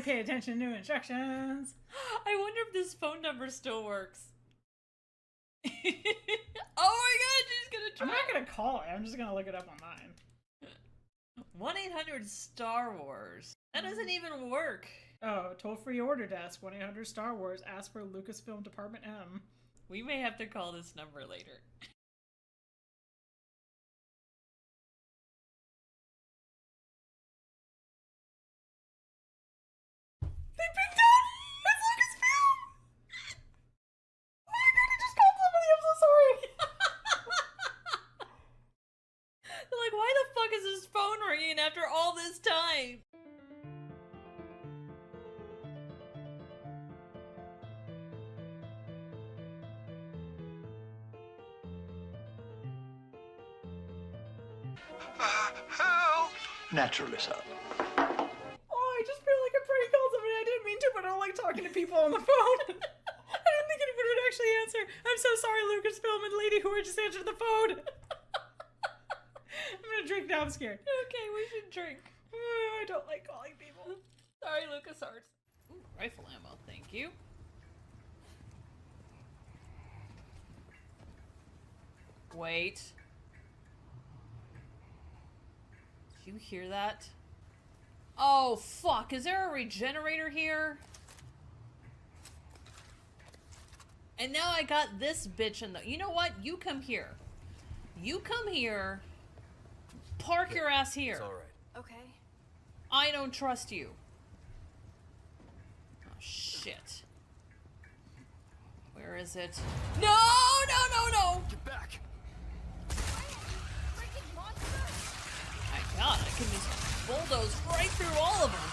pay attention to instructions. I wonder if this phone number still works. Oh my god, she's gonna try. I'm not gonna call it. I'm just gonna look it up on mine. 1-800-STAR-WARS. That doesn't even work. Oh, toll-free order desk. 1-800-STAR-WARS. Ask for Lucasfilm Department M. We may have to call this number later. They picked up! It's Lucasfilm! Oh my god, I just called somebody. I'm so sorry. They're like, why the fuck is his phone ringing after all this time? Help! Naturally so. Oh, I just feel like I prank called somebody. I didn't mean to, but I don't like talking to people on the phone. I didn't think anybody would actually answer. I'm so sorry, Lucasfilm and lady who just answered the phone. I'm gonna drink now. I'm scared. Okay, we should drink. I don't like calling people. Sorry, LucasArts. Ooh, rifle ammo, thank you. Wait. Did you hear that? Oh, fuck. Is there a regenerator here? And now I got this bitch in the... You know what? You come here. You come here. Park your ass here. It's alright. Okay. I don't trust you. Oh, shit. Where is it? No, no, no, no! Get back! My god, I can just bulldoze right through all of them.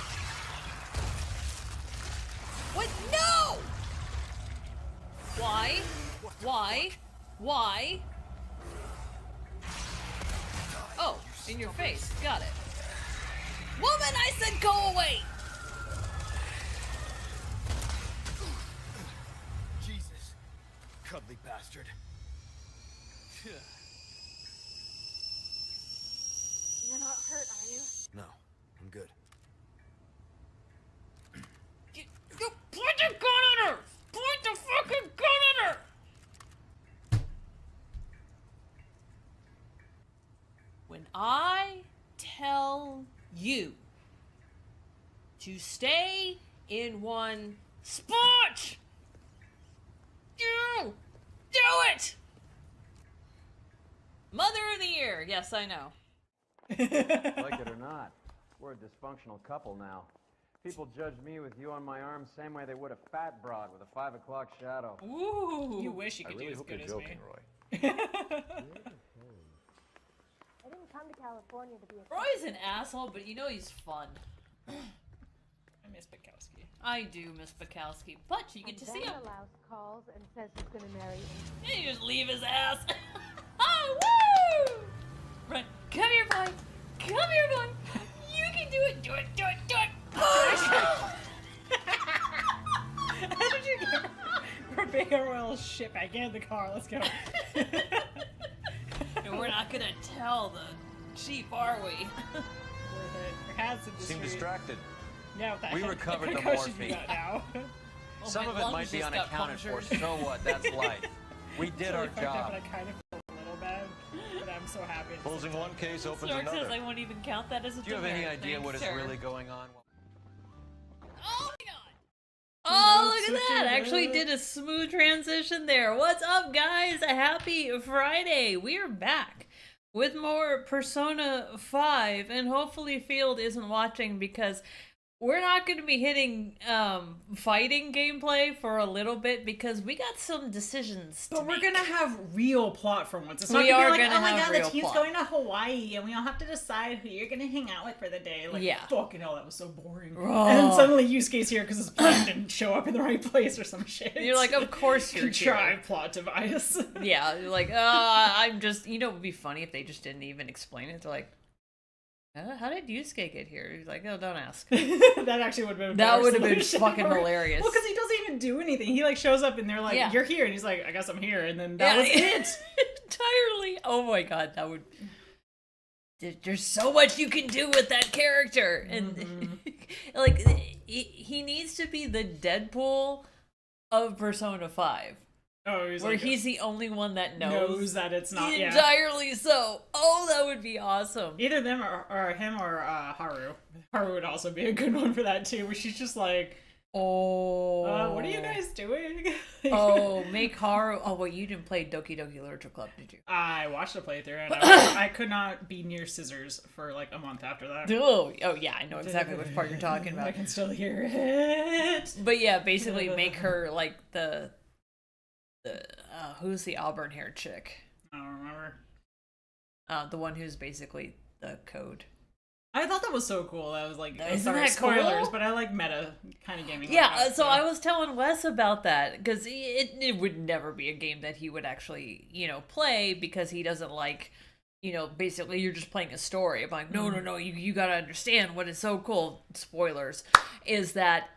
What? No! Why? Why? Why? Oh, in your face. Got it. Woman, I said go away! Jesus. Cuddly bastard. You're not hurt, are you? No, I'm good. You point the gun at her! Point the fucking gun at her! When I tell you to stay in one spot, you do it! Mother of the year, yes, I know. Like it or not, we're a dysfunctional couple now. People judge me with you on my arm same way they would a fat broad with a 5 o'clock shadow. Ooh. You wish you could do as good as me. Roy. I didn't come to California to be a... Roy's an asshole, but you know he's fun. I miss Bukowski. I do miss Bukowski, but you get to see him. Louse calls and says he's gonna marry me. And you just leave his ass. Oh, woo! Run. Come here, boy. Come here, boy. You can do it. Do it, do it, do it. Push! How did you get Rebecca Royal's shit back in the car? Let's go. And we're not gonna tell the chief, are we? Seem distracted. Yeah, with that We head recovered the concussion you morphine. got now. Well, Some my of it lungs might be just got unaccounted for, punctured. so what? That's life. We did It's our really fucked up, job. but I kind of feel a little bad, but I'm so happy. Closing one case opens Stark another. says I won't even count that as a Do you have any demerit. idea what is Thanks, sir. really going on? Oh my god! Oh, look at that! Actually did a smooth transition there. What's up, guys? A happy Friday. We're back with more Persona 5, and hopefully Field isn't watching because we're not going to be hitting fighting gameplay for a little bit because we got some decisions to But we're make. gonna have real plot for once. It's not We gonna are be like, gonna oh my have god, the real team's plot. going to Hawaii and we all have to decide who you're gonna hang out with for the day. Like, Yeah. fucking hell, that was so boring. Oh. And suddenly Yusuke's here because his plan didn't show up in the right place or some shit. You're like, of course you're Contrived plot device. Yeah, you're like, I'm just, you know, it would be funny if they just didn't even explain it. They're like, how did Yusuke get here? He's like, oh, don't ask. That actually would have been a That better would have been solution. fucking hilarious. Well, because he doesn't even do anything. He like shows up and they're like, Yeah. you're here. And he's like, I guess I'm here. And then that was it. Entirely. Oh my god, that would... There's so much you can do with that character. And, like, he needs to be the Deadpool of Persona 5. Oh, he's where like he's the only one that knows that it's not entirely so. Oh, that would be awesome. Either them or him or Haru. Haru would also be a good one for that too, where she's just like, oh, what are you guys doing? Oh, make Haru. Oh, well, you didn't play Doki Doki Literature Club, did you? I watched the playthrough and I could not be near scissors for like a month after that. Oh yeah, I know exactly which part you're talking about. I can still hear it. But yeah, basically make her like the who's the auburn haired chick? I don't remember. The one who's basically the code. I thought that was so cool. I was like, Isn't that spoilers, cool? but I like meta kind of gaming. Yeah, like that, so I was telling Wes about that because it would never be a game that he would actually, play because he doesn't like, basically you're just playing a story. I'm like, no, you gotta understand what is so cool. Spoilers, is that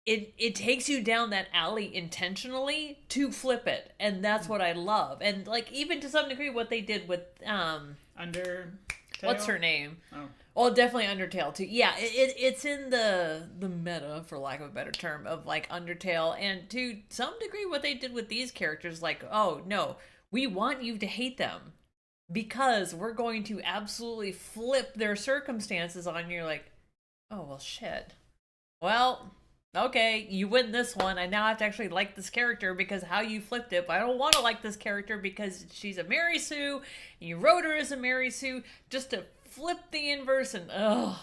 it takes you down that alley intentionally to flip it, and that's what I love. And like even to some degree, what they did with Undertale? What's her name? Oh. Well, definitely Undertale too. Yeah, it's in the meta, for lack of a better term, of like Undertale, and to some degree what they did with these characters, like, oh no, we want you to hate them because we're going to absolutely flip their circumstances on you. Like, oh well, shit. Well, okay, you win this one. I now have to actually like this character because how you flipped it, but I don't want to like this character because she's a Mary Sue, and you wrote her as a Mary Sue just to flip the inverse and ugh.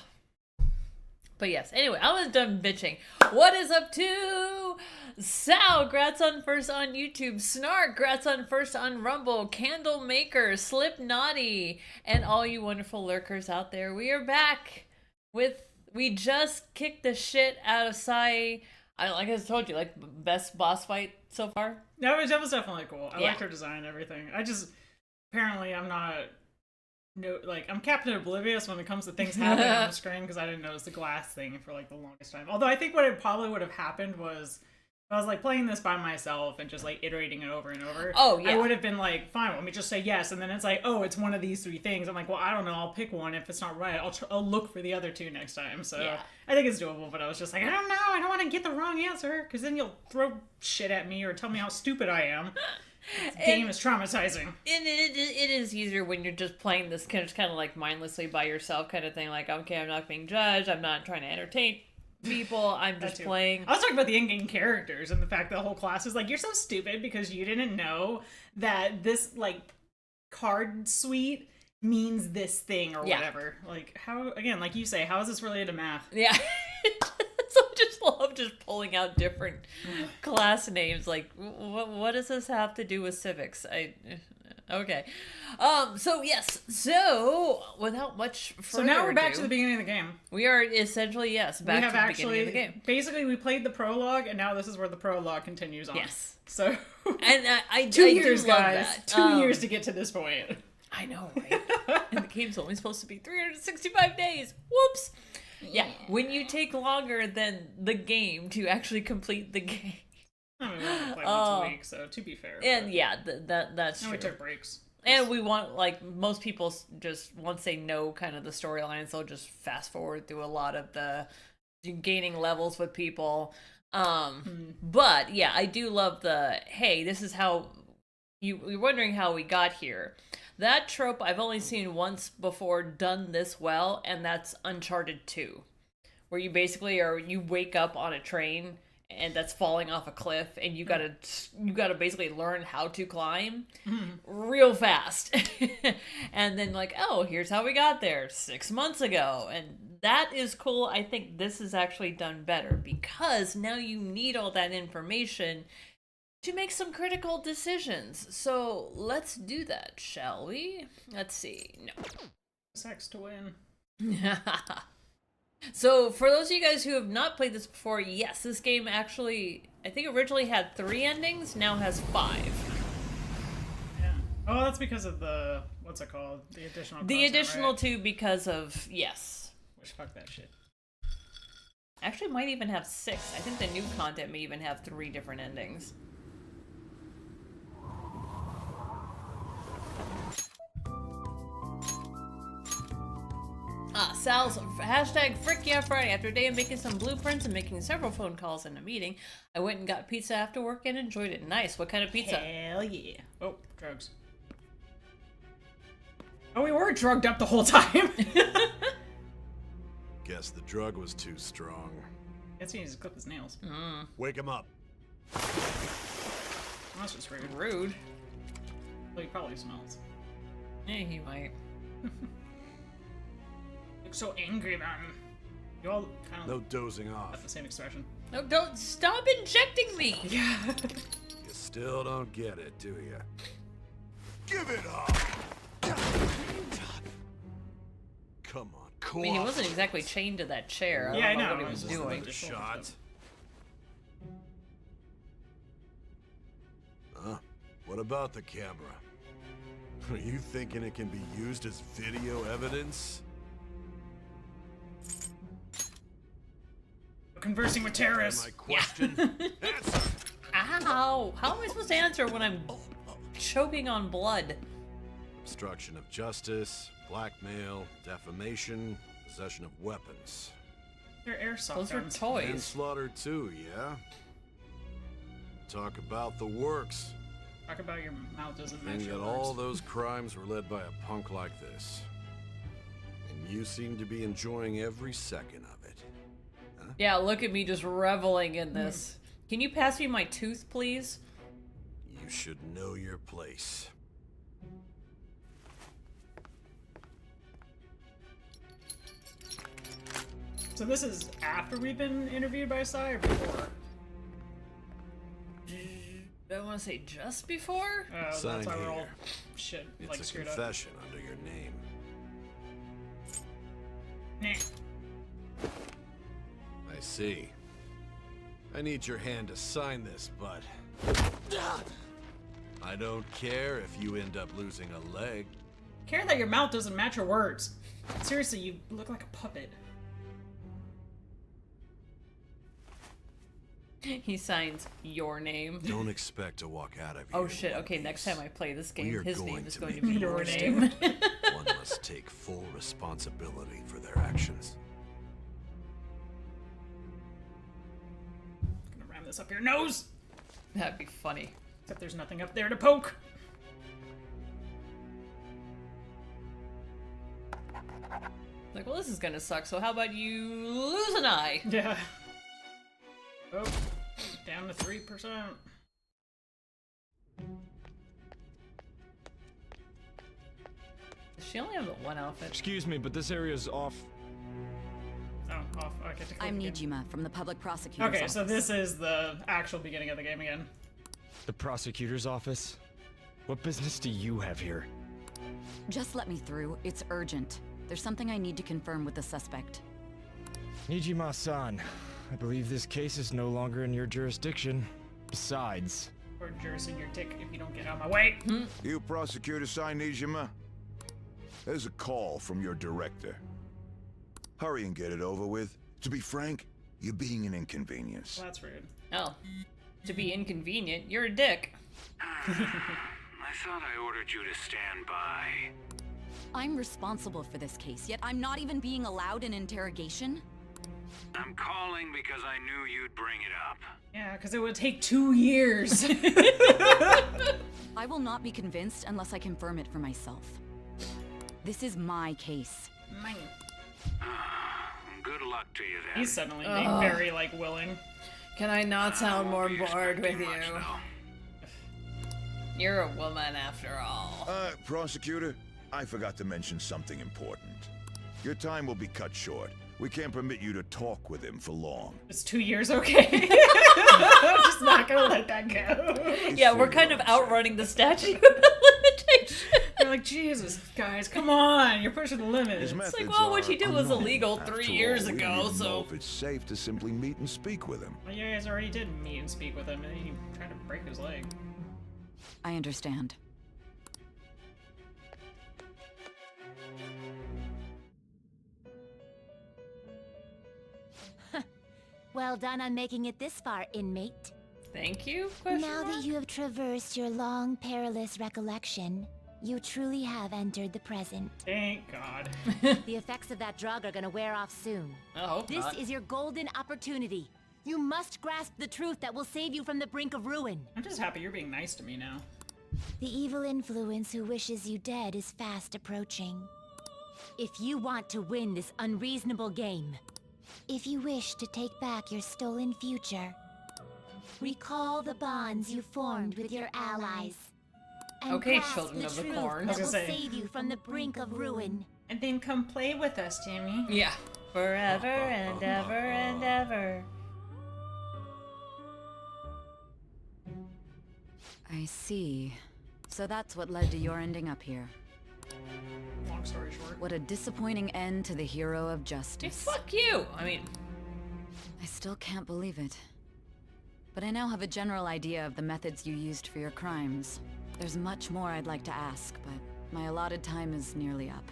But yes, anyway, I was done bitching. What is up to Sal? Grats on first on YouTube. Snark, grats on first on Rumble. Candle Maker, Slip Naughty, and all you wonderful lurkers out there. We are back with. We just kicked the shit out of Sai. Like I told you, like best boss fight so far. That was definitely cool. I Yeah. liked her design and everything. I just apparently I'm not. No, like I'm Captain Oblivious when it comes to things happening on the screen because I didn't notice the glass thing for like the longest time. Although I think what it probably would have happened was if I was like playing this by myself and just like iterating it over and over. Oh yeah, I would have been like, fine, let me just say yes, and then it's like, oh, it's one of these three things. I'm like, well, I don't know, I'll pick one. If it's not right, I'll look for the other two next time. So yeah. I think it's doable. But I was just like, I don't know, I don't want to get the wrong answer because then you'll throw shit at me or tell me how stupid I am. This game is traumatizing. And it is easier when you're just playing this kind of like mindlessly by yourself kind of thing. Like, okay, I'm not being judged. I'm not trying to entertain people. I'm just playing. I was talking about the in-game characters and the fact that the whole class is like, you're so stupid because you didn't know that this like card suite means this thing or whatever. Like how, again, like you say, how is this related to math? Yeah. So I just love just pulling out different class names. Like, what does this have to do with civics? Okay. So yes. So without much further So now we're back ado, to the beginning of the game. we are essentially back to the beginning of the game. Basically, we played the prologue, and now this is where the prologue continues on. Yes. So And I 2 I years, do love guys. that. 2 years to get to this point. I know, right? And the game's only supposed to be 365 days. Whoops. Yeah, when you take longer than the game to actually complete the game. I mean, we only play once a week, so to be fair. And yeah, that's true. we took breaks. And we want, like, most people just, once they know kind of the storylines, they'll just fast forward through a lot of the gaining levels with people. But yeah, I do love the, hey, this is how, you're wondering how we got here. That trope I've only seen once before done this well, and that's Uncharted 2. Where you basically you wake up on a train and that's falling off a cliff, and you gotta basically learn how to climb real fast. And then like, oh, here's how we got there 6 months ago. And that is cool. I think this is actually done better because now you need all that information to make some critical decisions. So let's do that, shall we? Let's see. No. Sex to win. So for those of you guys who have not played this before, yes, this game actually, I think originally had 3 endings, now has 5. Yeah. Oh, that's because of the, what's it called? The additional The content, additional right? 2 because of, yes. Which, fuck that shit. Actually might even have 6. I think the new content may even have 3 different endings. Sal's hashtag Frick Yeah Friday. After a day of making some blueprints and making several phone calls and a meeting, I went and got pizza after work and enjoyed it. Nice. What kind of pizza? Hell yeah. Oh, drugs. Oh, we were drugged up the whole time. Guess the drug was too strong. Guess he needs to clip his nails. Wake him up. Well, that's just rude. Rude. Well, he probably smells. Yeah, he might. Looks so angry about him. You all kind of No dozing have off. the same expression. No, don't stop injecting me. Yeah. You still don't get it, do you? Give it up. Come on, I mean, he wasn't exactly chained to that chair. I don't know what he was It just doing. like shoulder Shot. stuff. What about the camera? Are you thinking it can be used as video evidence? Conversing with terrorists. My question? Answer. Ow! How am I supposed to answer when I'm choking on blood? Obstruction of justice, blackmail, defamation, possession of weapons. They're airsoft Those were guns. toys. Manslaughter too, yeah? Talk about the works. Talk about your mouth doesn't match Think your that all words. those crimes were led by a punk like this. And you seem to be enjoying every second of it. Yeah, look at me just reveling in this. Can you pass me my tooth, please? You should know your place. So this is after we've been interviewed by Sai or before? I want to say just before? Sign That's why we're all here. shit, It's like a screwed up. confession under your name. Nah. I see. I need your hand to sign this, but I don't care if you end up losing a leg. Care that your mouth doesn't match your words. Seriously, you look like a puppet. He signs your name. Don't expect to walk out of here. Oh in shit, one okay, next piece. time I play this We game, are his going name is to going to make be you your understand. name. One must take full responsibility for their actions. Gonna ram this up your nose! That'd be funny. Except there's nothing up there to poke. Like, well, this is gonna suck, so how about you lose an eye? Yeah. Oh, down to 3%. Does she only have the one outfit? Excuse me, but this area's off. Oh, off. I get to click I'm again. Nijima from the public prosecutor's Okay, office. so this is the actual beginning of the game again. The prosecutor's office? What business do you have here? Just let me through. It's urgent. There's something I need to confirm with the suspect. Nijima-san, I believe this case is no longer in your jurisdiction. Besides, Or juicing your dick if you don't get out of my way. You prosecutor Sai Nijima? There's a call from your director. Hurry and get it over with. To be frank, you're being an inconvenience. Well, that's rude. Oh. To be inconvenient, you're a dick. I thought I ordered you to stand by. I'm responsible for this case, yet I'm not even being allowed an interrogation? I'm calling because I knew you'd bring it up. Yeah, because it would take 2 years. I will not be convinced unless I confirm it for myself. This is my case. Mine. Good luck to you then. He's suddenly being very, like, willing. Can I not sound more Won't be bored with expecting you? much, though. You're a woman after all. Prosecutor, I forgot to mention something important. Your time will be cut short. We can't permit you to talk with him for long. Is 2 years okay? I'm just not gonna let that go. Yeah, we're kind of outrunning the statute of limitation. They're like, Jesus, guys, come on. You're pushing the limit. His It's methods well, what are you did was unknown. illegal After 3 all, years we ago, don't even so- know if it's safe to simply meet and speak with him. Well, you guys already did meet and speak with him, and he tried to break his leg. I understand. Well done on making it this far, inmate. Thank you? Question Now mark? that you have traversed your long, perilous recollection, You truly have entered the present. Thank God. The effects of that drug are gonna wear off soon. I hope This not. is your golden opportunity. You must grasp the truth that will save you from the brink of ruin. I'm just happy you're being nice to me now. The evil influence who wishes you dead is fast approaching. If you want to win this unreasonable game, if you wish to take back your stolen future, recall the bonds you formed with your allies. And Okay, grasp children the of the truth corn. that I was will gonna say. save you from the brink of ruin. And then come play with us, Timmy. Yeah. Forever and ever and ever. I see. So that's what led to your ending up here. Long story short. What a disappointing end to the hero of Hey, justice. fuck you. I mean, I still can't believe it. But I now have a general idea of the methods you used for your crimes. There's much more I'd like to ask, but my allotted time is nearly up.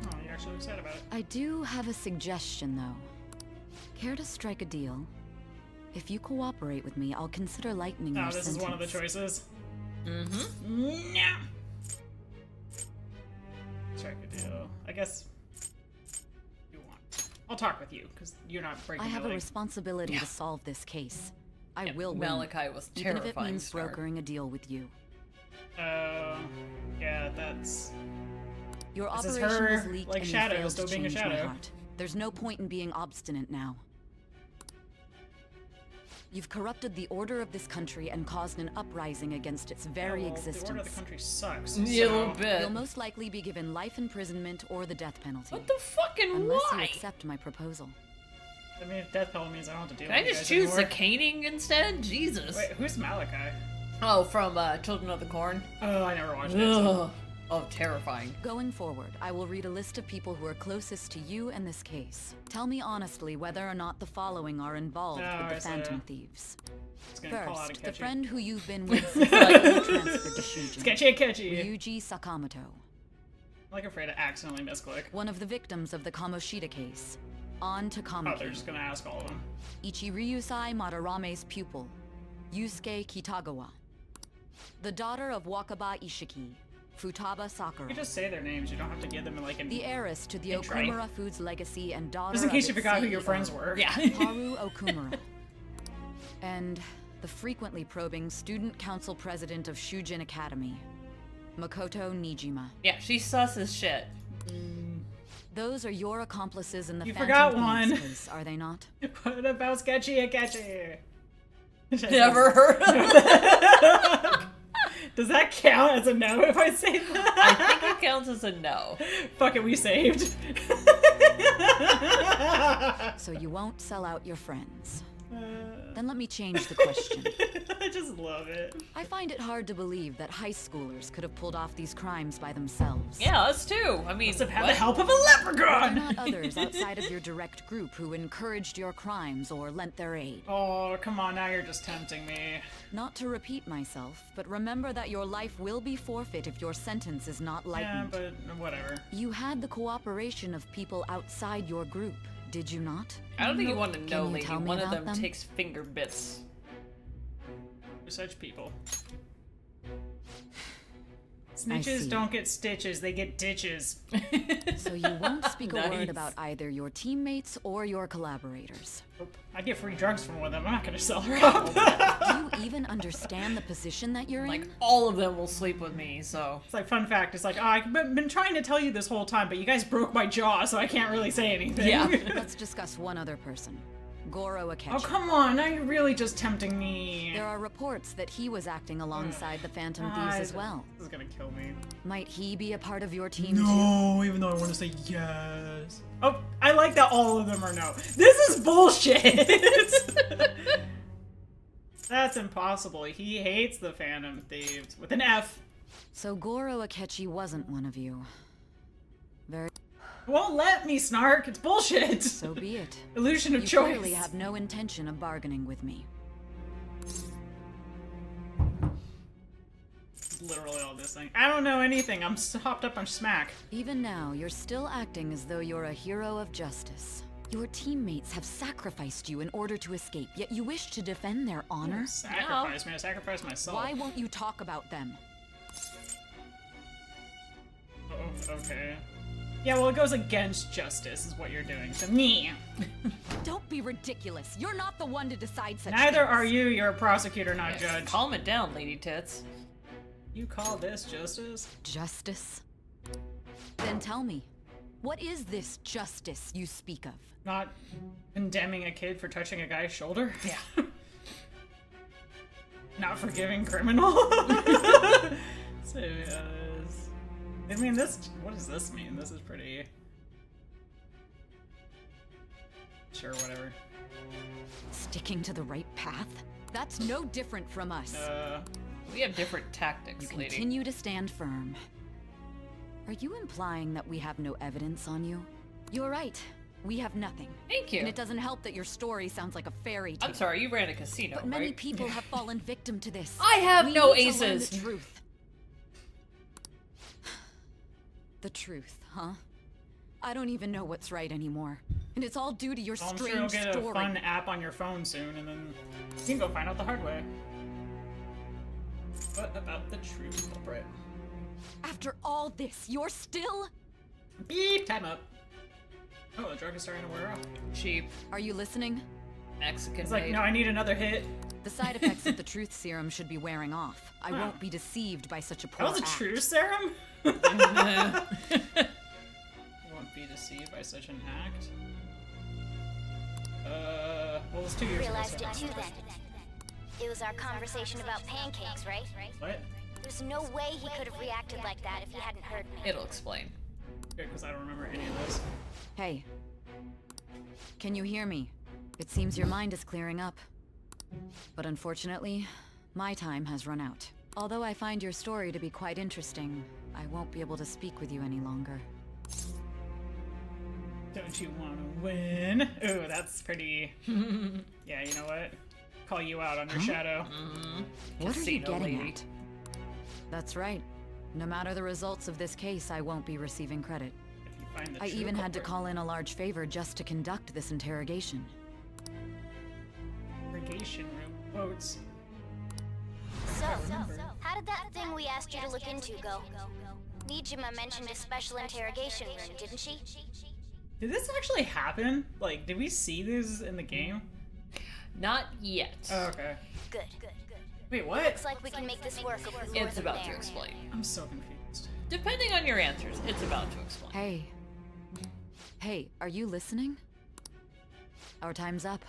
Oh, you actually excited about it. I do have a suggestion, though. Care to strike a deal? If you cooperate with me, I'll consider lightening your Oh, this sentence. is one of the choices. mm-hmm. No. Strike a deal. I guess you want. I'll talk with you because you're not breaking. I have my a leg. responsibility to solve this case. I Yeah, will win, Malachi was even if it terrifying. means Star. brokering a deal with you. Yeah, that's. Your This is operation her, was leaked like, and shadow, you failed still to being a change my shadow. heart. There's no point in being obstinate now. You've corrupted the order of this country and caused an uprising against its very Yeah, well, existence. The order of the country sucks. Yeah, a so- little bit. You'll most likely be given life imprisonment or the death penalty. What the fucking Unless you why? accept my proposal. I mean, if death penalty means I don't have to deal Can I with you just guys choose the anymore. caning instead? Jesus. Wait, who's Malachi? Oh, from Children of the Corn. Oh, I never watched it. so- Ugh. Oh, terrifying. Going forward, I will read a list of people who are closest to you in this case. Tell me honestly whether or not the following are involved Oh, with I the see. Phantom Thieves. It's gonna call out and First, the catch you. friend who you've been with since you transferred to Shujin. Sketchy and catchy. Ryuji Sakamoto. I'm like afraid to accidentally misclick. One of the victims of the Kamoshida case. On to Oh, they're Kamiki. just gonna ask all of them. Ichiryusai Madarame's pupil. Yusuke Kitagawa. The daughter of Wakaba Ishiki. Futaba Sakura. You just say their names. You don't have to give them like an. The heiress to the intro. Okumura Foods legacy and daughter Just in case of you its forgot who your CEO, friends were. Yeah. Haru Okumura. And the frequently probing student council president of Shujin Academy, Makoto Nijima. Yeah, she's sus as shit. Those are your accomplices in the You Phantom forgot Thieves one. case, are they not? What about sketchy and catchy? Never heard of that. Does that count as a no if I say that? I think it counts as a no. Fuck it, we saved. So you won't sell out your friends. Then let me change the question. I just love it. I find it hard to believe that high schoolers could have pulled off these crimes by themselves. Yeah, us too. I mean, Must have had what? the help of a Were there leprechaun. not others outside of your direct group who encouraged your crimes or lent their aid? Oh, come on, now you're just tempting me. Not to repeat myself, but remember that your life will be forfeit if your sentence is not Yeah, lightened. but whatever. You had the cooperation of people outside your group, did you not? I don't think you want to Can know, you lady. tell me One of about them them? takes finger bits. Such people. see. Snitches don't get stitches, they get ditches. So you won't speak a Nice. word about either your teammates or your collaborators. I get free drugs from one of them. I'm not gonna sell her up. Do you even understand the position that you're Like, in? all of them will sleep with me, so. It's like, fun fact, it's like, oh, I've been trying to tell you this whole time, but you guys broke my jaw, so I can't really say anything. Yeah. Let's discuss one other person. Goro Akechi. Oh, come on, now you're really just tempting me. There are reports that he was acting alongside the Phantom Thieves as well. This is gonna kill me. Might he be a part of your team too? No, even though I want to say yes. Oh, I like that all of them are no. This is bullshit. That's impossible. He hates the Phantom Thieves with an F. So Goro Akechi wasn't one of you. Very Won't let me, Snark. It's bullshit. so be it. Illusion of You choice. clearly have no intention of bargaining with me. Literally all this thing. I don't know anything. I'm hopped up on smack. Even now, you're still acting as though you're a hero of justice. Your teammates have sacrificed you in order to escape, yet you wish to defend their honor? Sacrifice me. I sacrifice myself. Why won't you talk about them? Okay. Yeah, well, it goes against justice, is what you're doing. So me. Don't be ridiculous. You're not the one to decide such Neither things. are you. You're a prosecutor, not judge. Calm it down, Lady Tits. You call this justice? Justice? Then tell me, what is this justice you speak of? Not condemning a kid for touching a guy's shoulder? Yeah. Not forgiving criminal? So, I mean, this. What does this mean? This is pretty. Sure, whatever. Sticking to the right path? That's no different from us. We have different tactics, You lady. continue to stand firm. Are you implying that we have no evidence on you? You're right. We have nothing. Thank you. And it doesn't help that your story sounds like a fairy tale. I'm sorry, you ran a casino, But many right? people have fallen victim to this. I have We no need to learn aces. The truth. The truth, huh? I don't even know what's right anymore. And it's all due to your Well, I'm strange sure you'll get story. a fun app on your phone soon, and then you can go find out the hard way. What about the true culprit? After all this, you're still... Beep! Time up. Oh, the drug is starting to wear off. Cheap. Are you listening? Mexican It's like, made. no, I need another hit. The side effects of the truth serum should be wearing off. I Huh. won't be deceived by such a poor That was a act. true serum? You won't be deceived by such an act. Well, it's 2 years ago. Realized so- it too then. It was our conversation about pancakes, right? What? There's no way he could have reacted like that if he hadn't heard me. It'll explain. Good, because I don't remember any of this. Hey. Can you hear me? It seems your mind is clearing up. But unfortunately, my time has run out. Although I find your story to be quite interesting, I won't be able to speak with you any longer. Don't you want to win? Ooh, that's pretty... Yeah, you know what? Call you out on your shadow. What are you Casino getting lady. at? That's right. No matter the results of this case, I won't be receiving credit. If you find the I true even had to culprit. call in a large favor just to conduct this interrogation. Interrogation room quotes. So, how did that thing we asked you to look into go? Nijima mentioned a special interrogation room, didn't she? Did this actually happen? Like, did we see this in the game? Not yet. Oh, okay. Good. Wait, what? Looks like we can make this work if we lure It's them about to there. explain. I'm so confused. Depending on your answers, it's about to explain. Hey. Hey, are you listening? Our time's up.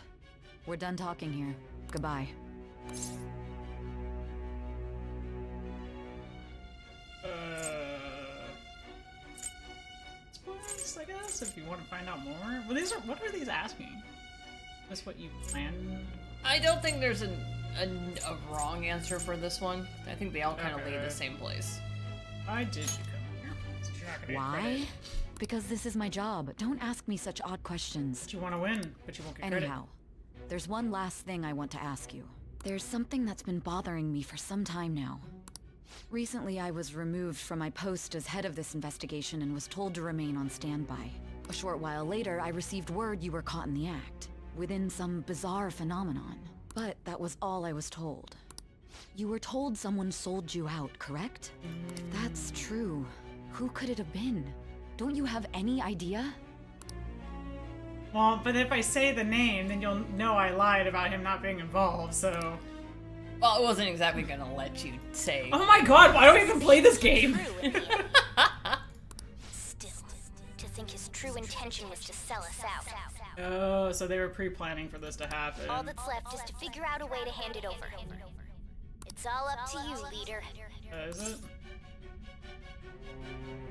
We're done talking here. Goodbye. Spoilers, I guess, if you want to find out more. Well, what are these asking? Is this what you planned? I don't think there's a wrong answer for this one. I think they all kind of Okay. lead the same place. I did come here. So you're not gonna get Why? credit. Because this is my job. Don't ask me such odd questions. But you want to win, but you won't get credit. Anyhow, there's one last thing I want to ask you. There's something that's been bothering me for some time now. Recently, I was removed from my post as head of this investigation and was told to remain on standby. A short while later, I received word you were caught in the act, within some bizarre phenomenon. But that was all I was told. You were told someone sold you out, correct? That's true. Who could it have been? Don't you have any idea? Well, but if I say the name, then you'll know I lied about him not being involved, so... Well, it wasn't exactly gonna let you say. Oh my god, why don't I even play this game? Still, to think his true intention was to sell us out. Oh, so they were pre-planning for this to happen. All that's left is to figure out a way to hand it over. It's all up to you, leader. Is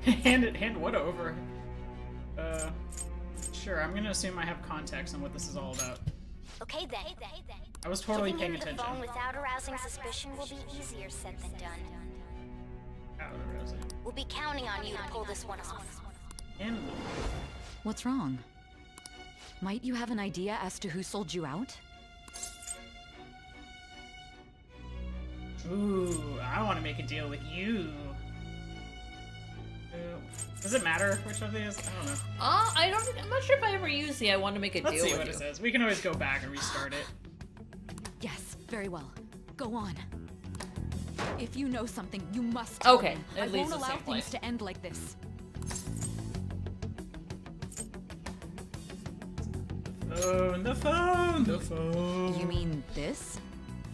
it? Hand what over? Sure, I'm gonna assume I have context on what this is all about. Okay then. I was totally Giving paying him the attention. phone without arousing suspicion will be easier said than done. We'll be counting on you to pull this one off. And What's wrong? Might you have an idea as to who sold you out? ooh, I want to make a deal with you. Does it matter which of these? I don't know. I'm not sure if I ever used the I want to make a Let's deal see with what you. it says. We can always go back and restart it. Yes, very well. Go on. If you know something, you must tell Okay, me. it I leads won't the allow same things place. to end like this. phone, the phone, the phone. You mean this?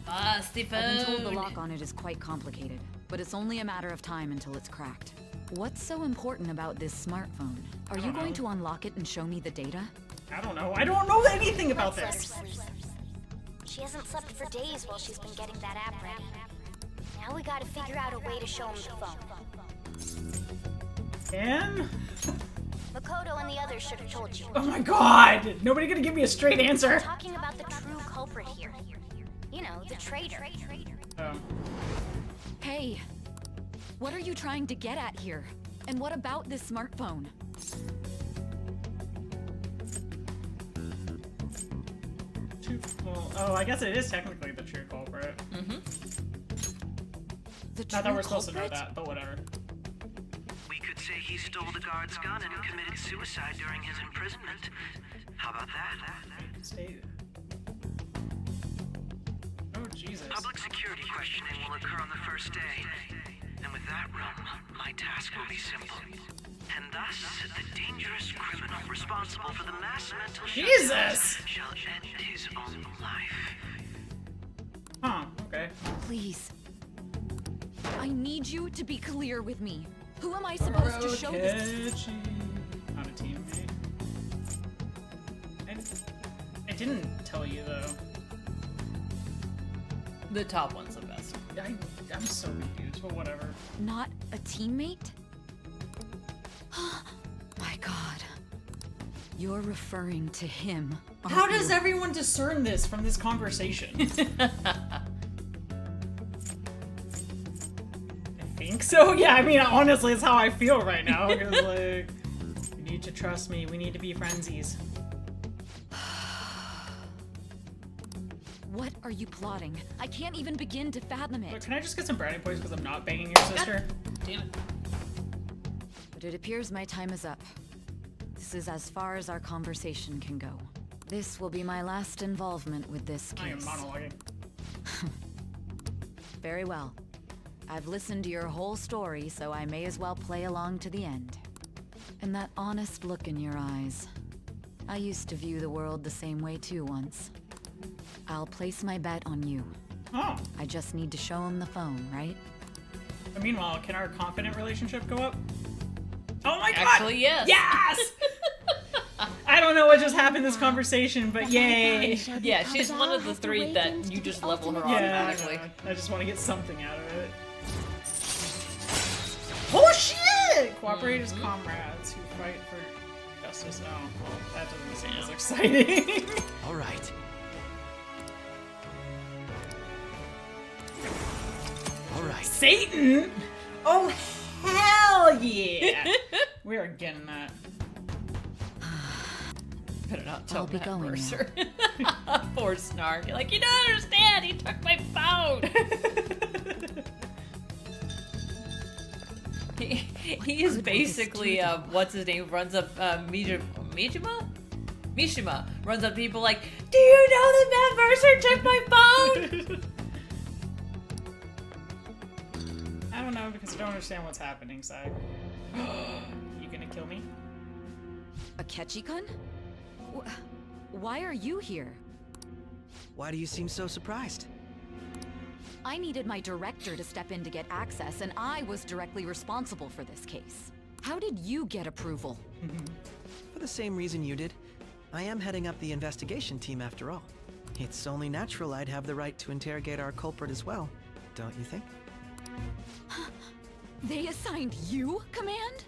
Busty phone. I've been told the lock on it is quite complicated, but it's only a matter of time until it's cracked. What's so important about this smartphone? Are you going to unlock it and show me the data? I don't know. I don't know anything about this. She hasn't slept for days while she's been getting that app ready. Now we gotta figure out a way to show him the phone. And? Makoto and the others should have told you. Oh my god! Nobody gonna give me a straight answer. We're talking about the true culprit here. You know, the traitor. Oh. Hey, what are you trying to get at here? And what about this smartphone? Well, oh, I guess it is technically the true culprit. Mm-hmm. Not that we're supposed to know that, but whatever. We could say he stole the guard's gun and committed suicide during his imprisonment. How about that? Stay. Oh, Jesus. Public security questioning will occur on the first day. And with that realm, my task will be simple. And thus, the dangerous criminal responsible for the mass mental Jesus! shall end his own life. Huh, okay. Please. I need you to be clear with me. Who am I supposed to show this? Not a teammate. I didn't tell you, though. The top one's the best. I'm so confused, but whatever. Not a teammate? My god. You're referring to him. How does everyone discern this from this conversation? I think so. Yeah, I mean, honestly, it's how I feel right now. Because, like, you need to trust me. We need to be friendsies. What are you plotting? I can't even begin to fathom it. But can I just get some brownie points because I'm not banging your sister? Damn it. But it appears my time is up. This is as far as our conversation can go. This will be my last involvement with this case. I am monologuing. Very well. I've listened to your whole story, so I may as well play along to the end. And that honest look in your eyes. I used to view the world the same way too once. I'll place my bet on you. Oh. I just need to show him the phone, right? But meanwhile, can our confident relationship go up? Oh my god! Actually, yes. Yes! I don't know what just happened in this conversation, but yay! Yeah, she's one of the three that you just level her automatically. I just want to get something out of it. Oh shit! Cooperate as comrades who fight for justice. Oh, well, that doesn't seem as exciting. All right. All right. Satan! Oh hell yeah! We are getting that. Better not tell I'll be that going Mercer. Poor Snark. You're like, you don't understand. He took my phone. he is basically what's his name? Runs up Mishima runs up to people like, do you know that Matt Mercer took my phone? I don't know because I don't understand what's happening, Sai. You gonna kill me? Akechi-kun? Why are you here? Why do you seem so surprised? I needed my director to step in to get access, and I was directly responsible for this case. How did you get approval? For the same reason you did. I am heading up the investigation team after all. It's only natural I'd have the right to interrogate our culprit as well, don't you think? They assigned you command?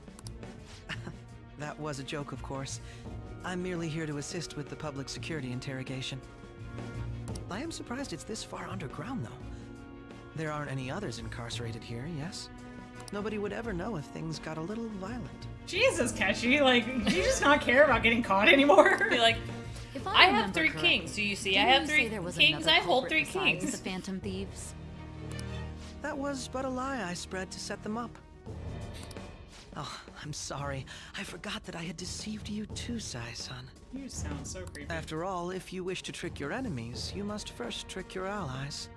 That was a joke, of course. I'm merely here to assist with the public security interrogation. I am surprised it's this far underground, though. There aren't any others incarcerated here, yes? Nobody would ever know if things got a little violent. Jesus, Kechi, like, do you just not care about getting caught anymore? You're like, If I have remember 3 correctly, kings. Do you see? didn't I have you 3 say there was kings. another I hold culprit 3 besides kings. the Phantom Thieves? That was but a lie I spread to set them up. Oh, I'm sorry. I forgot that I had deceived you too, Sai-san. You sound so creepy. After all, if you wish to trick your enemies, you must first trick your allies.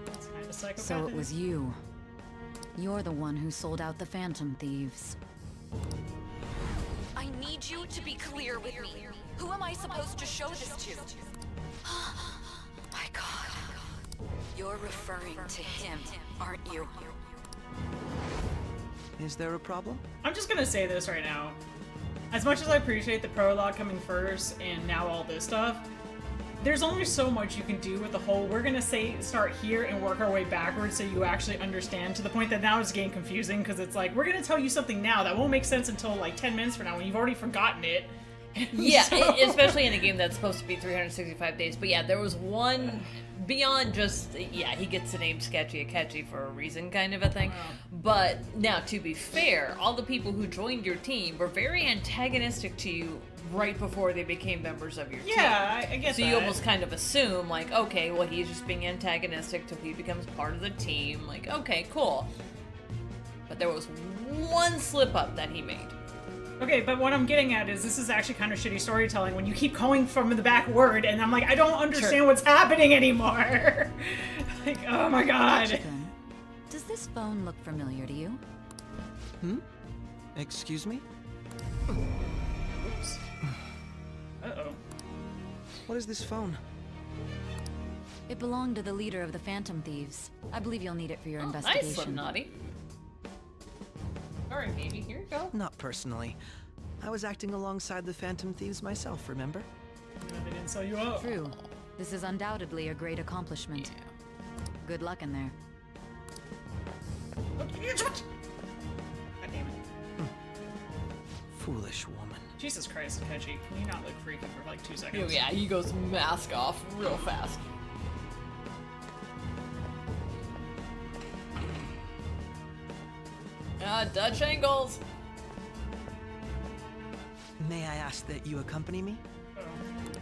That's kind of psychopathic. So it was you. You're the one who sold out the Phantom Thieves. I need need you to be clear with me. Who am I supposed to show this to? My God. You're referring to him, aren't you? Is there a problem? I'm just gonna say this right now. As much as I appreciate the prologue coming first and now all this stuff, there's only so much you can do with the whole, we're gonna start here and work our way backwards so you actually understand, to the point that now it's getting confusing because it's like, we're gonna tell you something now that won't make sense until like 10 minutes from now when you've already forgotten it. Yeah, So- especially in a game that's supposed to be 365 days. But yeah, there was one beyond just, yeah, he gets the name Sketchy Akechi for a reason kind of a thing. But now, to be fair, all the people who joined your team were very antagonistic to you right before they became members of your team. Yeah, I get so that. you almost kind of assume, like, okay, well, he's just being antagonistic till he becomes part of the team. Like, okay, cool. But there was one slip up that he made. Okay, but what I'm getting at is this is actually kind of shitty storytelling when you keep calling from the back word, and I'm like, I don't understand what's happening anymore. Like, oh my god. Does this phone look familiar to you? Excuse me? Oops. Uh-oh. What is this phone? It belonged to the leader of the Phantom Thieves. I believe you'll need it for your Nice, investigation. Slipknotty. Alright, baby, here you go. Not personally. I was acting alongside the Phantom Thieves myself, remember? They didn't sell you out. True. This is undoubtedly a great accomplishment. Good luck in there. God damn it. Foolish woman. Jesus Christ, Akechi, can you not look freaky for like 2 seconds? Oh yeah, he goes mask off real fast. Dutch angles. May I ask that you accompany me?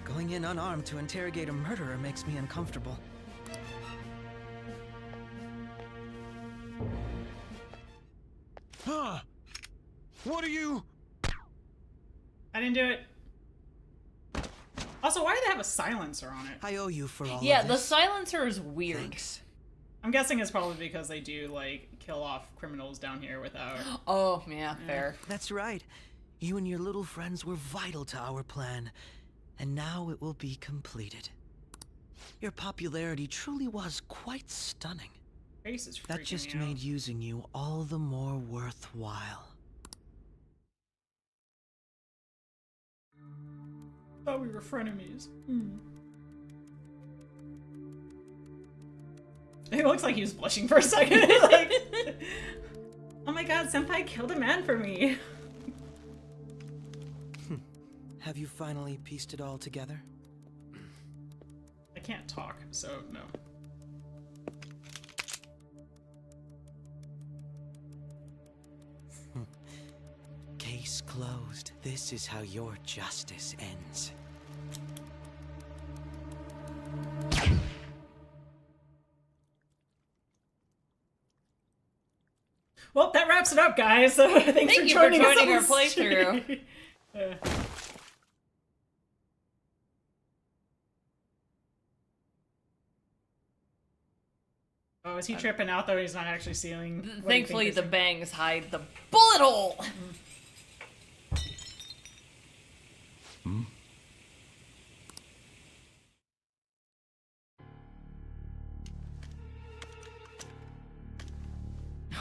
Going in unarmed to interrogate a murderer makes me uncomfortable. Huh? What are you? I didn't do it. Also, why do they have a silencer on it? I owe you for all Yeah, of the this. silencer is weird. Thanks. I'm guessing it's probably because they do, like, kill off criminals down here without... Oh, yeah, fair. That's right. You and your little friends were vital to our plan, and now it will be completed. Your popularity truly was quite stunning. Face is That freaking just me out. made using you all the more worthwhile. Thought we were frenemies. It looks like he was blushing for a second. Like, oh my god, Senpai killed a man for me. Have you finally pieced it all together? I can't talk, so no. Case closed. This is how your justice ends. Well, that wraps it up, guys. Thanks Thank for you joining for us joining on our this playthrough. stream. Oh, is he tripping out though? He's not actually seeing. what he Thankfully, thinks the he's bangs hide the bullet hole.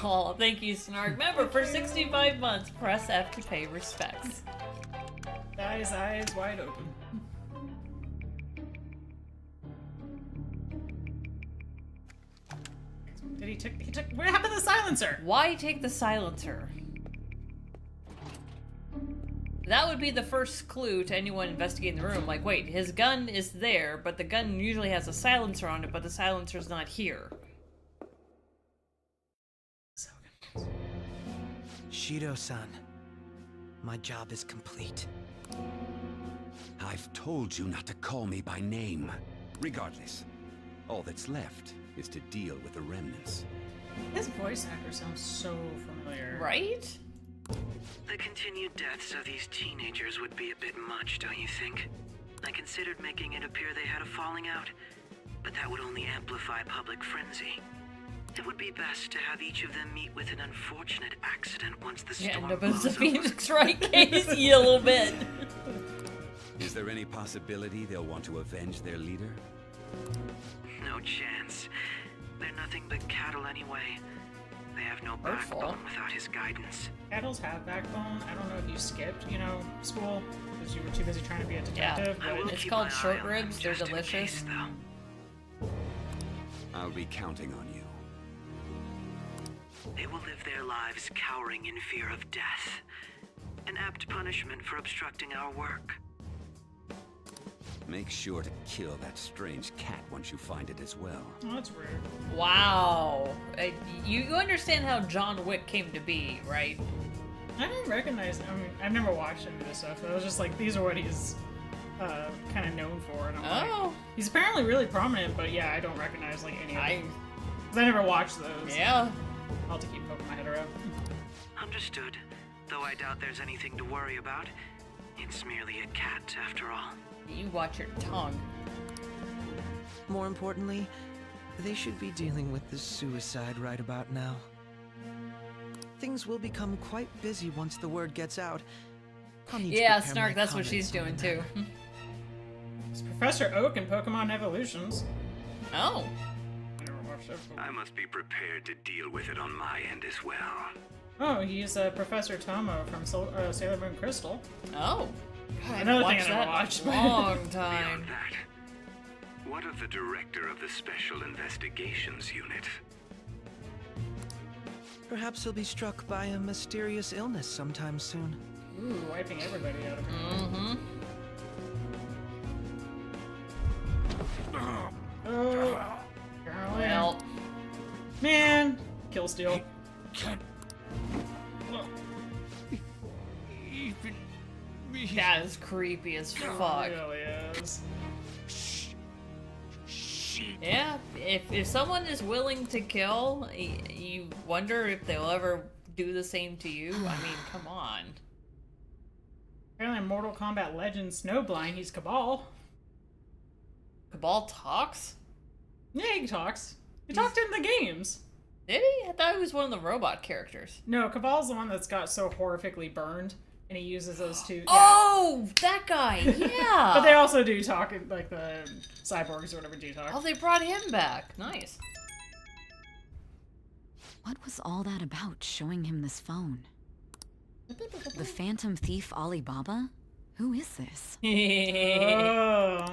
Oh, thank you, Snark. Remember, for 65 months, press F to pay respects. Guy's eyes wide open. Did he took? What happened to the silencer? Why take the silencer? That would be the first clue to anyone investigating the room. Like, wait, his gun is there, but the gun usually has a silencer on it, but the silencer's not here. Shido-san, my job is complete. I've told you not to call me by name. Regardless, all that's left is to deal with the remnants. His voice actor sounds so familiar. Right? The continued deaths of these teenagers would be a bit much, don't you think? I considered making it appear they had a falling out, but that would only amplify public frenzy. It would be best to have each of them meet with an unfortunate accident once the Yeah, storm no, but it's a blows over. Phoenix Wright case, you little bit. Is there any possibility they'll want to avenge their leader? No chance. They're nothing but cattle anyway. They have no Hurtful. backbone without his guidance. Cattles have backbone. I don't know if you skipped, school because you were too busy trying to be a detective. Yeah, but it's called short ribs. They're delicious. I'll be counting on you. They will live their lives cowering in fear of death. An apt punishment for obstructing our work. Make sure to kill that strange cat once you find it as well. Oh, that's rude. Wow. You understand how John Wick came to be, right? I didn't recognize. I mean, I've never watched any of this stuff. I was just like, these are what he's kind of known for. And I'm like, he's apparently really prominent, but yeah, I don't recognize like any of them. Because I never watched those. Yeah. I'll have to keep poking my head around. Understood. Though I doubt there's anything to worry about. It's merely a cat, after all. You watch your tongue. More importantly, they should be dealing with this suicide right about now. Things will become quite busy once the word gets out. I'll need to Yeah, prepare Snark, my that's what she's comments doing on too. It's Professor Oak in Pokemon Evolutions. Oh. I never watched that before. I must be prepared to deal with it on my end as well. Oh, he's Professor Tomo from Sailor Moon Crystal. Oh. God, Another thing I that never in a watched. long time. Beyond that, what of the director of the Special Investigations Unit? Perhaps he'll be struck by a mysterious illness sometime soon. Ooh, wiping everybody out of here. Mm-hmm. Oh, Well, man, kill steal. that is creepy as fuck. It really is. Yeah, if someone is willing to kill, you wonder if they'll ever do the same to you. I mean, come on. Apparently in Mortal Kombat Legends Snowblind, he's Cabal. Cabal talks? Yeah, he talks. He talked in the games. Did he? I thought he was one of the robot characters. No, Cabal's the one that's got so horrifically burned, and he uses those two. Yeah. Oh, that guy, yeah. But they also do talk, like the cyborgs or whatever do talk. Oh, they brought him back. Nice. What was all that about, showing him this phone? The Phantom Thief Alibaba? Who is this? Oh.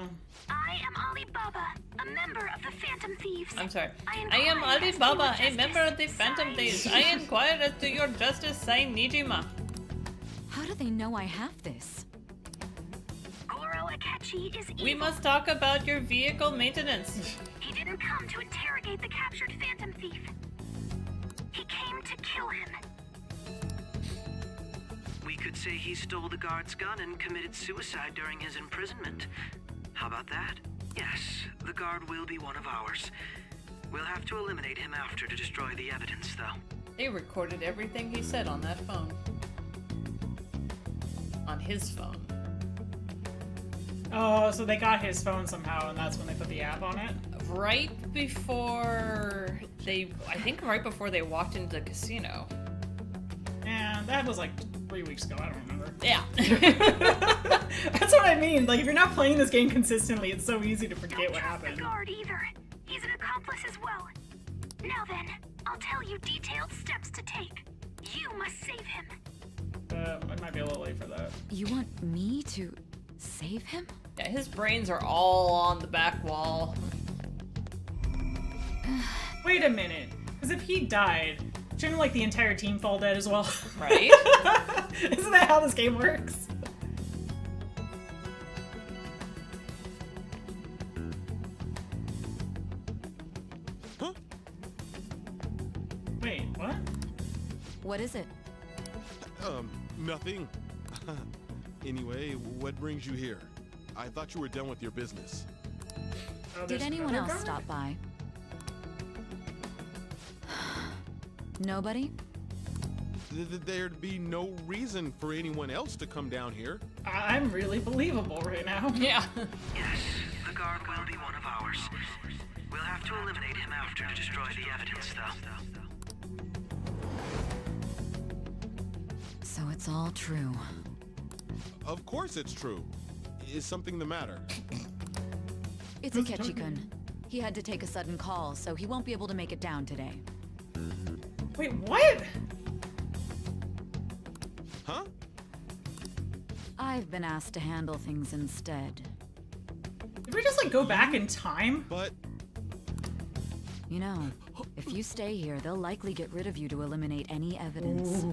I am Alibaba, a member of the Phantom Thieves. I'm sorry. I am Alibaba, a member of the Phantom Thieves. I inquire as to your justice, signed Nijima. How do they know I have this? Goro Akechi is evil. We must talk about your vehicle maintenance. He didn't come to interrogate the captured Phantom Thief. He came to kill him. We could say he stole the guard's gun and committed suicide during his imprisonment. How about that? Yes, the guard will be one of ours. We'll have to eliminate him after to destroy the evidence, though. They recorded everything he said on that phone. On his phone. Oh, so they got his phone somehow, and that's when they put the app on it? Right before I think right before they walked into the casino. And that was like 3 weeks ago, I don't remember. Yeah. That's what I mean. Like, if you're not playing this game consistently, it's so easy to forget what happened. The guard either. He's an accomplice as well. Now then, I'll tell you detailed steps to take. You must save him. I might be a little late for that. You want me to save him? Yeah, his brains are all on the back wall. Wait a minute. Because if he died, shouldn't like the entire team fall dead as well? Right? Isn't that how this game works? Huh? Wait, what? What is it? Nothing. Anyway, what brings you here? I thought you were done with your business. Oh, Did there's anyone another else guard? stop by? Nobody? There'd be no reason for anyone else to come down here. I'm really believable right now. Yeah. Yes, the guard will be one of ours. We'll have to eliminate him after to destroy the evidence, though. So it's all true. Of course it's true. Is something the matter? It's Akechi-kun. He had to take a sudden call, so he won't be able to make it down today. Wait, what? Huh? I've been asked to handle things instead. Did we just like go back in time? But you know, if you stay here, they'll likely get rid of you to eliminate any evidence.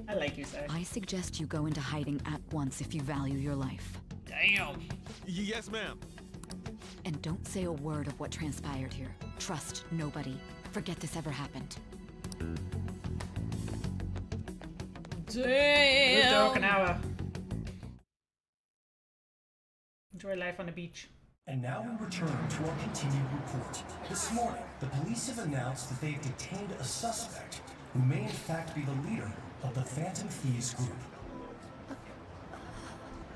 I like you, sir. I suggest you go into hiding at once if you value your life. Damn. Yes, ma'am. And don't say a word of what transpired here. Trust nobody. Forget this ever happened. Damn. Okinawa. Enjoy life on the beach. And now we return to our continued report. This morning, the police have announced that they've detained a suspect who may in fact be the leader of the Phantom Thieves group.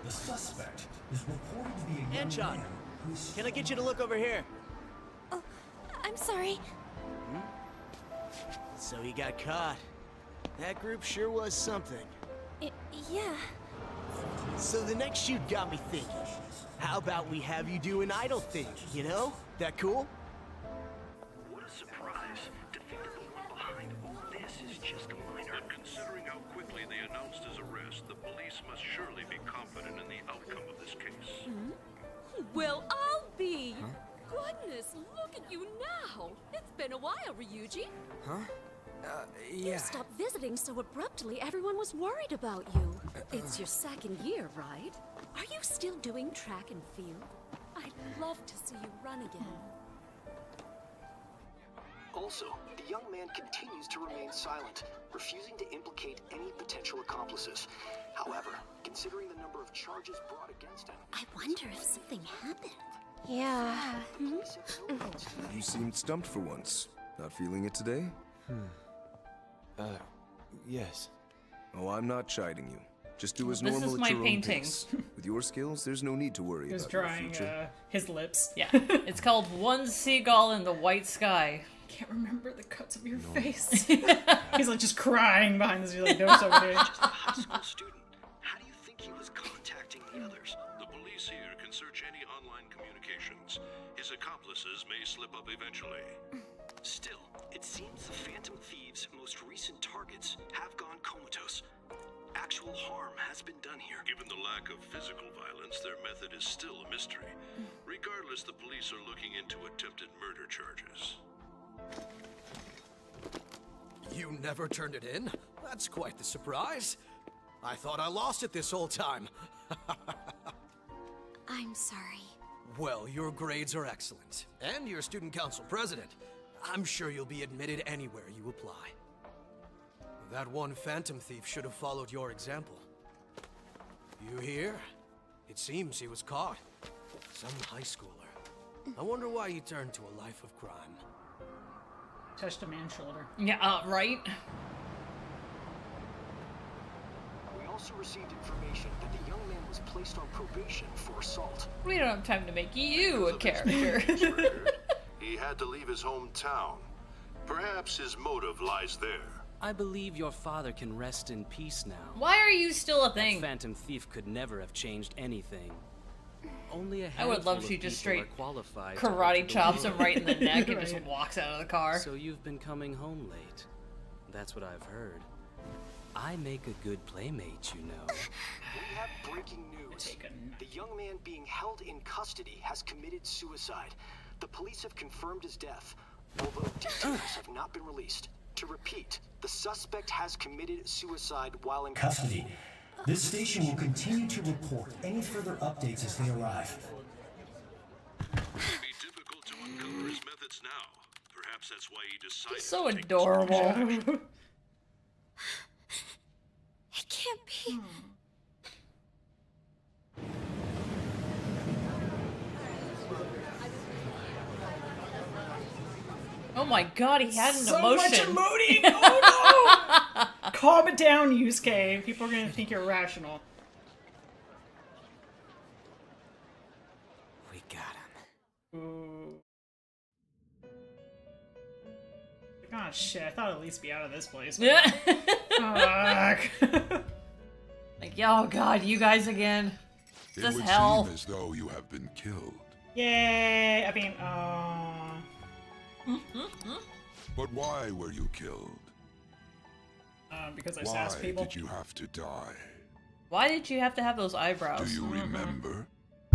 The suspect is reported to be a young man who's... Can I get you to look over here? Oh, I'm sorry. So he got caught. That group sure was something. Yeah. So the next shoot got me thinking. How about we have you do an idle thing, you know? That cool? What a surprise. To think that the one behind all this is just a minor. But considering how quickly they announced his arrest, the police must surely be confident in the outcome of this case. Well, I'll be. Goodness, look at you now. It's been a while, Ryuji. Huh? You stopped visiting so abruptly, everyone was worried about you. It's your second year, right? Are you still doing track and field? I'd love to see you run again. Also, the young man continues to remain silent, refusing to implicate any potential accomplices. However, considering the number of charges brought against him... I wonder if something happened. Yeah. You seemed stumped for once. Not feeling it today? Yes. Oh, I'm not chiding you. Just do as This normal is at my your own painting. pace. With your skills, there's no need to worry He's about your drawing future. his lips. Yeah. It's called One Seagull in the White Sky. Can't remember the cuts of your face. He's like just crying behind this. He's like, no, somebody. Just a high school student. How do you think he was contacting the others? The police here can search any online communications. His accomplices may slip up eventually. Still, it seems the Phantom Thieves' most recent targets have gone comatose. Actual harm has been done here. Given the lack of physical violence, their method is still a mystery. Regardless, the police are looking into attempted murder charges. You never turned it in? That's quite the surprise. I thought I lost it this whole time. I'm sorry. Well, your grades are excellent. And you're student council president. I'm sure you'll be admitted anywhere you apply. That one Phantom Thief should have followed your example. You hear? It seems he was caught. Some high schooler. I wonder why he turned to a life of crime. Touched a man's shoulder. Yeah, right? We also received information that the young man was placed on probation for assault. We don't have time to make you a character. He had to leave his hometown. Perhaps his motive lies there. I believe your father can rest in peace now. Why are you still a thing? That Phantom Thief could never have changed anything. Only a I would love handful if of she just people are straight qualified to karate enter the chops him world. right in the neck and just walks out of the car. So you've been coming home late. That's what I've heard. I make a good playmate, you know. We have breaking news. The young man being held in custody has committed suicide. The police have confirmed his death, although details have not been released. To repeat, the suspect has committed suicide while in Custody. This station will continue to report any further updates as they arrive. It would be difficult to uncover his methods now. Perhaps that's why he decided So to take adorable. It can't be. Oh my god, he had an So emotion. much emoting! Oh no! Calm it down, Yusuke. People are gonna think you're rational. We got him. Ooh. Oh shit, I thought I'd at least be out of this place. Yeah. Fuck. Like, oh god, you guys again. It This would hell. seem as though you have been killed. Yay! I mean, But why were you killed? because I Why sassed people. did you have to die? Why did you have to have those eyebrows? Do you remember?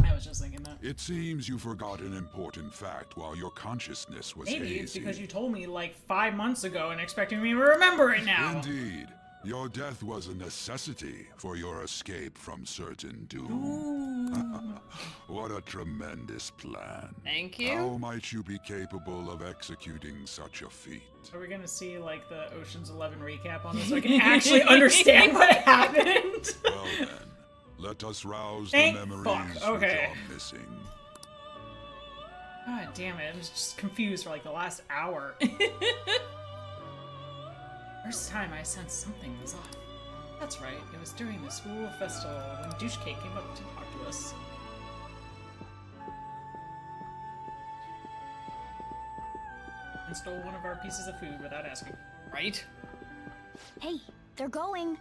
I was just thinking that. It seems you forgot an important fact while your consciousness was Maybe hazy. it's because you told me like 5 months ago and expecting me to remember it now. Indeed. Your death was a necessity for your escape from certain doom. What a tremendous plan. Thank you. How might you be capable of executing such a feat? Are we gonna see like the Ocean's 11 recap on this so I can actually understand what happened? Well then, let us rouse Thank the memories fuck. Okay. which are missing. God damn it, I was just confused for like the last hour. First time I sensed something was off. That's right, it was during the school festival when Douche Cake came up to talk to us. And stole one of our pieces of food without asking. Right? Hey, they're going.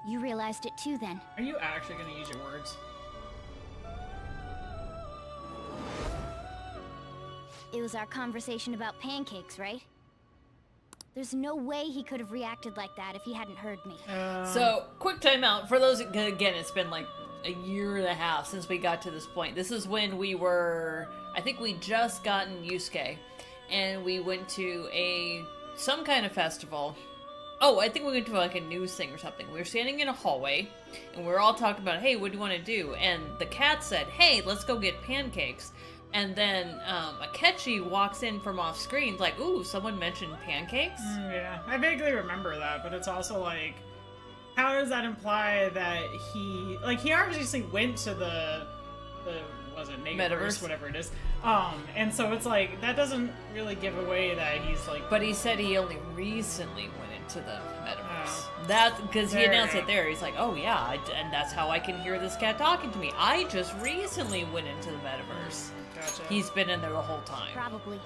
You realized it too then. Are you actually gonna use your words? It was our conversation about pancakes, right? There's no way he could have reacted like that if he hadn't heard me. So, quick timeout. For those, again, it's been like a year and a half since we got to this point. This is when we were, I think we just gotten Yusuke, and we went to some kind of festival. Oh, I think we went to like a news thing or something. We were standing in a hallway, and we were all talking about, hey, what do you want to do? And the cat said, hey, let's go get pancakes. And then Akechi walks in from off screen, like, ooh, someone mentioned pancakes? Yeah, I vaguely remember that, but it's also like, how does that imply that he obviously went to the was it Metaverse, whatever it is. And so it's like, that doesn't really give away that he's like... But he said he only recently went into the Metaverse. That, because he announced it there. He's like, oh yeah, and that's how I can hear this cat talking to me. I just recently went into the Metaverse. Gotcha. He's been in there the whole time. Probably.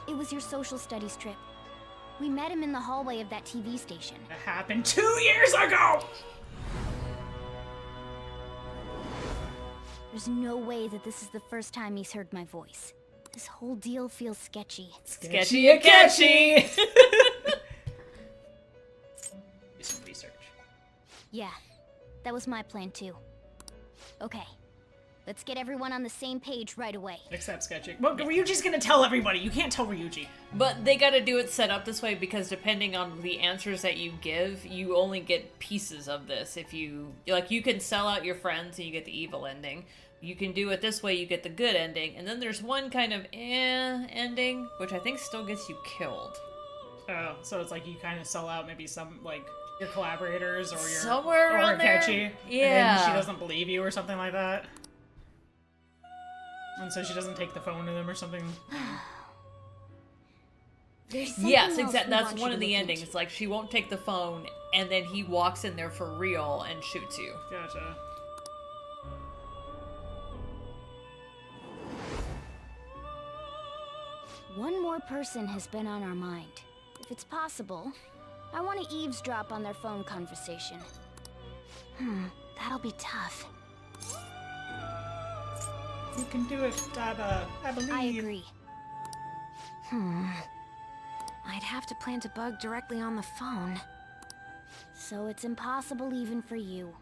It was your social studies trip. We met him in the hallway of that TV station. That happened 2 years ago! There's no way that this is the first time he's heard my voice. This whole deal feels sketchy. Sketchy Akechi! Do some research. Yeah, that was my plan too. Okay, let's get everyone on the same page right away. Except Sketchy. Well, Ryuji's gonna tell everybody. You can't tell Ryuji. But they gotta do it set up this way because depending on the answers that you give, you only get pieces of this. If you can sell out your friends and you get the evil ending. You can do it this way, you get the good ending. And then there's one kind of ending, which I think still gets you killed. Oh, so it's like you kind of sell out maybe some, like, your collaborators or your... Somewhere around Akechi. Yeah. And then she doesn't believe you or something like that. And so she doesn't take the phone to them or something. Yes, exactly. That's one of the endings. It's like she won't take the phone, and then he walks in there for real and shoots you. Gotcha. One more person has been on our mind. If it's possible, I want to eavesdrop on their phone conversation. That'll be tough. You can do it, Daba. I believe. I agree. I'd have to plant a bug directly on the phone. So it's impossible even for you.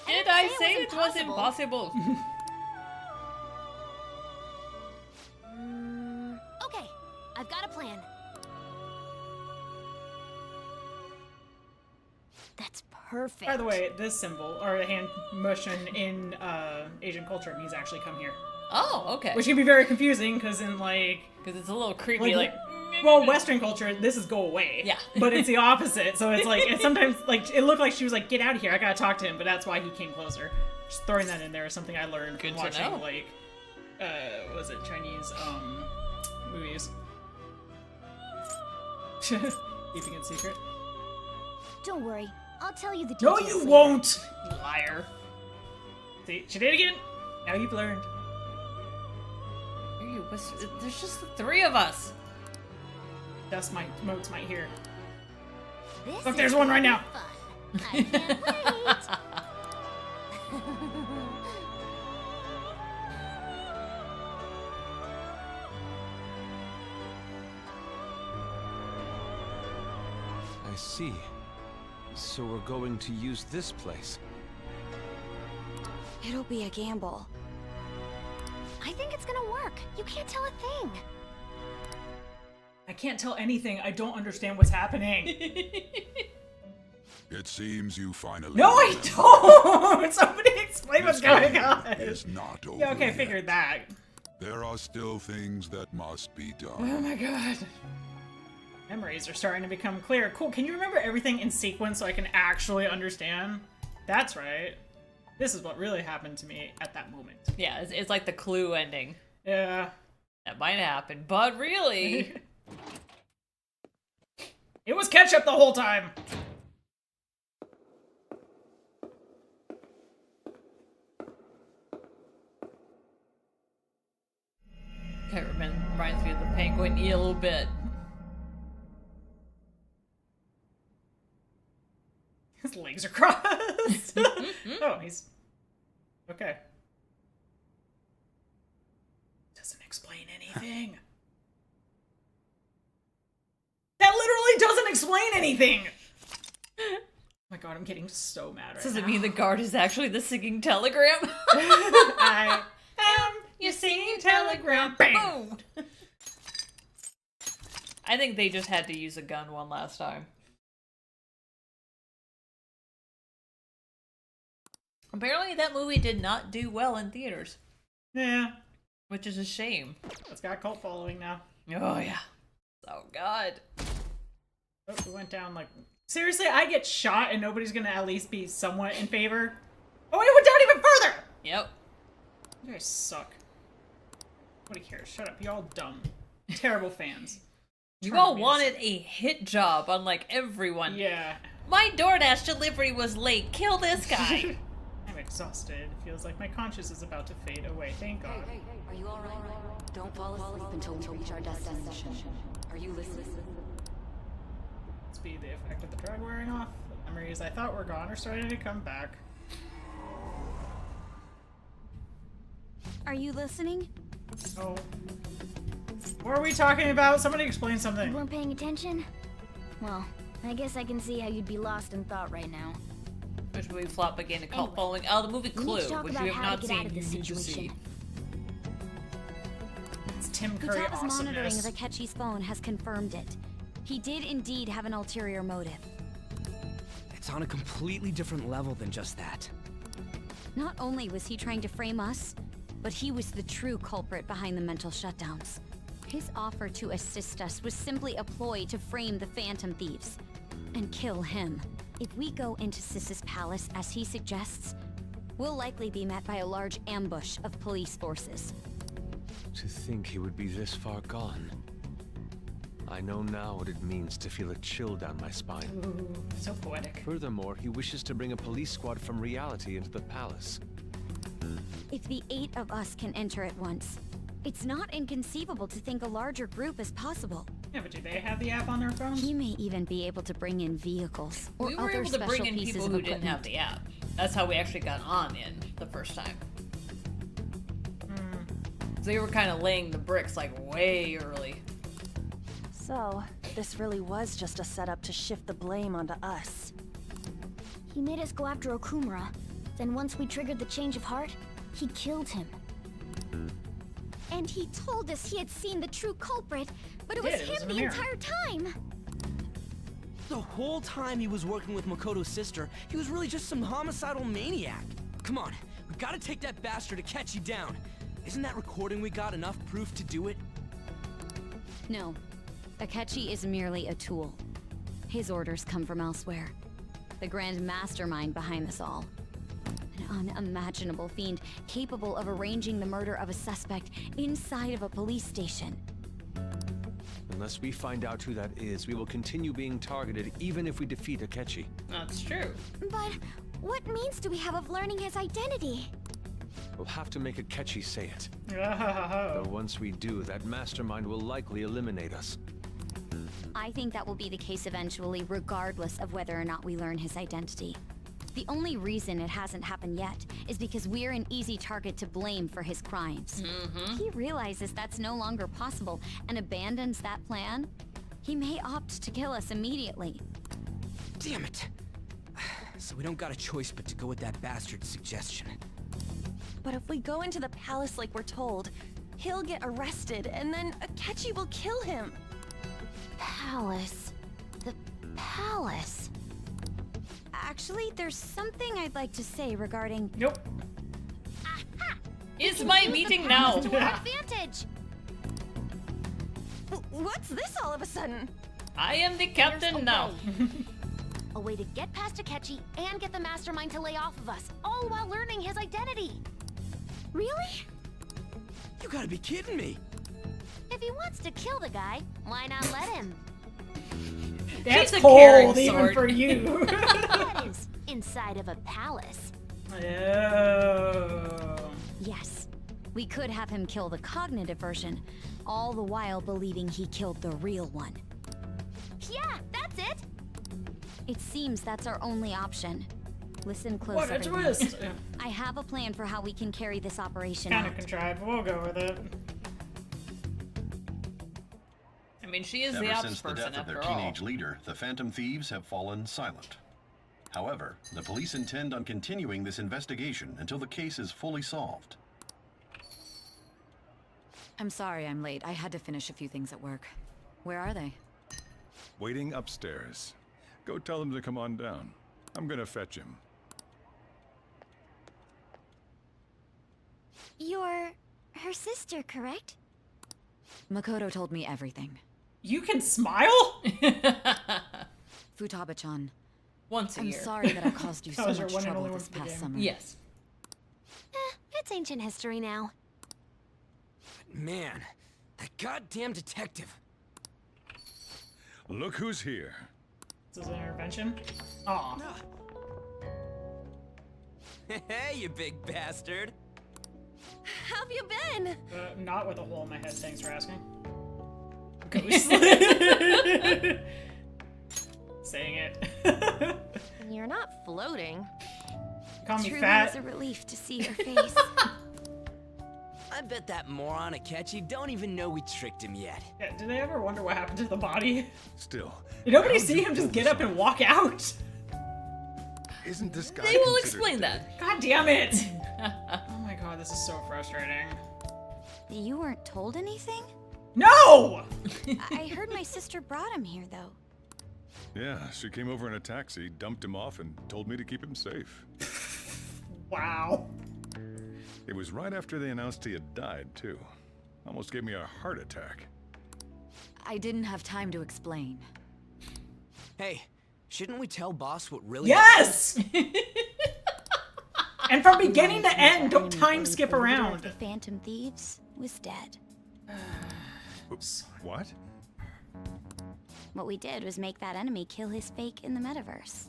Did I say it was impossible? Okay, I've got a plan. That's perfect. By the way, this symbol, or the hand motion in Asian culture means actually come here. Oh, okay. Which can be very confusing, because in, like... Because it's a little creepy, like... Well, Western culture, this is go away. Yeah. But it's the opposite, so it's like, and sometimes, like, it looked like she was like, get out of here, I gotta talk to him, but that's why he came closer. Just throwing that in there is something I learned from watching, like, was it Chinese, movies. Keeping it secret. Don't worry, I'll tell you the No, details. you later. won't! You liar. See, she did it again. Now you've learned. Are you There's just the three of us. Dust motes might hear. This Look, there's one right now. I can't wait. I see. So we're going to use this place. It'll be a gamble. I think it's gonna work. You can't tell a thing. I can't tell anything. I don't understand what's happening. It seems you finally. No, I don't. Somebody explain what's going on. It's not over. Yeah, okay, yet. figured that. There are still things that must be done. Oh my god. Memories are starting to become clear. Cool. Can you remember everything in sequence so I can actually understand? That's right. This is what really happened to me at that moment. Yeah, it's like the Clue ending. Yeah. That might happen, but really... It was ketchup the whole time! Okay, reminds me of the penguin a little bit. His legs are crossed. Oh, he's... Okay. Doesn't explain anything. That literally doesn't explain anything! Oh my god, I'm getting so mad right now. Does it mean the guard is actually the singing telegram? I am your singing telegram. Bam! Boom! I think they just had to use a gun one last time. Apparently that movie did not do well in theaters. Yeah. Which is a shame. It's got a cult following now. Oh yeah. Oh god. Oh, we went down like... Seriously, I get shot and nobody's gonna at least be somewhat in favor? Oh, it went down even further! Yep. You guys suck. Nobody cares. Shut up. You all dumb. Terrible fans. You all wanted a hit job, unlike everyone. Yeah. My DoorDash delivery was late. Kill this guy. I'm exhausted. It feels like my conscience is about to fade away. Thank God. Hey, are you alright? Don't fall asleep until we reach our destination. Are you listening? Must be the effect of the drug wearing off. The memories I thought were gone are starting to come back. Are you listening? Oh. What are we talking about? Somebody explain something. You weren't paying attention? Well, I guess I can see how you'd be lost in thought right now. Which movie flop again a cult following? Oh, the movie Clue, which you have not seen. You need to see. It's Tim The Curry top is monitoring awesomeness. of Akechi's phone has confirmed it. He did indeed have an ulterior motive. It's on a completely different level than just that. Not only was he trying to frame us, but he was the true culprit behind the mental shutdowns. His offer to assist us was simply a ploy to frame the Phantom Thieves and kill him. If we go into Sis's palace as he suggests, we'll likely be met by a large ambush of police forces. To think he would be this far gone. I know now what it means to feel a chill down my spine. Ooh, so poetic. Furthermore, he wishes to bring a police squad from reality into the palace. If the 8 of us can enter at once, it's not inconceivable to think a larger group is possible. Yeah, but do they have the app on their phones? He may even be able to bring in vehicles or We were other able to special bring in pieces people of who equipment. didn't have the app. That's how we actually got on in the first time. So they were kind of laying the bricks like way early. So, this really was just a setup to shift the blame onto us. He made us go after Okumura. Then once we triggered the change of heart, he killed him. And he told us he had seen the true culprit, but it was him the entire time! The whole time he was working with Makoto's sister, he was really just some homicidal maniac. Come on, we gotta take that bastard Akechi down. Isn't that recording we got enough proof to do it? No. Akechi is merely a tool. His orders come from elsewhere. The grand mastermind behind this all. An unimaginable fiend capable of arranging the murder of a suspect inside of a police station. Unless we find out who that is, we will continue being targeted even if we defeat Akechi. That's true. But what means do we have of learning his identity? We'll have to make Akechi say it. Though once we do, that mastermind will likely eliminate us. I think that will be the case eventually, regardless of whether or not we learn his identity. The only reason it hasn't happened yet is because we're an easy target to blame for his crimes. He realizes that's no longer possible and abandons that plan. He may opt to kill us immediately. Damn it! So we don't got a choice but to go with that bastard's suggestion. But if we go into the palace like we're told, he'll get arrested and then Akechi will kill him. Palace. The palace. Actually, there's something I'd like to say regarding... Nope. Is my meeting now? To our advantage. What's this all of a sudden? I am the captain now. A way to get past Akechi and get the mastermind to lay off of us, all while learning his identity. Really? You gotta be kidding me. If he wants to kill the guy, why not let him? That's a cold, even sword. for you. That is inside of a palace. Oh. Yes, we could have him kill the cognitive version, all the while believing he killed the real one. Yeah, that's it. It seems that's our only option. Listen close, What a everyone. twist. I have a plan for how we can carry this operation Kind out. of contrived, but we'll go with it. I mean, she is Ever the ops since the person death of their after all. teenage leader, the Phantom Thieves have fallen silent. However, the police intend on continuing this investigation until the case is fully solved. I'm sorry I'm late. I had to finish a few things at work. Where are they? Waiting upstairs. Go tell them to come on down. I'm gonna fetch him. You're her sister, correct? Makoto told me everything. You can smile? Futaba-chan. Once a I'm year. sorry that I caused you That so was your much one and trouble only one this for the past game. summer. Yes. It's ancient history now. Man, that goddamn detective. Look who's here. This is an intervention. Aw. Hey, you big bastard. How have you been? Not with a hole in my head, thanks for asking. Saying it. You're not floating. Call me Truly fat. is a relief to see your face. I bet that moron Akechi don't even know we tricked him yet. Yeah, did they ever wonder what happened to the body? Still. Did nobody how'd see you him just pull get this up and walk out? Isn't this guy They will considered explain dead? that. God damn it! Oh my god, this is so frustrating. You weren't told anything? No! I heard my sister brought him here, though. Yeah, she came over in a taxi, dumped him off, and told me to keep him safe. Wow. It was right after they announced he had died, too. Almost gave me a heart attack. I didn't have time to explain. Hey, shouldn't we tell boss what really Yes! And from beginning to end, don't time skip The around. Phantom Thieves was dead. Oops. What? What we did was make that enemy kill his fake in the metaverse.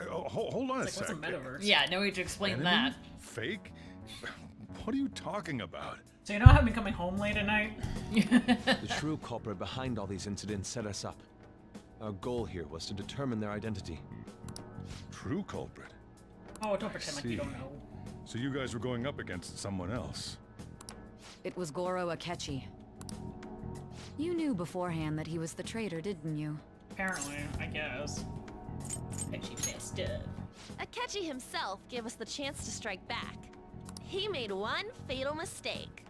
Hold on It's like, what's a metaverse? Yeah, no need to explain Enemy? that. Fake? What are you talking about? So you know how I've been coming home late at night? The true culprit behind all these incidents set us up. Our goal here was to determine their identity. True culprit? Oh, don't pretend like you See. don't know. So you guys were going up against someone else? It was Goro Akechi. You knew beforehand that he was the traitor, didn't you? Apparently, I guess. And she messed up. Akechi himself gave us the chance to strike back. He made one fatal mistake.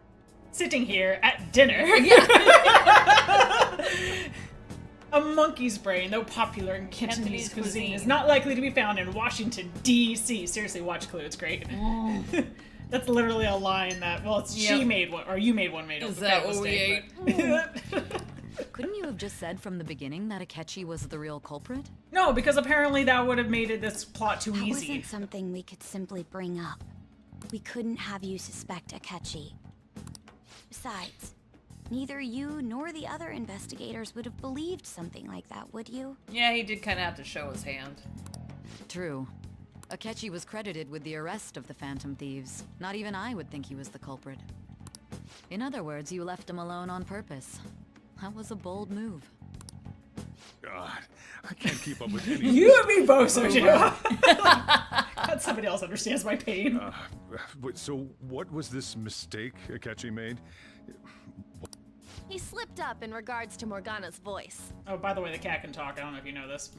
Sitting here at dinner. A monkey's brain, though popular in Cantonese cuisine, is not likely to be found in Washington, D.C. Seriously, watch Clue, it's great. That's literally a line that, well, it's she made one, or you made one made up. Is that what we ate? Couldn't you have just said from the beginning that Akechi was the real culprit? No, because apparently that would have made this plot too That easy. wasn't something we could simply bring up. We couldn't have you suspect Akechi. Besides, neither you nor the other investigators would have believed something like that, would you? Yeah, he did kind of have to show his hand. True. Akechi was credited with the arrest of the Phantom Thieves. Not even I would think he was the culprit. In other words, you left him alone on purpose. That was a bold move. God, I can't keep up with any. You and me both, Sergio. God, somebody else understands my pain. Wait, so what was this mistake Akechi made? He slipped up in regards to Morgana's voice. Oh, by the way, the cat can talk. I don't know if you know this.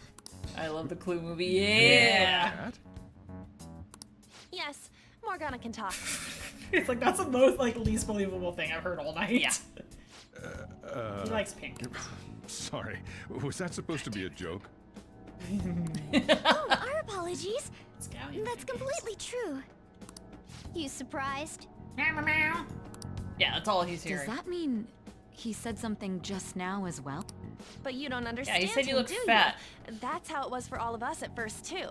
I love the Clue movie. Yeah. Yes, Morgana can talk. It's like, that's the most, like, least believable thing I've heard all night. Yeah. He likes pink. Sorry, was that supposed to be a joke? Oh, our apologies. That's completely true. You surprised? Yeah, that's all he's hearing. Does that mean he said something just now as well? But you don't understand. Yeah, he said you him, look do fat. You? That's how it was for all of us at first, too.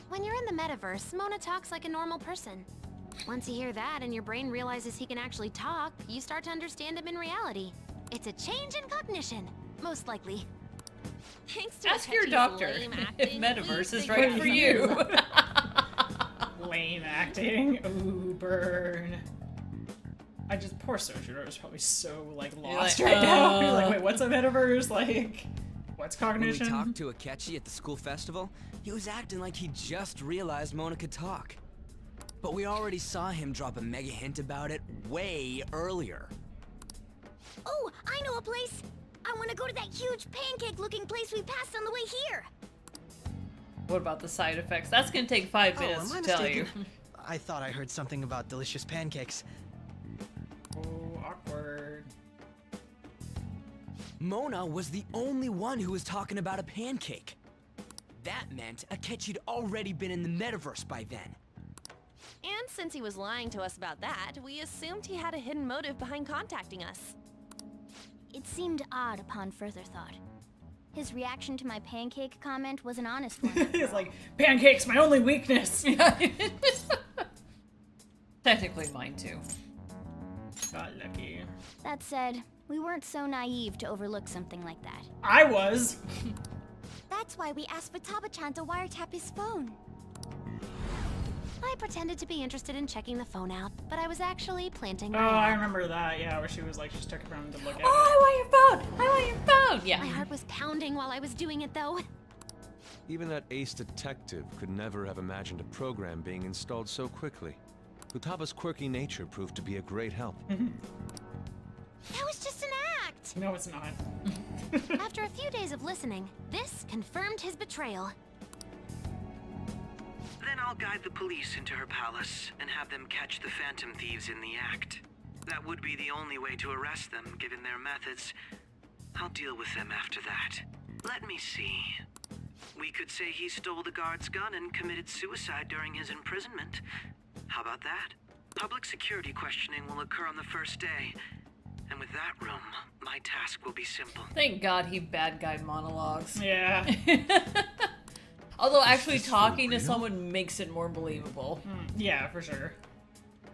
When you're in the metaverse, Mona talks like a normal person. Once you hear that and your brain realizes he can actually talk, you start to understand him in reality. It's a change in cognition, most likely. Thanks to Ask your Akechi's doctor lame if acting, metaverse we is figured right out for you. Lame acting. Ooh, burn. I just, poor Sojourner is probably so, like, lost like, right now. He's like, wait, what's a metaverse? Like, what's cognition? When we talked to Akechi at the school festival, he was acting like he just realized Mona could talk. But we already saw him drop a mega hint about it way earlier. Oh, I know a place! I want to go to that huge pancake-looking place we passed on the way here! What about the side effects? That's gonna take 5 minutes am I to tell mistaken? you. I thought I heard something about delicious pancakes. Oh, awkward. Mona was the only one who was talking about a pancake. That meant Akechi'd already been in the metaverse by then. And since he was lying to us about that, we assumed he had a hidden motive behind contacting us. It seemed odd upon further thought. His reaction to my pancake comment was an honest one. He's like, pancake's my only weakness. Technically mine too. Got lucky. That said, we weren't so naive to overlook something like that. I was. That's why we asked Futaba-chan to wiretap his phone. I pretended to be interested in checking the phone out, but I was actually planting my I ad. remember that, yeah, where she was like, she just took it around to look at it. Oh, I want your phone! I want your phone! Yeah. My heart was pounding while I was doing it, though. Even that ace detective could never have imagined a program being installed so quickly. Futaba's quirky nature proved to be a great help. That was just an act! No, it's not. After a few days of listening, this confirmed his betrayal. Then I'll guide the police into her palace and have them catch the Phantom Thieves in the act. That would be the only way to arrest them, given their methods. I'll deal with them after that. Let me see. We could say he stole the guard's gun and committed suicide during his imprisonment. How about that? Public security questioning will occur on the first day. And with that room, my task will be simple. Thank God he bad guy monologues. Yeah. Although actually talking to someone makes it more believable. Yeah, for sure.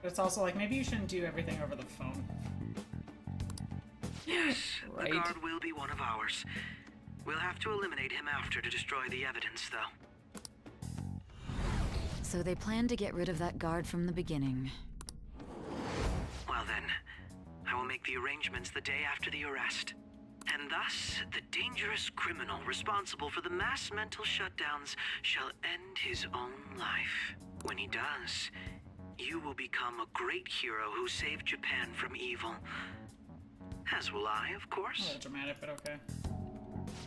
But it's also like, maybe you shouldn't do everything over the phone. Yes, Right. the guard will be one of ours. We'll have to eliminate him after to destroy the evidence, though. So they planned to get rid of that guard from the beginning. Well then, I will make the arrangements the day after the arrest. And thus, the dangerous criminal responsible for the mass mental shutdowns shall end his own life. When he does, you will become a great hero who saved Japan from evil. As will I, of A course. little dramatic, but okay.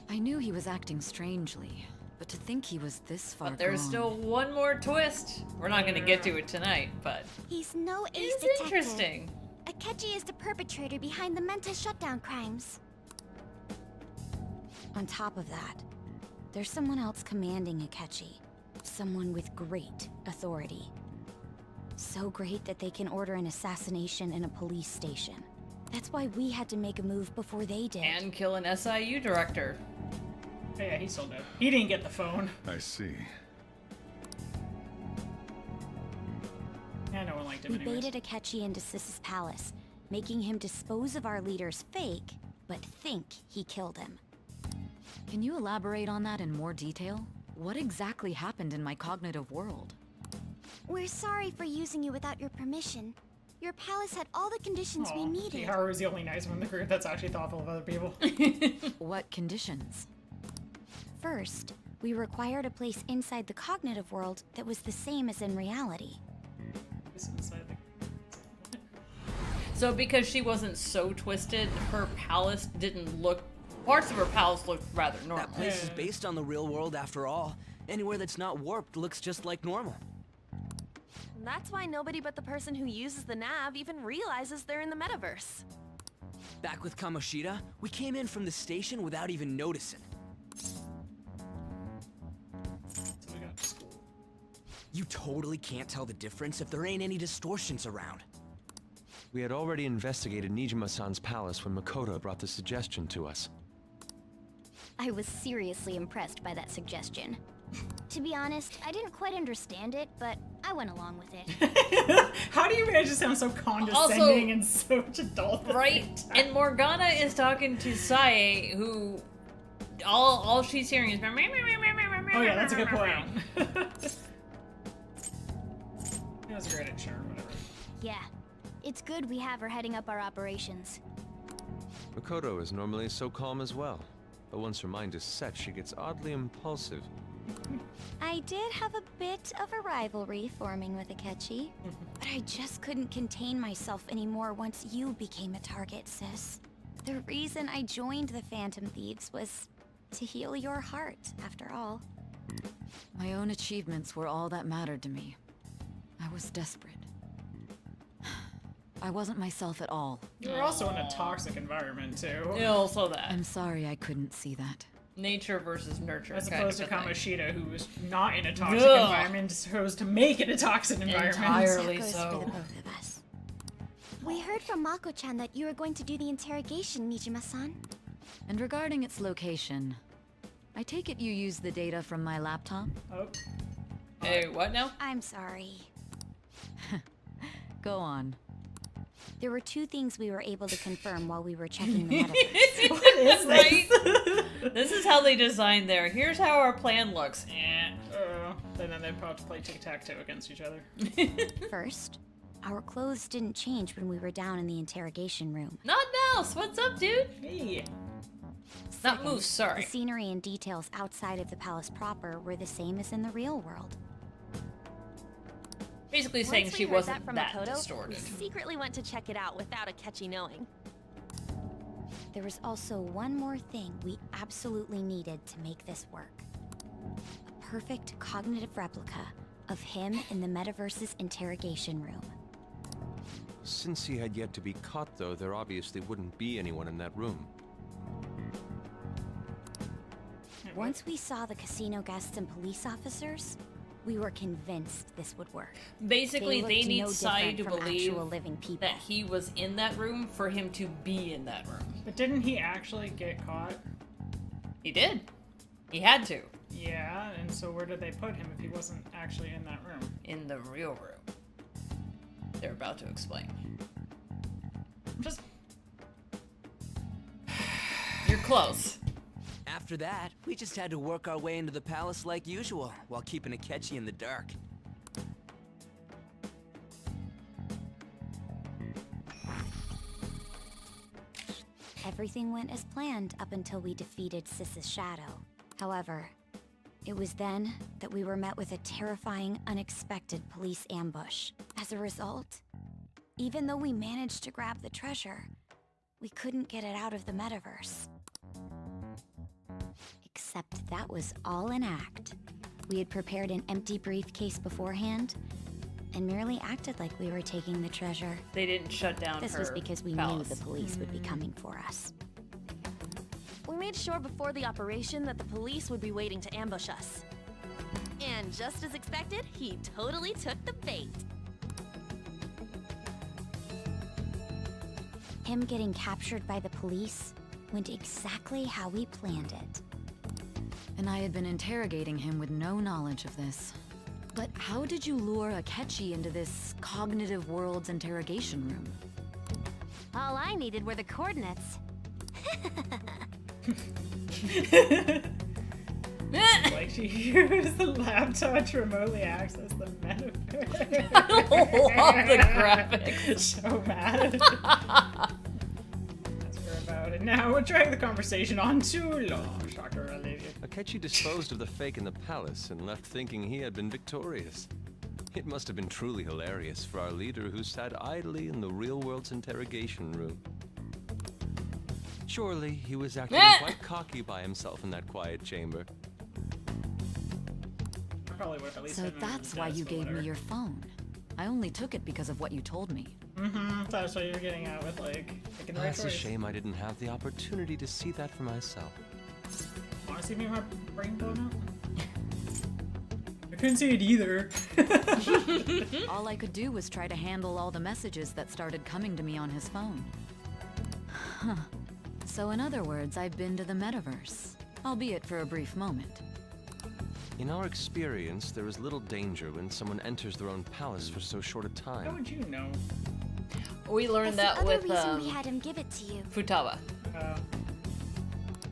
I knew he was acting strangely, but to think he was this far But there's gone. still one more twist. We're not gonna get to it tonight, but He's no ace it's detective. interesting. Akechi is the perpetrator behind the mental shutdown crimes. On top of that, there's someone else commanding Akechi. Someone with great authority. So great that they can order an assassination in a police station. That's why we had to make a move before they did. And kill an SIU director. Oh, yeah, he's still dead. He didn't get the phone. I see. Yeah, no one liked him We anyways. baited Akechi into Sis's palace, making him dispose of our leader's fake, but think he killed him. Can you elaborate on that in more detail? What exactly happened in my cognitive world? We're sorry for using you without your permission. Your palace had all the conditions we needed. Haru's the only nice one in the group that's actually thoughtful of other people. What conditions? First, we required a place inside the cognitive world that was the same as in reality. So because she wasn't so twisted, her palace didn't look... Parts of her palace looked rather normal. That place is based on the real world after all. Anywhere that's not warped looks just like normal. That's why nobody but the person who uses the nav even realizes they're in the metaverse. Back with Kamoshida, we came in from the station without even noticing. You totally can't tell the difference if there ain't any distortions around. We had already investigated Nijima-san's palace when Makoto brought the suggestion to us. I was seriously impressed by that suggestion. To be honest, I didn't quite understand it, but I went along with it. How do you manage to sound so condescending and so adult? Right? And Morgana is talking to Sae, who all she's hearing is oh yeah, that's a good point. That was great at Sharon, whatever. Yeah, it's good we have her heading up our operations. Makoto is normally so calm as well, but once her mind is set, she gets oddly impulsive. I did have a bit of a rivalry forming with Akechi, but I just couldn't contain myself anymore once you became a target, sis. The reason I joined the Phantom Thieves was to heal your heart, after all. My own achievements were all that mattered to me. I was desperate. I wasn't myself at all. You're also in a toxic environment, too. Yeah, also that. I'm sorry I couldn't see that. Nature versus nurture. As opposed to kind of Kamoshida, who was not in a toxic environment, chose to make it a toxic environment. Entirely That goes so. for the both of us. We heard from Mako-chan that you were going to do the interrogation, Nijima-san. And regarding its location, I take it you used the data from my laptop? Oh. Hey, what now? I'm sorry. Go on. There were two things we were able to confirm while we were checking the metaverse. What is Right? This is how they designed there. Here's how our plan looks. And then they probably play tic-tac-toe against each other. First, our clothes didn't change when we were down in the interrogation room. Not Mouse. What's up, dude? Hey. Not Moose, sorry. The scenery and details outside of the palace proper were the same as in the real world. Basically saying Once she we heard wasn't from that Makoto, distorted. we secretly went to check it out without Akechi knowing. There was also one more thing we absolutely needed to make this work. A perfect cognitive replica of him in the metaverse's interrogation room. Since he had yet to be caught, though, there obviously wouldn't be anyone in that room. Once we saw the casino guests and police officers, we were convinced this would work. Basically, they looked need no Sai different to from believe actual living people. that he was in that room for him to be in that room. But didn't he actually get caught? He did. He had to. Yeah, and so where did they put him if he wasn't actually in that room? In the real room. They're about to explain. Just... You're close. After that, we just had to work our way into the palace like usual, while keeping Akechi in the dark. Everything went as planned up until we defeated Sis's shadow. However, it was then that we were met with a terrifying, unexpected police ambush. As a result, even though we managed to grab the treasure, we couldn't get it out of the metaverse. Except that was all an act. We had prepared an empty briefcase beforehand, and merely acted like we were taking the treasure. They didn't shut down This her was because we palace. knew the police would be coming for us. We made sure before the operation that the police would be waiting to ambush us. And just as expected, he totally took the bait. Him getting captured by the police went exactly how we planned it. And I had been interrogating him with no knowledge of this. But how did you lure Akechi into this cognitive world's interrogation room? All I needed were the coordinates. Like she used the laptop to remotely access the metaverse. I love the graphics. So mad. Ask her about it. Now we're dragging the conversation on too long, Dr. Olivia. Akechi disposed of the fake in the palace and left thinking he had been victorious. It must have been truly hilarious for our leader who sat idly in the real world's interrogation room. Surely he was acting quite cocky by himself in that quiet chamber. Probably would at least So that's why you gave me your phone. I only took it because of what you told me. Mm-hmm. That's what you're getting at with like picking the right That's a choice. shame I didn't have the opportunity to see that for myself. Want to see me with my brain blown out? I couldn't see it either. All I could do was try to handle all the messages that started coming to me on his phone. Huh. So in other words, I've been to the metaverse, albeit for a brief moment. In our experience, there is little danger when someone enters their own palace for so short a time. How would you know? We learned that with reason we had him give it to you. Futaba.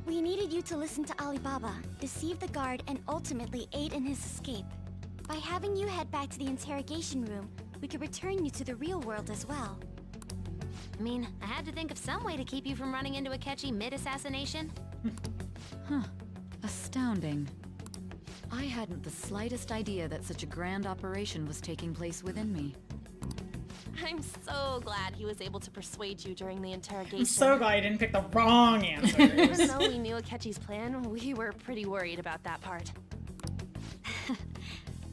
We needed you to listen to Alibaba, deceive the guard, and ultimately aid in his escape. By having you head back to the interrogation room, we could return you to the real world as well. I mean, I had to think of some way to keep you from running into Akechi mid-assassination. Huh. Astounding. I hadn't the slightest idea that such a grand operation was taking place within me. I'm so glad he was able to persuade you during the interrogation. I'm so glad you didn't pick the wrong answer. Even though we knew Akechi's plan, we were pretty worried about that part.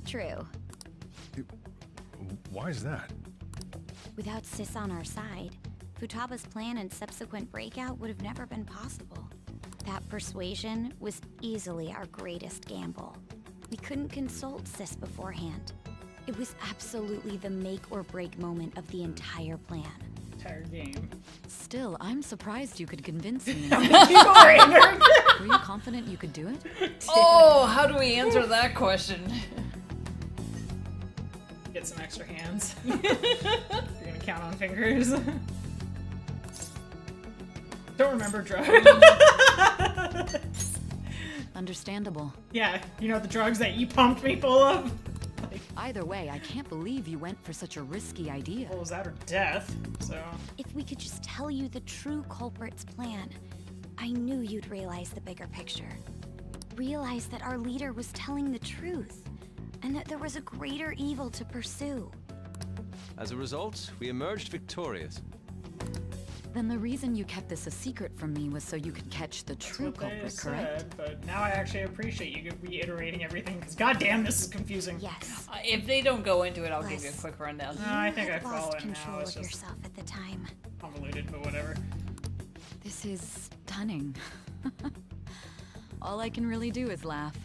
True. Why is that? Without Sis on our side, Futaba's plan and subsequent breakout would have never been possible. That persuasion was easily our greatest gamble. We couldn't consult Sis beforehand. It was absolutely the make or break moment of the entire plan. Entire game. Still, I'm surprised you could convince me. Were you confident you could do it? Oh, how do we answer that question? Get some extra hands. You're gonna count on fingers. Don't remember drugs. Understandable. Yeah, you know the drugs that you pumped me full of? Either way, I can't believe you went for such a risky idea. Well, it was that or death, so... If we could just tell you the true culprit's plan, I knew you'd realize the bigger picture. Realize that our leader was telling the truth, and that there was a greater evil to pursue. As a result, we emerged victorious. Then the reason you kept this a secret from me was so you could catch the true culprit, correct? But now I actually appreciate you reiterating everything, because goddamn, this is confusing. Yes. If they don't go into it, I'll give you a quick rundown. No, I think I follow lost it now. control It's of just yourself at the time. convoluted, but whatever. This is stunning. All I can really do is laugh.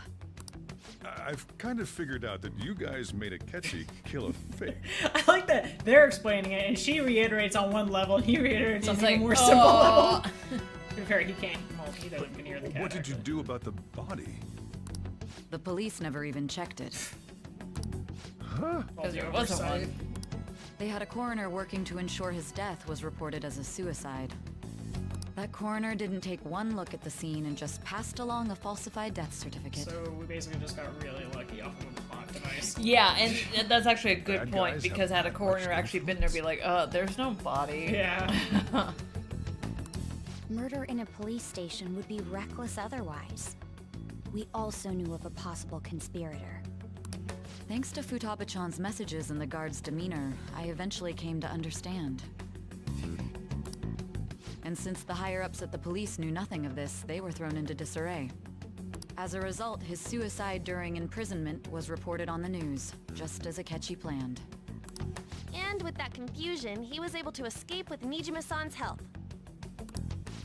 I've kind of figured out that you guys made Akechi kill a fake. I like that they're explaining it, and she reiterates on one level, and he reiterates on He's a like, more simple "Oh." level. To be fair, he can't. Well, he doesn't can hear the cat. What did you do about the body? The police never even checked it. Huh? Because there wasn't one. They had a coroner working to ensure his death was reported as a suicide. That coroner didn't take one look at the scene and just passed along a falsified death certificate. So we basically just got really lucky off of a plot device. Yeah, and that's actually a good Bad point, guys because have had a coroner actually been there, be like, there's no body. Yeah. Murder in a police station would be reckless otherwise. We also knew of a possible conspirator. Thanks to Futaba-chan's messages and the guard's demeanor, I eventually came to understand. And since the higher-ups at the police knew nothing of this, they were thrown into disarray. As a result, his suicide during imprisonment was reported on the news, just as Akechi planned. And with that confusion, he was able to escape with Nijima-san's help.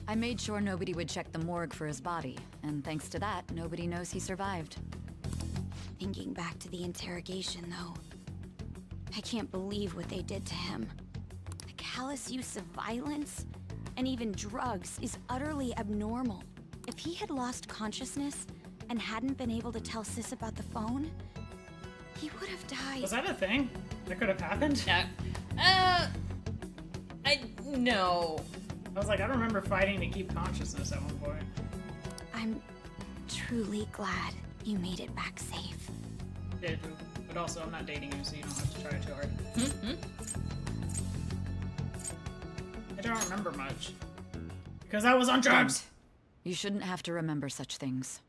I made sure nobody would check the morgue for his body, and thanks to that, nobody knows he survived. Thinking back to the interrogation, though, I can't believe what they did to him. The callous use of violence and even drugs is utterly abnormal. If he had lost consciousness and hadn't been able to tell Sis about the phone, he would have died. Was that a thing? That could have happened? No. I was like, I don't remember fighting to keep consciousness at one point. I'm truly glad You made it back safe. Playthru. But also, I'm not dating you, so you don't have to try too hard. I don't remember much. Because I was on drugs! You shouldn't have to remember such things.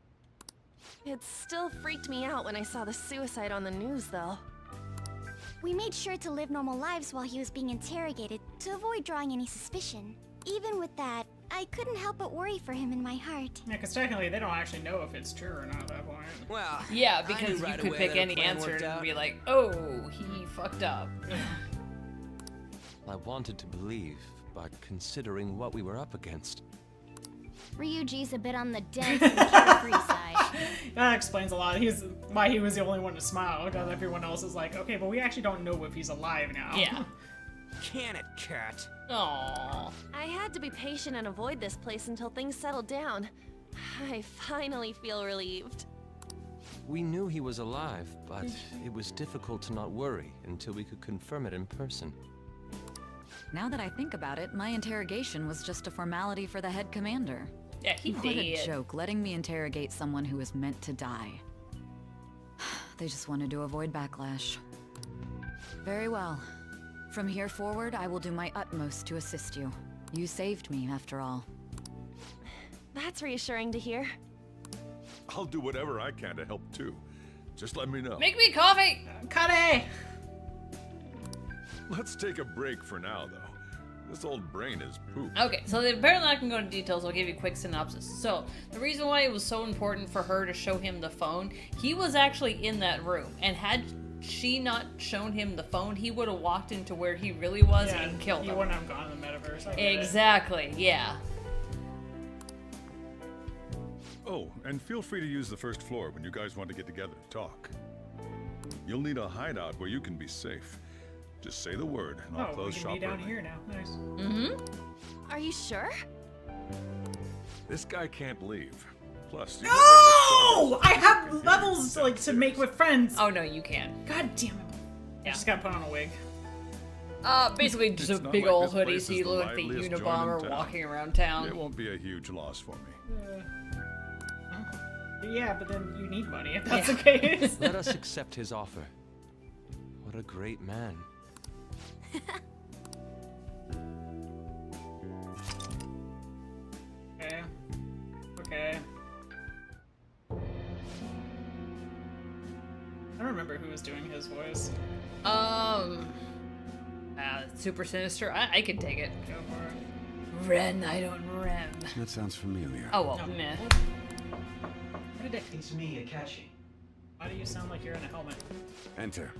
It still freaked me out when I saw the suicide on the news, though. We made sure to live normal lives while he was being interrogated to avoid drawing any suspicion. Even with that, I couldn't help but worry for him in my heart. Yeah, because technically they don't actually know if it's true or not at that point. Well, yeah, because you could pick any answer and be like, oh, he fucked up. I wanted to believe, but considering what we were up against. Ryuji's a bit on the dense and carefree side. That explains a lot. He's why he was the only one to smile, because everyone else is like, okay, but we actually don't know if he's alive now. Yeah. Can it, cat? Aww. I had to be patient and avoid this place until things settled down. I finally feel relieved. We knew he was alive, but it was difficult to not worry until we could confirm it in person. Now that I think about it, my interrogation was just a formality for the head commander. Yeah, he What did. a joke, letting me interrogate someone who was meant to die. They just wanted to avoid backlash. Very well. From here forward, I will do my utmost to assist you. You saved me, after all. That's reassuring to hear. I'll do whatever I can to help too. Just let me know. Make me coffee! Kare! Let's take a break for now, though. This old brain is poop. Okay, so apparently I can go into details. I'll give you a quick synopsis. So, the reason why it was so important for her to show him the phone, he was actually in that room. And had she not shown him the phone, he would have walked into where he really was and killed him. He wouldn't have gone in the metaverse. I get it. Exactly, yeah. Oh, and feel free to use the first floor when you guys want to get together and talk. You'll need a hideout where you can be safe. Just say the word, and I'll close shop we can be down early. here now. Nice. Are you sure? This guy can't leave. Plus, you No! I have levels like to make with friends. Oh no, you can. God damn it! I just gotta put on a wig. Basically just a It's not big like old this hoodie place so is you the look like the liveliest joint in Unabomber town. walking around town. It won't be a huge loss for me. Yeah, but then you need money if that's the case. Let us accept his offer. What a great man. Okay. Okay. I don't remember who was doing his voice. Super Sinister. I can take it. Go for it. Ren, I don't Ren. That sounds familiar. Oh well, meh. It's me, Akashi. Why do you sound like you're in a helmet? Enter.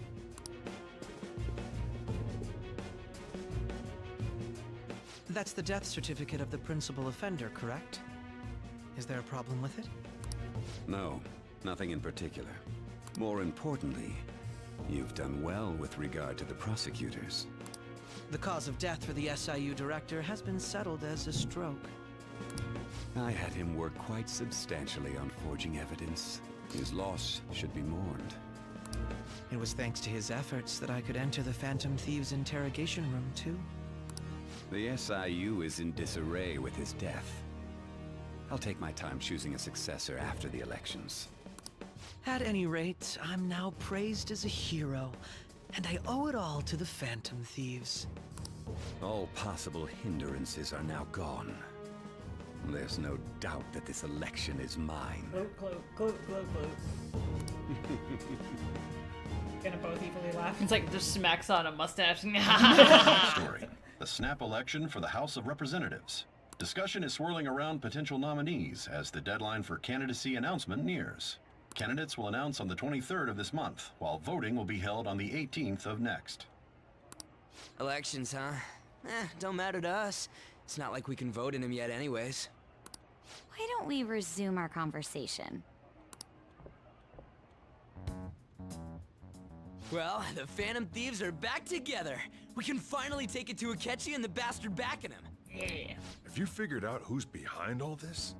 That's the death certificate of the principal offender, correct? Is there a problem with it? No, nothing in particular. More importantly, you've done well with regard to the prosecutors. The cause of death for the SIU director has been settled as a stroke. I had him work quite substantially on forging evidence. His loss should be mourned. It was thanks to his efforts that I could enter the Phantom Thieves' interrogation room, too. The SIU is in disarray with his death. I'll take my time choosing a successor after the elections. At any rate, I'm now praised as a hero, and I owe it all to the Phantom Thieves. All possible hindrances are now gone. There's no doubt that this election is mine. Gloat, gloat, gloat, gloat, gloat. Gonna both equally laugh. It's like just smacks on a mustache. Story. The snap election for the House of Representatives. Discussion is swirling around potential nominees as the deadline for candidacy announcement nears. Candidates will announce on the 23rd of this month, while voting will be held on the 18th of next. Elections, huh? Don't matter to us. It's not like we can vote in them yet anyways. Why don't we resume our conversation? Well, the Phantom Thieves are back together. We can finally take it to Akechi and the bastard backing him. Yeah. Have you figured out who's behind all this?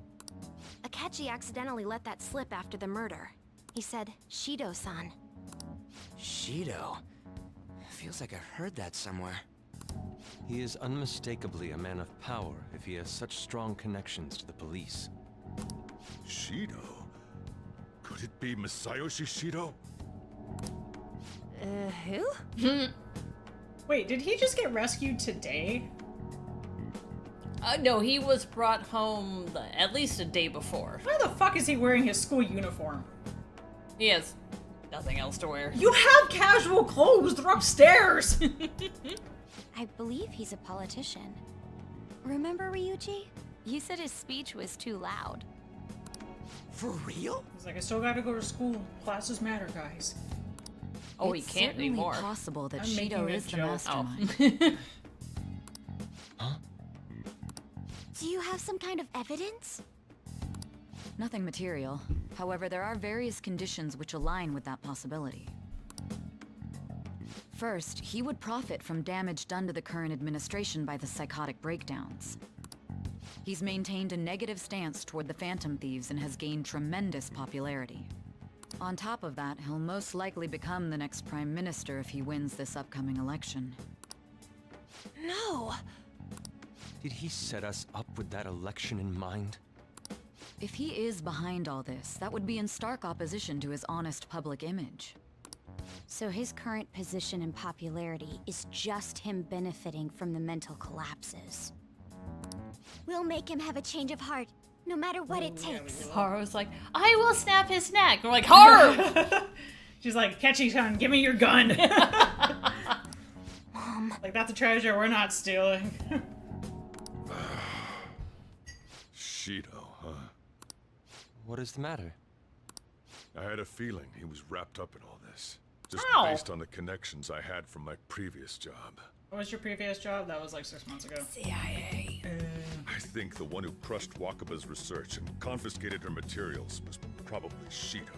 Akechi accidentally let that slip after the murder. He said, Shido-san. Shido? Feels like I've heard that somewhere. He is unmistakably a man of power if he has such strong connections to the police. Shido? Could Could it be Masayoshi Shido? Who? Wait, did he just get rescued today? No, he was brought home at least a day before. Why the fuck is he wearing his school uniform? He has nothing else to wear. You have casual clothes. They're upstairs. I believe he's a politician. Remember, Ryuji? You said his speech was too loud. For real? He's like, I still gotta go to school. Classes matter, guys. Oh, he can't anymore. It's possible that I'm making Shido a is the joke. mastermind. Do you have some kind of evidence? Nothing material. However, there are various conditions which align with that possibility. First, he would profit from damage done to the current administration by the psychotic breakdowns. He's maintained a negative stance toward the Phantom Thieves and has gained tremendous popularity. On top of that, he'll most likely become the next Prime Minister if he wins this upcoming election. No! Did he set us up with that election in mind? If he is behind all this, that would be in stark opposition to his honest public image. So his current position and popularity is just him benefiting from the mental collapses. We'll make him have a change of heart, no matter what it takes. Haru's like, I will snap his neck. We're like, Haru! She's like, Ketchy-san, give me your gun. Mom. Like, that's a treasure we're not stealing. Shido, huh? What is the matter? I had a feeling he was wrapped up in all this. Just How? based on the connections I had from my previous job. What was your previous job? That was like 6 months ago. CIA. I think the one who crushed Wakaba's research and confiscated her materials was probably Shido.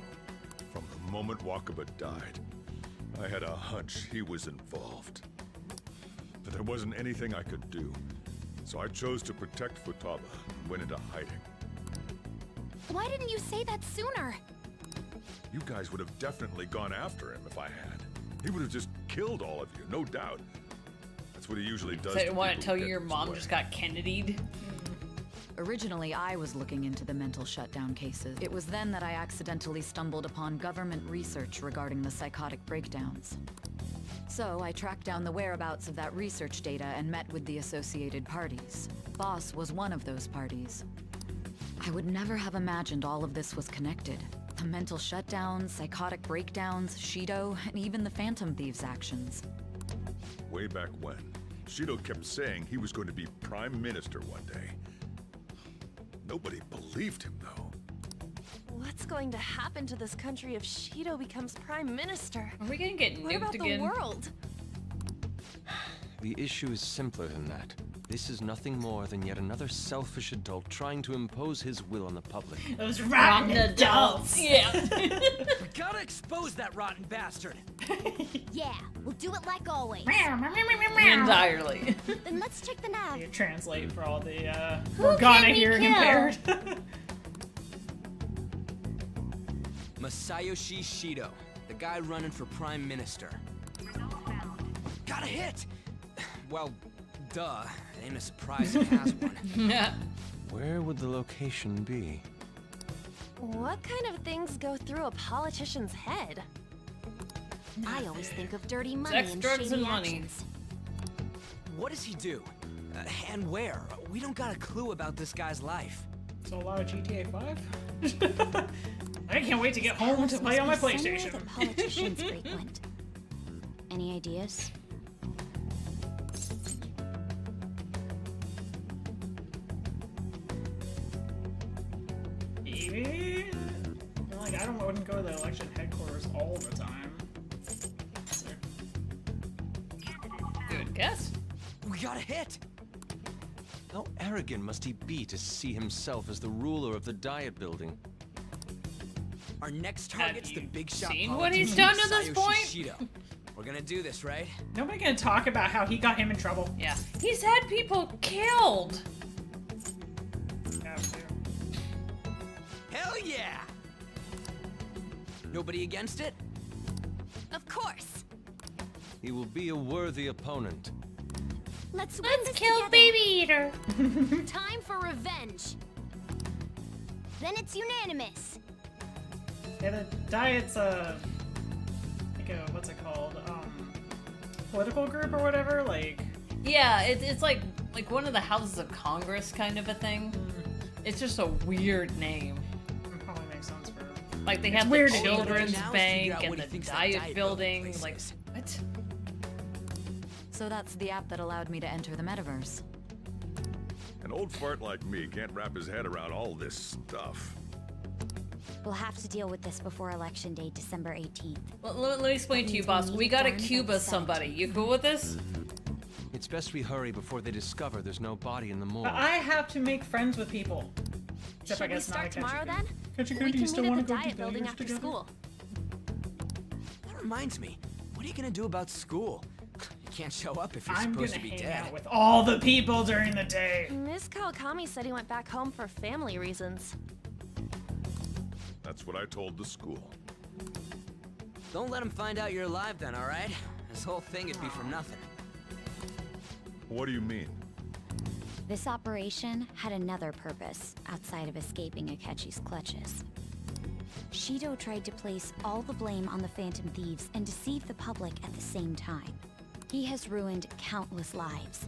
From the moment Wakaba died, I had a hunch he was involved. But there wasn't anything I could do, so I chose to protect Futaba and went into hiding. Why didn't you say that sooner? You guys would have definitely gone after him if I had. He would have just killed all of you, no doubt. That's what he usually does. So I to want to people tell who you get your in his mom way. just got Kennedy'd. Originally, I was looking into the mental shutdown cases. It was then that I accidentally stumbled upon government research regarding the psychotic breakdowns. So I tracked down the whereabouts of that research data and met with the associated parties. Boss was one of those parties. I would never have imagined all of this was connected. The mental shutdowns, psychotic breakdowns, Shido, and even the Phantom Thieves' actions. Way back when, Shido kept saying he was going to be Prime Minister one day. Nobody believed him, though. What's going to happen to this country if Shido becomes Prime Minister? Are we gonna get What nuked about again? the world? The issue is simpler than that. This is nothing more than yet another selfish adult trying to impose his will on the public. Those rotten adults. Yeah. We gotta expose that rotten bastard. Yeah, we'll do it like always. Entirely. Then let's check the nav. You translate for all the Who Morgana can we hearing kill? impaired. Masayoshi Shido, the guy running for Prime Minister. Got a hit! Well, duh. It ain't a surprise it has one. Where would the location be? What kind of things go through a politician's head? I always think of dirty money Sex, and drugs, shady and money. actions. What does he do? And where? We don't got a clue about this guy's life. So a lot of GTA 5? I can't wait to get home to play on my Somewhere PlayStation. that politicians frequent. Any ideas? Maybe? Like, I wouldn't go to the election headquarters all the time. Good guess. We got a hit! How arrogant must he be to see himself as the ruler of the Diet Building? Our next target's the big shot seen what he's done to this Masayoshi point? Shido. We're gonna do this, right? Nobody gonna talk about how he got him in trouble. Yeah. He's had people killed. Hell yeah! Nobody against it? Of course. He will be a worthy opponent. Let's kill together. Baby Eater. Time for revenge. Then it's unanimous. Yeah, the Diet's like a, what's it called? Political group or whatever, like. Yeah, it's like one of the Houses of Congress kind of a thing. It's just a weird name. Probably makes sense for. Like they have the Children's Bank and the Diet Building. Like what? So that's the app that allowed me to enter the metaverse. An old fart like me can't wrap his head around all this stuff. We'll have to deal with this before Election Day, December 18th. Well, let me explain to you, boss. We gotta Cuba somebody. You cool with this? It's best we hurry before they discover there's no body in the morgue. But I have to make friends with people. Except Should I guess we start not tomorrow then? We can do you still meet want at to the go Diet to Building Vegas after together? school. That reminds me. What are you gonna do about school? You can't show up if you're I'm supposed gonna to be hang dead. out with all the people during the day. Miss Kawakami said he went back home for family reasons. That's what I told the school. Don't let him find out you're alive then, alright? This whole thing would be for nothing. What do you mean? This operation had another purpose outside of escaping Akechi's clutches. Shido tried to place all the blame on the Phantom Thieves and deceive the public at the same time. He has ruined countless lives,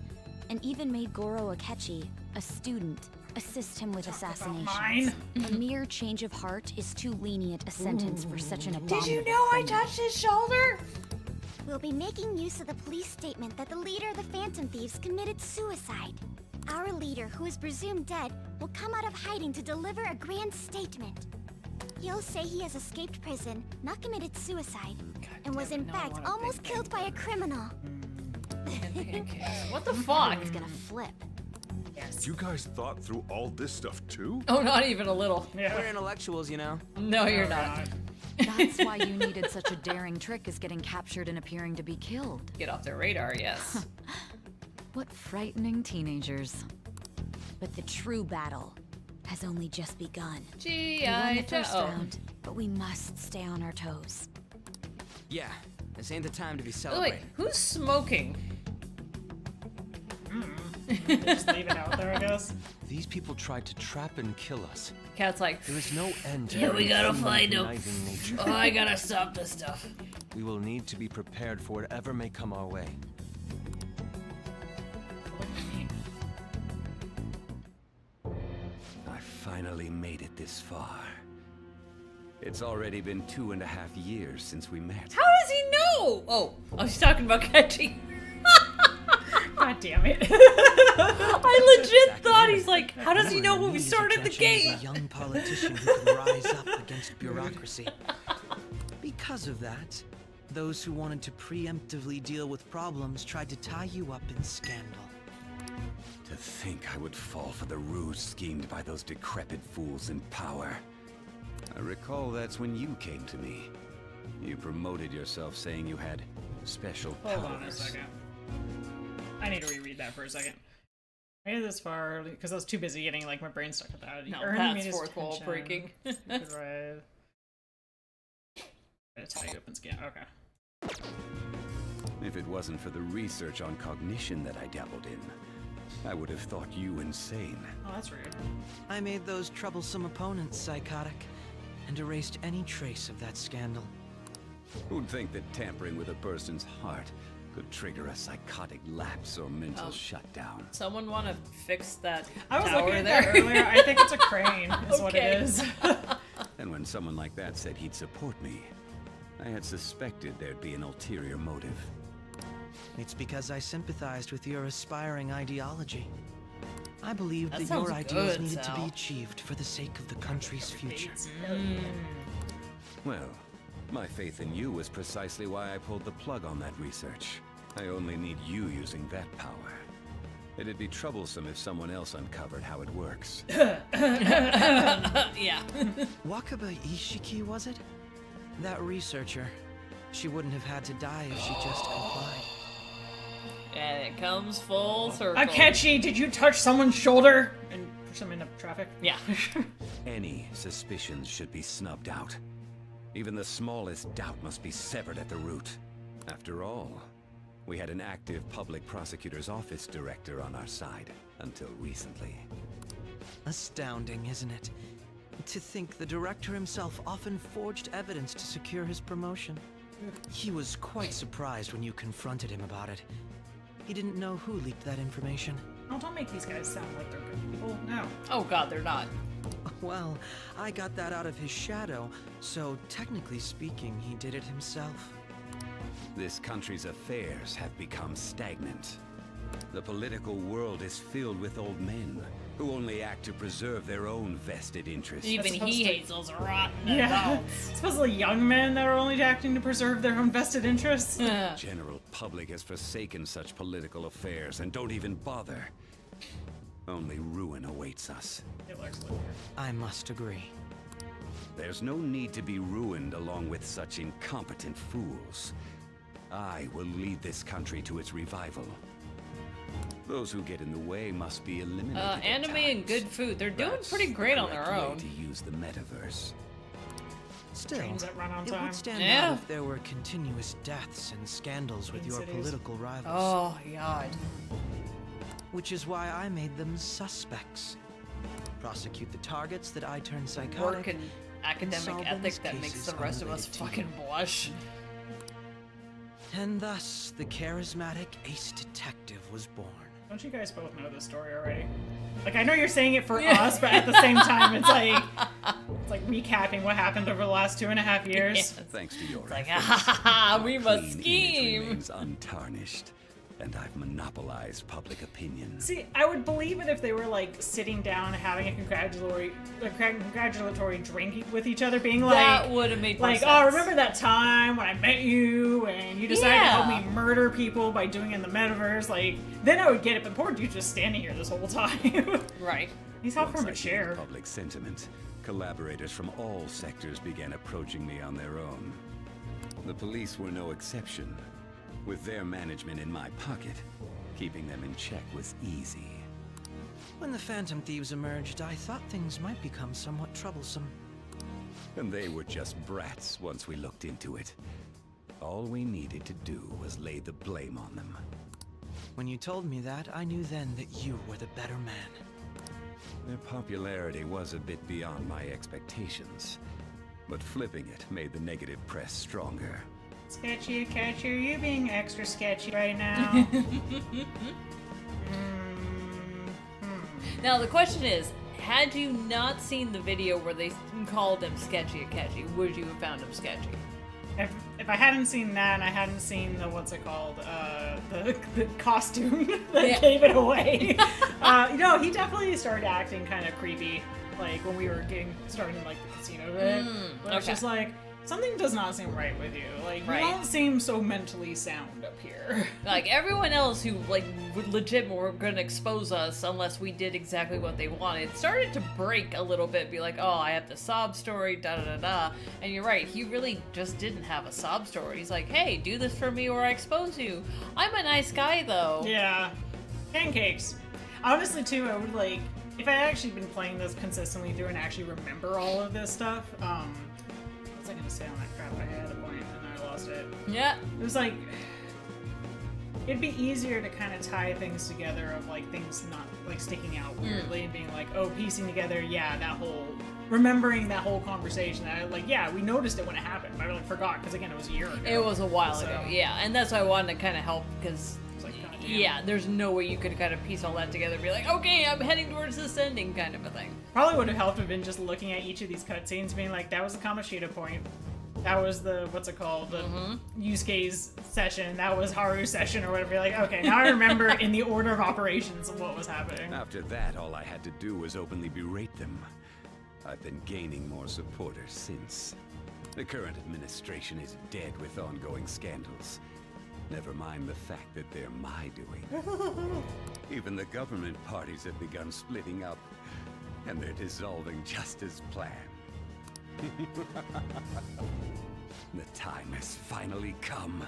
and even made Goro Akechi, a student, assist him with assassinations. A mere change of heart is too lenient a sentence for such an abominable Did you know I criminal. touched his shoulder? We'll be making use of the police statement that the leader of the Phantom Thieves committed suicide. Our leader, who is presumed dead, will come out of hiding to deliver a grand statement. He'll say he has escaped prison, not committed suicide, and was in fact almost killed by a criminal. What the fuck? Everyone's gonna flip. You guys thought through all this stuff too? Oh, not even a little. We're intellectuals, you know. No, you're not. That's why you needed such a daring trick as getting captured and appearing to be killed. Get off their radar, yes. What frightening teenagers. But the true battle has only just begun. Gee, We won the Joe. first round, but we must stay on our toes. Yeah, this ain't the time to be Oh, wait, celebrating. who's smoking? Just leave it out there, I guess. These people tried to trap and kill us. Cat's like, There is no end to yeah, we their gotta human find him. conniving nature. Oh, I gotta stop this stuff. We will need to be prepared for whatever may come our way. I finally made it this far. It's already been 2.5 years since we met. How does he know? Oh, I was talking about catching. God damn it. I legit thought he's like, how does he know when we started the game? A young politician who can rise up against bureaucracy. Because of that, those who wanted to preemptively deal with problems tried to tie you up in scandal. To think I would fall for the ruse schemed by those decrepit fools in power. I recall that's when you came to me. You promoted yourself saying you had special powers. Hold on a second. I need to reread that for a second. I made it this far because I was too busy getting like my brain stuck with that. No, Earned that's me his fourth wall attention. breaking. Good ride. That's how you open scan. Okay. If it wasn't for the research on cognition that I dabbled in, I would have thought you insane. Oh, that's rude. I made those troublesome opponents psychotic and erased any trace of that scandal. Who'd think that tampering with a person's heart could trigger a psychotic lapse or mental shutdown? Someone want to fix that I was tower looking at there? that earlier. I think it's a crane, is what Okay. it is. And when someone like that said he'd support me, I had suspected there'd be an ulterior motive. It's because I sympathized with your aspiring ideology. I believed That that sounds your ideals good, needed to be Sal. achieved for the sake of the country's future. Well, my faith in you was precisely why I pulled the plug on that research. I only need you using that power. It'd be troublesome if someone else uncovered how it works. Yeah. Wakaba Ishiki, was it? That researcher. She wouldn't have had to die if she just complied. And it comes full circle. Akechi, did you touch someone's shoulder and push them into traffic? Yeah. Any suspicions should be snubbed out. Even the smallest doubt must be severed at the root. After all, we had an active public prosecutor's office director on our side until recently. Astounding, isn't it? To think the director himself often forged evidence to secure his promotion. He was quite surprised when you confronted him about it. He didn't know who leaked that information. Oh, don't make these guys sound like they're good people. No. Oh god, they're not. Well, I got that out of his shadow, so technically speaking, he did it himself. This country's affairs have become stagnant. The political world is filled with old men who only act to preserve their own vested interests. Even he hates those rotten Yeah. adults. Supposedly young men that are only acting to preserve their own vested interests. The general public has forsaken such political affairs and don't even bother. Only ruin awaits us. I must agree. There's no need to be ruined along with such incompetent fools. I will lead this country to its revival. Those who get in the way must be eliminated. Anime and good food. They're doing pretty great on their own. To use the metaverse. Still, Trains that run on it time. would stand Yeah. out if there were continuous deaths and scandals with In your cities. political rivals. Oh god. Which is why I made them suspects. Prosecute the targets that I turn psychotic. Work and academic solve ethic those that makes cases the rest of us unrelated to fucking you. blush. And thus, the charismatic ace detective was born. Don't you guys both know this story already? Like, I know you're saying it for Yeah. us, but at the same time, it's like recapping what happened over the last 2.5 years. Yes. Thanks to your It's like, efforts, ha ha ha, we our must clean image scheme. remains untarnished, and I've monopolized public opinion. See, I would believe it if they were like sitting down and having a congratulatory drink with each other, being like, That would have made more like, sense. oh, remember that time when I met you and you decided to help Yeah. me murder people by doing it in the metaverse? Like, then I would get it. But poor dude's just standing here this whole time. Right. He's out Once from I a gained chair. public sentiment, collaborators from all sectors began approaching me on their own. The police were no exception. With their management in my pocket, keeping them in check was easy. When the Phantom Thieves emerged, I thought things might become somewhat troublesome. And they were just brats once we looked into it. All we needed to do was lay the blame on them. When you told me that, I knew then that you were the better man. Their popularity was a bit beyond my expectations, but flipping it made the negative press stronger. Sketchy catcher, you being extra sketchy right now. Now the question is, had you not seen the video where they called him Sketchy Akechi, would you have found him sketchy? If I hadn't seen that and I hadn't seen the what's it called, the costume that gave it away, he definitely started acting kind of creepy, like when we were starting like the casino bit. But it's just like, something does not seem right with you. Like, you don't seem so mentally sound up here. Like everyone else who like would legit were gonna expose us unless we did exactly what they wanted started to break a little bit, be like, oh, I have the sob story, da da da da. And you're right, he really just didn't have a sob story. He's like, hey, do this for me or I expose you. I'm a nice guy though. Yeah. Pancakes. Honestly too, I would like, if I had actually been playing this consistently through and actually remember all of this stuff, what was I gonna say on that crap? I had a point and I lost it. Yeah. It was like, it'd be easier to kind of tie things together of like things not like sticking out weirdly and being like, oh, piecing together, yeah, that whole, remembering that whole conversation. That like, yeah, we noticed it when it happened, but I like forgot because again, it was a year ago. It was a while So- ago, yeah, and that's why I wanted to kind of help because, like, yeah, there's no way you could kind of piece all that together and be like, okay, I'm heading towards this ending kind of a thing. Probably would have helped have been just looking at each of these cutscenes, being like, that was the Kamoshida point. That was the, what's it called, the Yusuke's session. That was Haru's session or whatever. You're like, okay, now I remember in the order of operations of what was happening. After that, all I had to do was openly berate them. I've been gaining more supporters since. The current administration is dead with ongoing scandals. Never mind the fact that they're my doing. Even the government parties have begun splitting up, and they're dissolving just as planned. The time has finally come.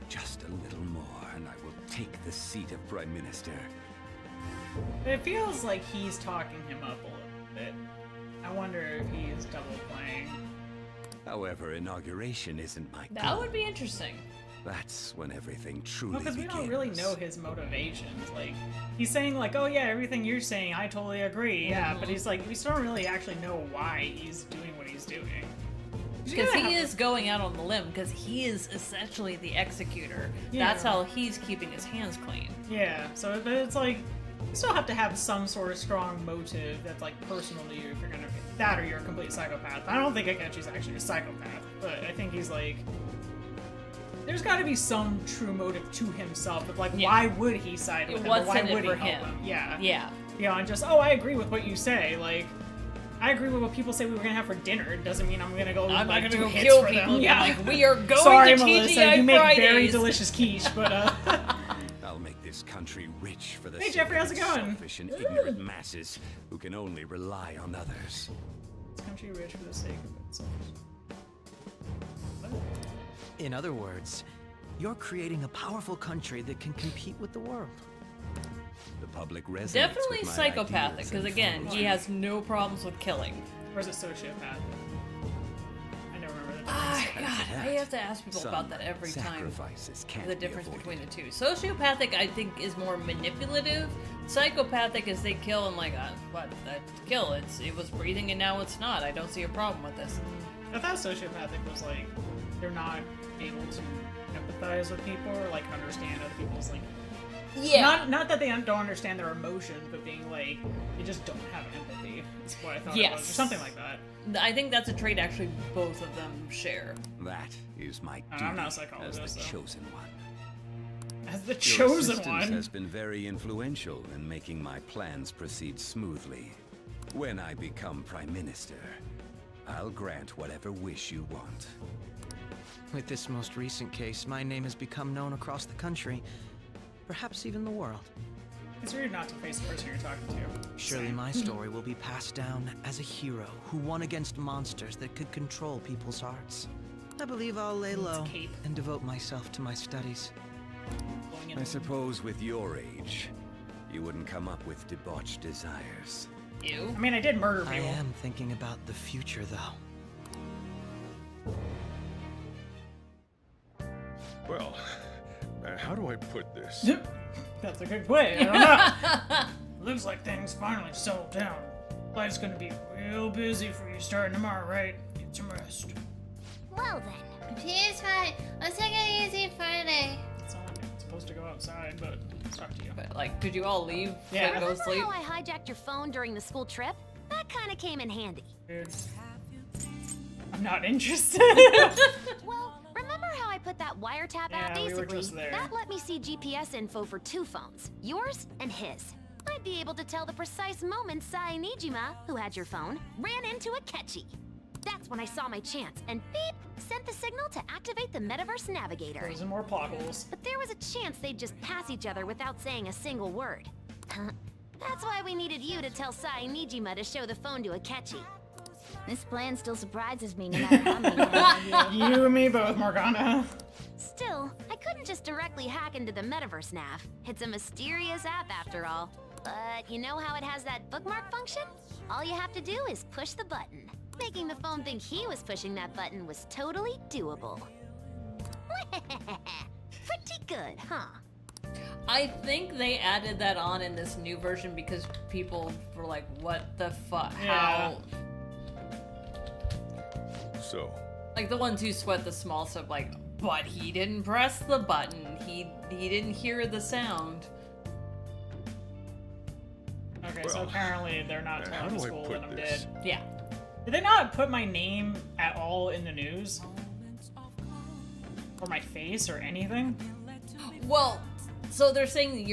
Just a little more, and I will take the seat of Prime Minister. It feels like he's talking him up a little bit. I wonder if he is double playing. However, inauguration isn't my That would be interesting. That's when everything truly Well, because we begins. don't really know his motivations. Like, he's saying, like, oh yeah, everything you're saying, I totally agree, yeah, but he's like, we still don't really actually know why he's doing what he's doing. Because he is going out on the limb, because he is essentially the executor. Yeah. That's how he's keeping his hands clean. Yeah, so but it's like, you still have to have some sort of strong motive that's like personal to you if you're gonna that or you're a complete psychopath. I don't think Akechi's actually a psychopath, but I think he's like, there's got to be some true motive to himself of like, why would he side with him? Or why would he help him? Yeah. Yeah. Yeah, and just, oh, I agree with what you say. Like, I agree with what people say we were gonna have for dinner. It doesn't mean I'm gonna go. I'm like, not do gonna go hits kill for people. Them. Yeah, Like, we are going Sorry, to Melissa, TGI you make very Fridays. delicious quiche, but I'll make this country rich for the Hey, sake Jeffrey, of how's it its going? selfish and ignorant masses who can only rely on others. this country rich for the sake of itself. In other words, you're creating a powerful country that can compete with the world. The public resonates Definitely with my psychopathic, ideas because and again, follows he me. has no problems with killing. Or is it sociopath? I never remember the Ah, difference. God, I have to ask people about that every time. Sacrifices can't The be difference avoided. between the two. Sociopathic, I think, is more manipulative. Psychopathic is they kill and like, what? That kill? It was breathing and now it's not. I don't see a problem with this. I thought sociopathic was like they're not able to empathize with people or like understand other people's like. Yeah. Not that they don't understand their emotions, but being like they just don't have empathy. That's what I thought it was, or something like that. I think that's a trait actually both of them share. That is my I'm duty not a psychologist, as the so. chosen one. As the Your chosen assistance one. has been very influential in making my plans proceed smoothly. When I become Prime Minister, I'll grant whatever wish you want. With this most recent case, my name has become known across the country, perhaps even the world. It's rude not to face the person you're talking to. Surely my story will be passed down as a hero who won against monsters that could control people's hearts. I believe I'll lay low and devote myself to my studies. I suppose with your age, you wouldn't come up with debauched desires. You? I mean, I did murder I people. am thinking about the future, though. Well, how do I put this? That's a good way. I don't know. Looks like things finally settled down. Life's gonna be real busy for you starting tomorrow, right? Get some rest. Well then. Here's fine. Let's take it easy Friday. It's not like I'm supposed to go outside, but it's up to you. But like, did you all leave? Yeah. To go Remember sleep? how I hijacked your phone during the school trip? That kind of came in handy. Dude, I'm not interested. Well, remember how I put that wiretap out? Yeah, we were Basically, just there. that let me see GPS info for 2 phones, yours and his. I'd be able to tell the precise moment Sai Nijima, who had your phone, ran into Akechi. That's when I saw my chance, and beep, sent the signal to activate the Metaverse Navigator. There's some more plot holes. But there was a chance they'd just pass each other without saying a single word. That's why we needed you to tell Sai Nijima to show the phone to Akechi. This plan still surprises me no matter how many times I hear it. You and me both, Morgana. Still, I couldn't just directly hack into the Metaverse Nav. It's a mysterious app after all. But you know how it has that bookmark function? All you have to do is push the button. Making the phone think he was pushing that button was totally doable. Pretty good, huh? I think they added that on in this new version because people were like, what the fuck? How? So, Like the ones who sweat the small stuff, like, but he didn't press the button. He didn't hear the sound. Okay, so Well, apparently they're not how telling the do I school put that I'm this? dead. Yeah. Did they not put my name at all in the news? Or my face or anything? Well, so they're saying that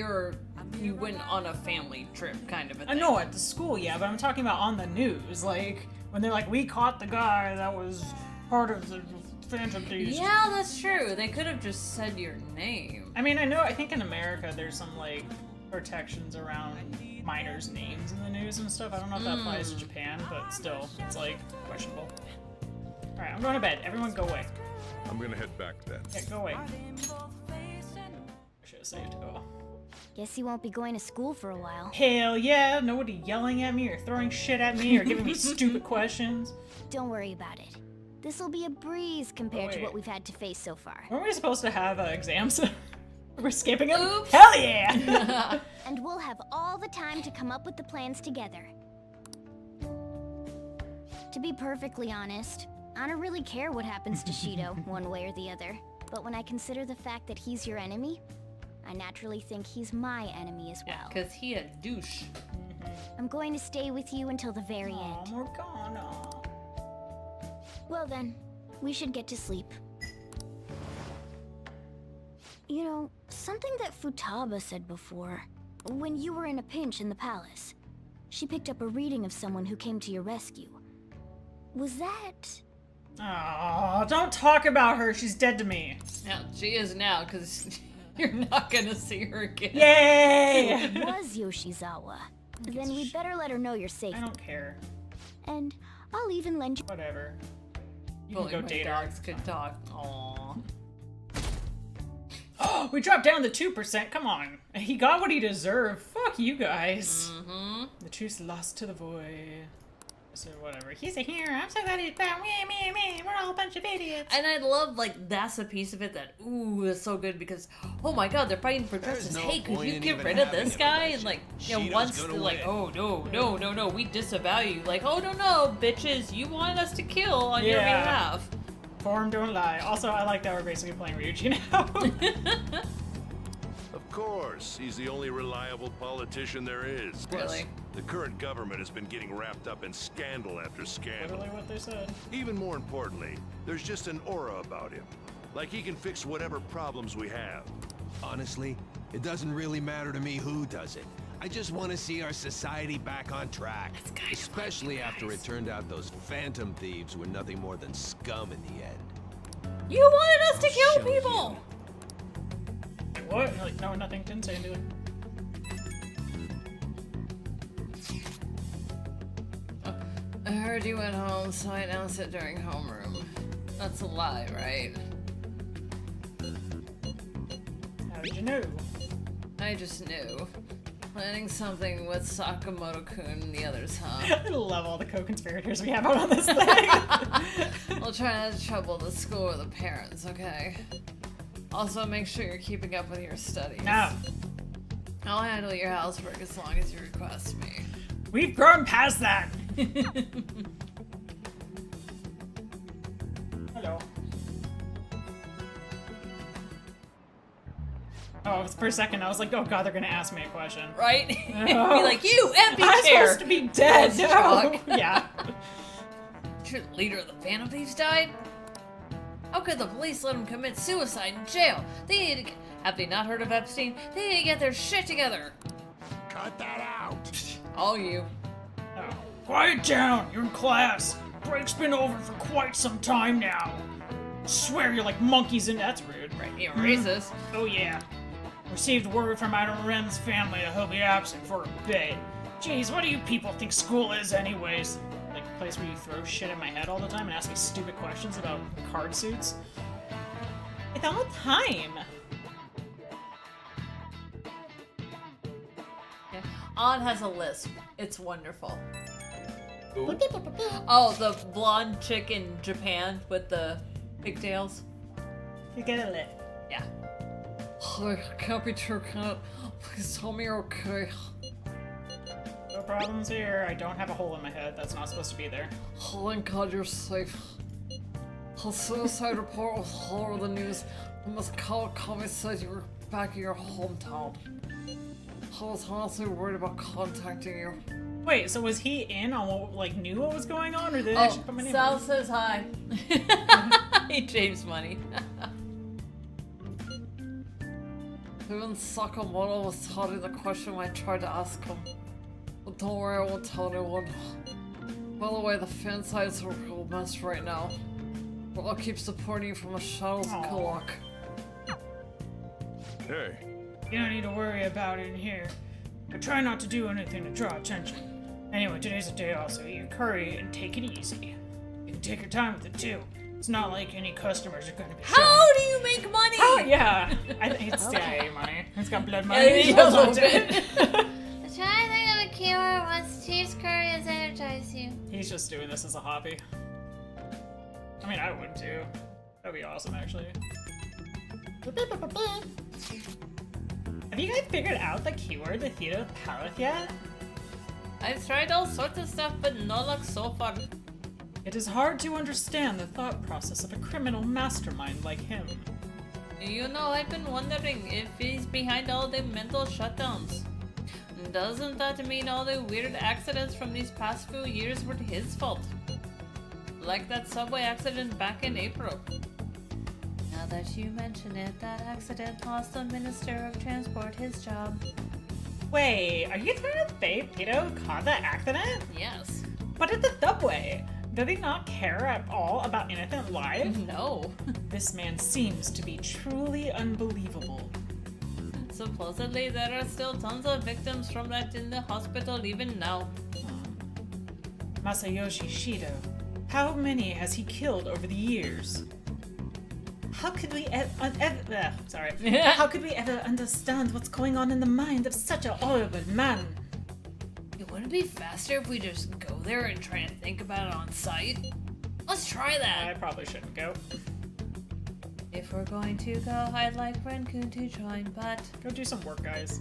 you went on a family trip kind of a thing. I know at the school, yeah, but I'm talking about on the news. Like, when they're like, we caught the guy that was part of the Phantom Thieves. Yeah, that's true. They could have just said your name. I mean, I think in America there's some, like, protections around minors' names in the news and stuff. I don't know if that applies to Japan, but still, it's, like, questionable. Alright, I'm going to bed. Everyone go away. I'm gonna head back then. Yeah, go away. I should have saved. Oh. Guess you won't be going to school for a while. Hell yeah! Nobody yelling at me or throwing shit at me or giving me stupid questions. Don't worry about it. This'll be a breeze compared to wait. what we've had to face so far. Weren't we supposed to have exams? We're skipping them? Oops. Hell yeah! And we'll have all the time to come up with the plans together. To be perfectly honest, I don't really care what happens to Shido, one way or the other. But when I consider the fact that he's your enemy, I naturally think he's my enemy as well. Cause he a douche. I'm going to stay with you until the very end. Morgana. Well then, we should get to sleep. You know, something that Futaba said before, when you were in a pinch in the palace, she picked up a reading of someone who came to your rescue. Was that... Oh, don't talk about her. She's dead to me. Now, she is now, because you're not gonna see her again. Yay! If it was Yoshizawa, then we'd better let her know you're safe. I don't care. And I'll even lend you... Whatever. You Bully can go my date her. dogs could talk. Aww. We dropped down to 2%. Come on. He got what he deserved. Fuck you guys. Mm-hmm. The truth's lost to the void. So whatever. He's a hero. I'm so glad he's back. Me. We're all a bunch of idiots. And I love, like, that's a piece of it that, ooh, is so good because, oh my god, they're fighting for justice. no Hey, could point you in get even rid of having this a guy? And, like, you know, Shido's once gonna they're like, win. oh, no, we disavow you. Like, oh, no, bitches, you wanted us to kill on your behalf. Form don't lie. Also, I like that we're basically playing Ryuji now. Of course, he's the only reliable politician there is. Plus, Really? the current government has been getting wrapped up in scandal after scandal. Literally what they said. Even more importantly, there's just an aura about him. Like he can fix whatever problems we have. Honestly, it doesn't really matter to me who does it. I just want to see our society back on track. Especially after it turned out those phantom thieves were nothing more than scum in the end. You wanted us to kill people! What? Like, no, nothing. Didn't say anything. I heard you went home, so I announced it during homeroom. That's a lie, right? How did you know? I just knew. Planning something with Sakamoto-kun and the others, huh? I love all the co-conspirators we have out on this thing. We'll try not to trouble the school or the parents, okay? Also, make sure you're keeping up with your studies. No. I'll handle your housework as long as you request me. We've grown past that. Hello. Oh, for a second I was like, oh god, they're gonna ask me a question. Right? No. Be like, you, empty I'm chair! supposed to be dead. Full of No. shock. Yeah. Sure, the leader of the Phantom Thieves died? How could the police let him commit suicide in jail? They need to get... Have they not heard of Epstein? They need to get their shit together! Cut that out! All you. Oh. Quiet down, you're in class. Break's been over for quite some time now. Swear you're like monkeys in... That's rude. Right, you're racist. Oh yeah. Received word from Adam Ren's family that he'll be absent for a bit. Jeez, what do you people think school is anyways? Like a place where you throw shit at my head all the time and ask me stupid questions about card suits? It's all the time. Yeah. An has a lisp. It's wonderful. Oh, the blonde chick in Japan with the pigtails. You get a lip. Yeah. I can't be too cut. Please tell me you're okay. No problems here. I don't have a hole in my head. That's not supposed to be there. Oh, thank God you're safe. A suicide report was all over the news. Miss Kawakami said you were back in your hometown. I was honestly worried about contacting you. Wait, so was he in on what, like, knew what was going on, or did they actually come in? Sal says hi. Hey, James Money. Even Sakamoto was telling the question when I tried to ask him. But don't worry, I won't tell anyone. By the way, the fan sites are a real mess right now. But I'll keep supporting you from the shadows of Kulak. Hey. You don't need to worry about it in here. But try not to do anything to draw attention. Anyway, today's a day off, so eat your curry and take it easy. You can take your time with it too. It's not like any customers are going to be How do you make money? Oh, yeah. I think it's CIA money. It's got blood money. Yeah, it Hold is on a to bit. it. I'm trying to think of a keyword once cheese curry has energized you. He's just doing this as a hobby. I'm mean, I would too. That'd be awesome, actually. Have you guys figured out the keyword to Theo's palette yet? I've tried all sorts of stuff, but no luck so far. It is hard to understand the thought process of a criminal mastermind like him. You know, I've been wondering if he's behind all the mental shutdowns. Doesn't that mean all the weird accidents from these past few years were his fault? Like that subway accident back in April. Now that you mention it, that accident cost the Minister of Transport his job. Wait, are you trying to say Tito caused that accident? Yes. But it's a subway. Does he not care at all about innocent lives? No. This man seems to be truly unbelievable. Supposedly, there are still tons of victims from that in the hospital even now. Masayoshi Shido. How many has he killed over the years? How could we How could we ever understand what's going on in the mind of such a horrible man? It wouldn't be faster if we just go there and try to think about it on site? Let's try that. I probably shouldn't go. If we're going to go, I'd like Renkun to join, but... Go do some work, guys.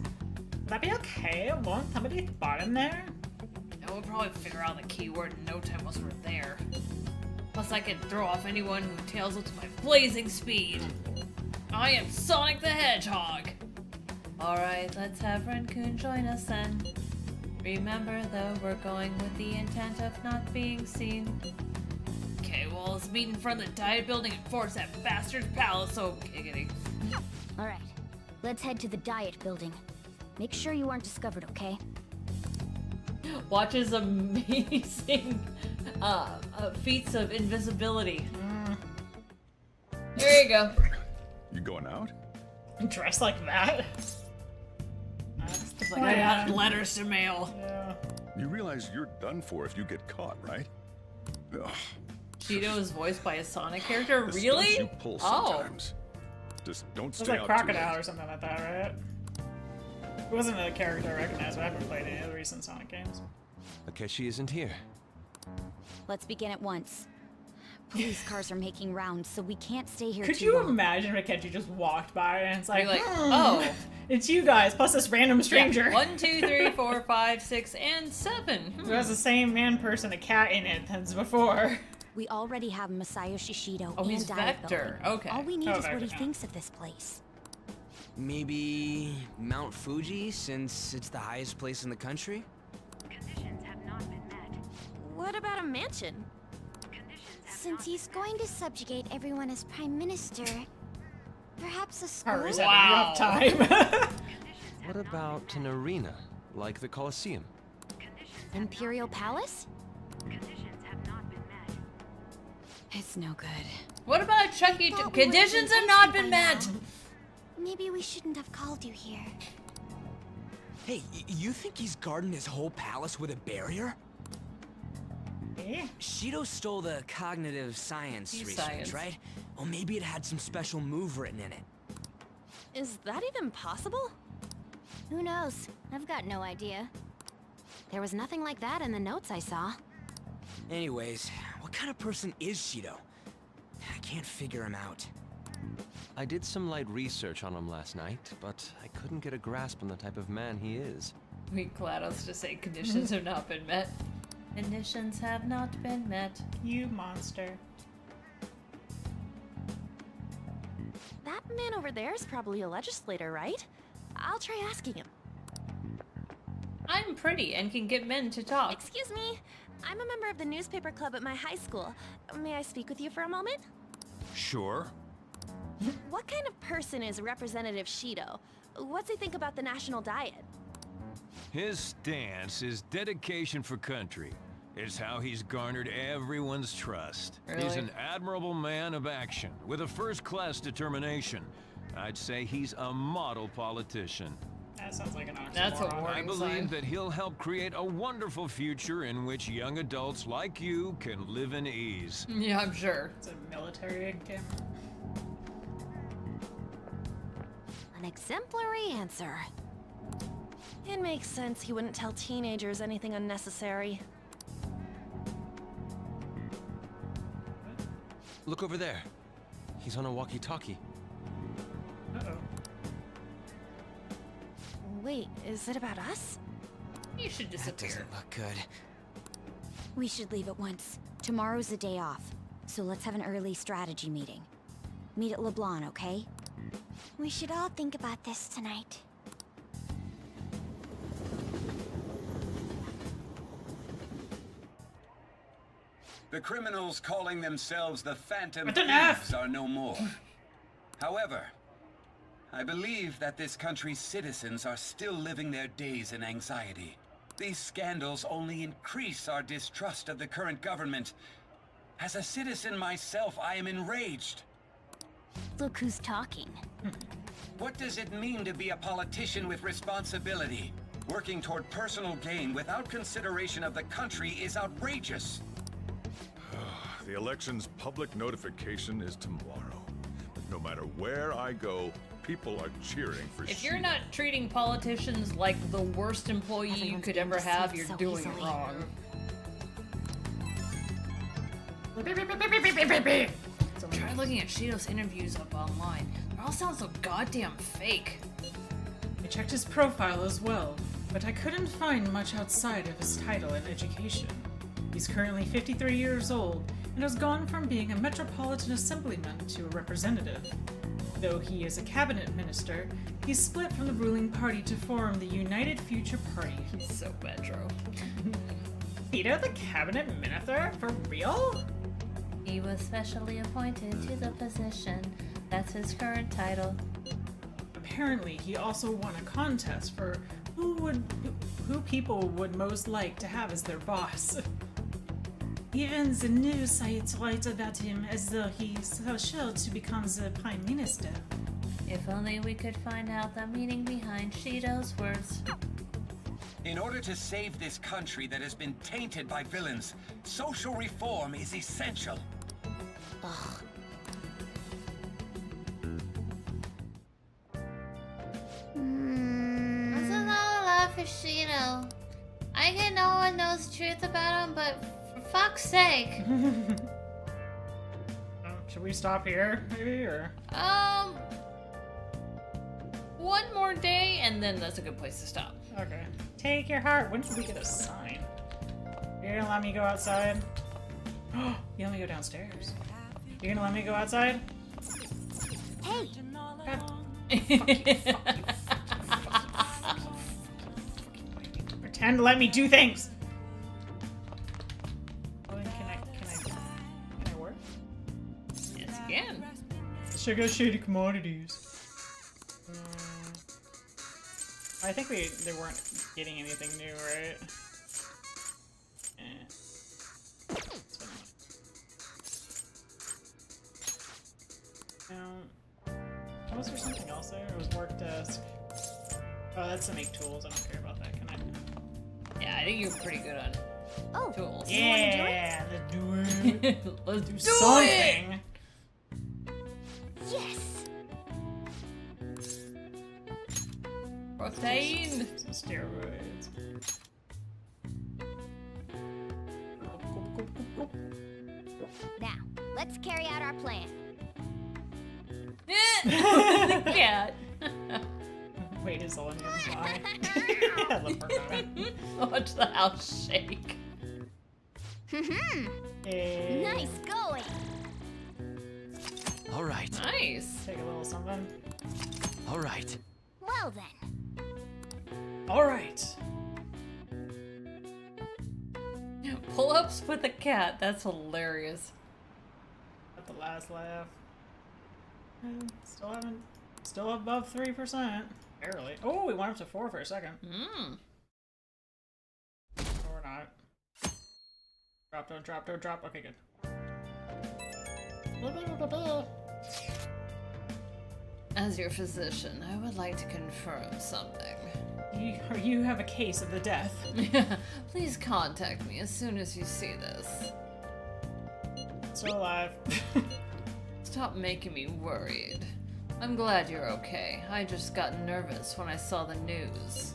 Would that be okay? Won't somebody spot him there? I will probably figure out the keyword in no time once we're there. Plus I can throw off anyone who tails up to my blazing speed. I am Sonic the Hedgehog! Alright, let's have Renkun join us then. Remember though, we're going with the intent of not being seen. Okay, well, let's meet in front of the Diet Building and force that bastard's palace open. Giggity. Alright, let's head to the Diet Building. Make sure you aren't discovered, okay? Watch his amazing feats of invisibility. There you go. You going out? Dressed like that? It's like I got letters to mail. Yeah. You realize you're done for if you get caught, right? Ugh. Cheeto is voiced by a Sonic character? The Really? stunts you pull sometimes. Just don't It was stay like out Crocodile too late. or something like that, right? It wasn't a character I recognized, but I haven't played any of the recent Sonic games. Akechi isn't here. Let's begin at once. Police cars are making rounds, so we can't stay here Could too you long. imagine if Akechi just walked by and it's like, You're like, oh. it's you guys, plus this random stranger. Yeah. 1, 2, 3, 4, 5, 6, and 7. Who has the same man, person, a cat in it as before. We already have Masayoshi Shido Oh, and he's Diet Vector. Building. Okay. All we need Oh, is what Vector, he yeah. thinks of this place. Maybe Mount Fuji, since it's the highest place in the country? Conditions have not been met. What about a mansion? Since he's going to subjugate everyone as Prime Minister, perhaps a school? Harvey's having a rough time. What about an arena, like the Colosseum? Imperial Palace? Conditions have not been met. It's no good. What about Chuck E. Thought we would've Conditions been have not empty been by met! now. Maybe we shouldn't have called you here. Hey, you think he's guarding his whole palace with a barrier? Shido stole the cognitive science research, science. right? Well, maybe it had some special move written in it. Is that even possible? Who knows? I've got no idea. There was nothing like that in the notes I saw. Anyways, what kind of person is Shido? I can't figure him out. I did some light research on him last night, but I couldn't get a grasp on the type of man he is. We GLaDOS to say conditions have not been met. Conditions have not been met. You monster. That man over there is probably a legislator, right? I'll try asking him. I'm pretty and can get men to talk. Excuse me. I'm a member of the newspaper club at my high school. May I speak with you for a moment? Sure. What kind of person is Representative Shido? What's he think about the national diet? His stance is dedication for country. It's how he's garnered everyone's trust. He's Really? an admirable man of action, with a first-class determination. I'd say he's a model politician. That sounds like an oxymoron. That's a I warning believe sign. that he'll help create a wonderful future in which young adults like you can live in ease. Yeah, I'm sure. It's a military camera. An exemplary answer. It makes sense he wouldn't tell teenagers anything unnecessary. Look over there. He's on a walkie-talkie. Uh-oh. Wait, is it about us? You should That disappear. doesn't look good. We should leave at once. Tomorrow's a day off, so let's have an early strategy meeting. Meet at LeBlanc, okay? We should all think about this tonight. The criminals calling themselves the Phantom What on earth? Thieves are no more. However, I believe that this country's citizens are still living their days in anxiety. These scandals only increase our distrust of the current government. As a citizen myself, I am enraged. Look who's talking. What does it mean to be a politician with responsibility? Working toward personal gain without consideration of the country is outrageous. The election's public notification is tomorrow. But no matter where I go, people are cheering for If you're Sheeta. not treating politicians like the worst employee you could ever have, you're doing it wrong. Try looking at Shido's interviews up online. They all sound so goddamn fake. I checked his profile as well, but I couldn't find much outside of his title and education. He's currently 53 years old and has gone from being a metropolitan assemblyman to a representative. Though he is a cabinet minister, he's split from the ruling party to form the United Future Party. He's so metro. Peter, the cabinet minister? For real? He was specially appointed to the position. That's his current title. Apparently, he also won a contest for who people would most like to have as their boss. Even the news sites write about him as though he's so sure to become the prime minister. If only we could find out the meaning behind Shido's words. In order to save this country that has been tainted by villains, social reform is essential. Ugh. That's not a lot for Shido. I get no one knows the truth about him, but for fuck's sake. Should we stop here, maybe, or? One more day, and then that's a good place to stop. Okay. Take your heart. When did we get a sign? You're gonna let me go outside? Oh, you let me go downstairs. You're gonna let me go outside? Hey! Pretend to let me do things! Well, then can I work? Yes, you can. Let's check out shady commodities. I think they weren't getting anything new, right? Was there something else there? It was work desk. Oh, that's to make tools. I don't care about that. Can I? Yeah, I think you're pretty good on tools. Yeah, let's do it. Let's do something. Yes. Protein. Some steroids. Now, let's carry out our plan. The cat. Weight is all in your eye. I love her. Watch the house shake. Nice going. All right. Nice. Take a little something. All right. Well then. All right. Pull-ups with a cat. That's hilarious. At the last laugh. Still above 3%. Barely. Oh, we went up to 4 for a second. Or not. Drop, don't drop, don't drop. Okay, good. As your physician, I would like to confirm something. You have a case of the death. Please contact me as soon as you see this. Still alive. Stop making me worried. I'm glad you're okay. I just got nervous when I saw the news.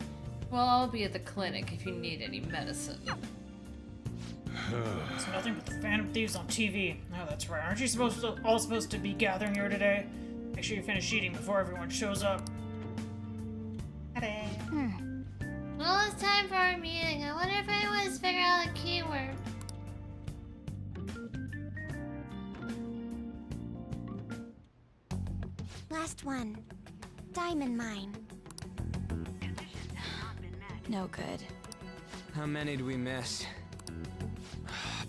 Well, I'll be at the clinic if you need any medicine. There's nothing but the Phantom Thieves on TV. Oh, that's right. Aren't you all supposed to be gathering here today? Make sure you finish eating before everyone shows up. Well, it's time for our meeting. I wonder if anyone's figured out a keyword. Last one. Diamond mine. No good. How many do we miss?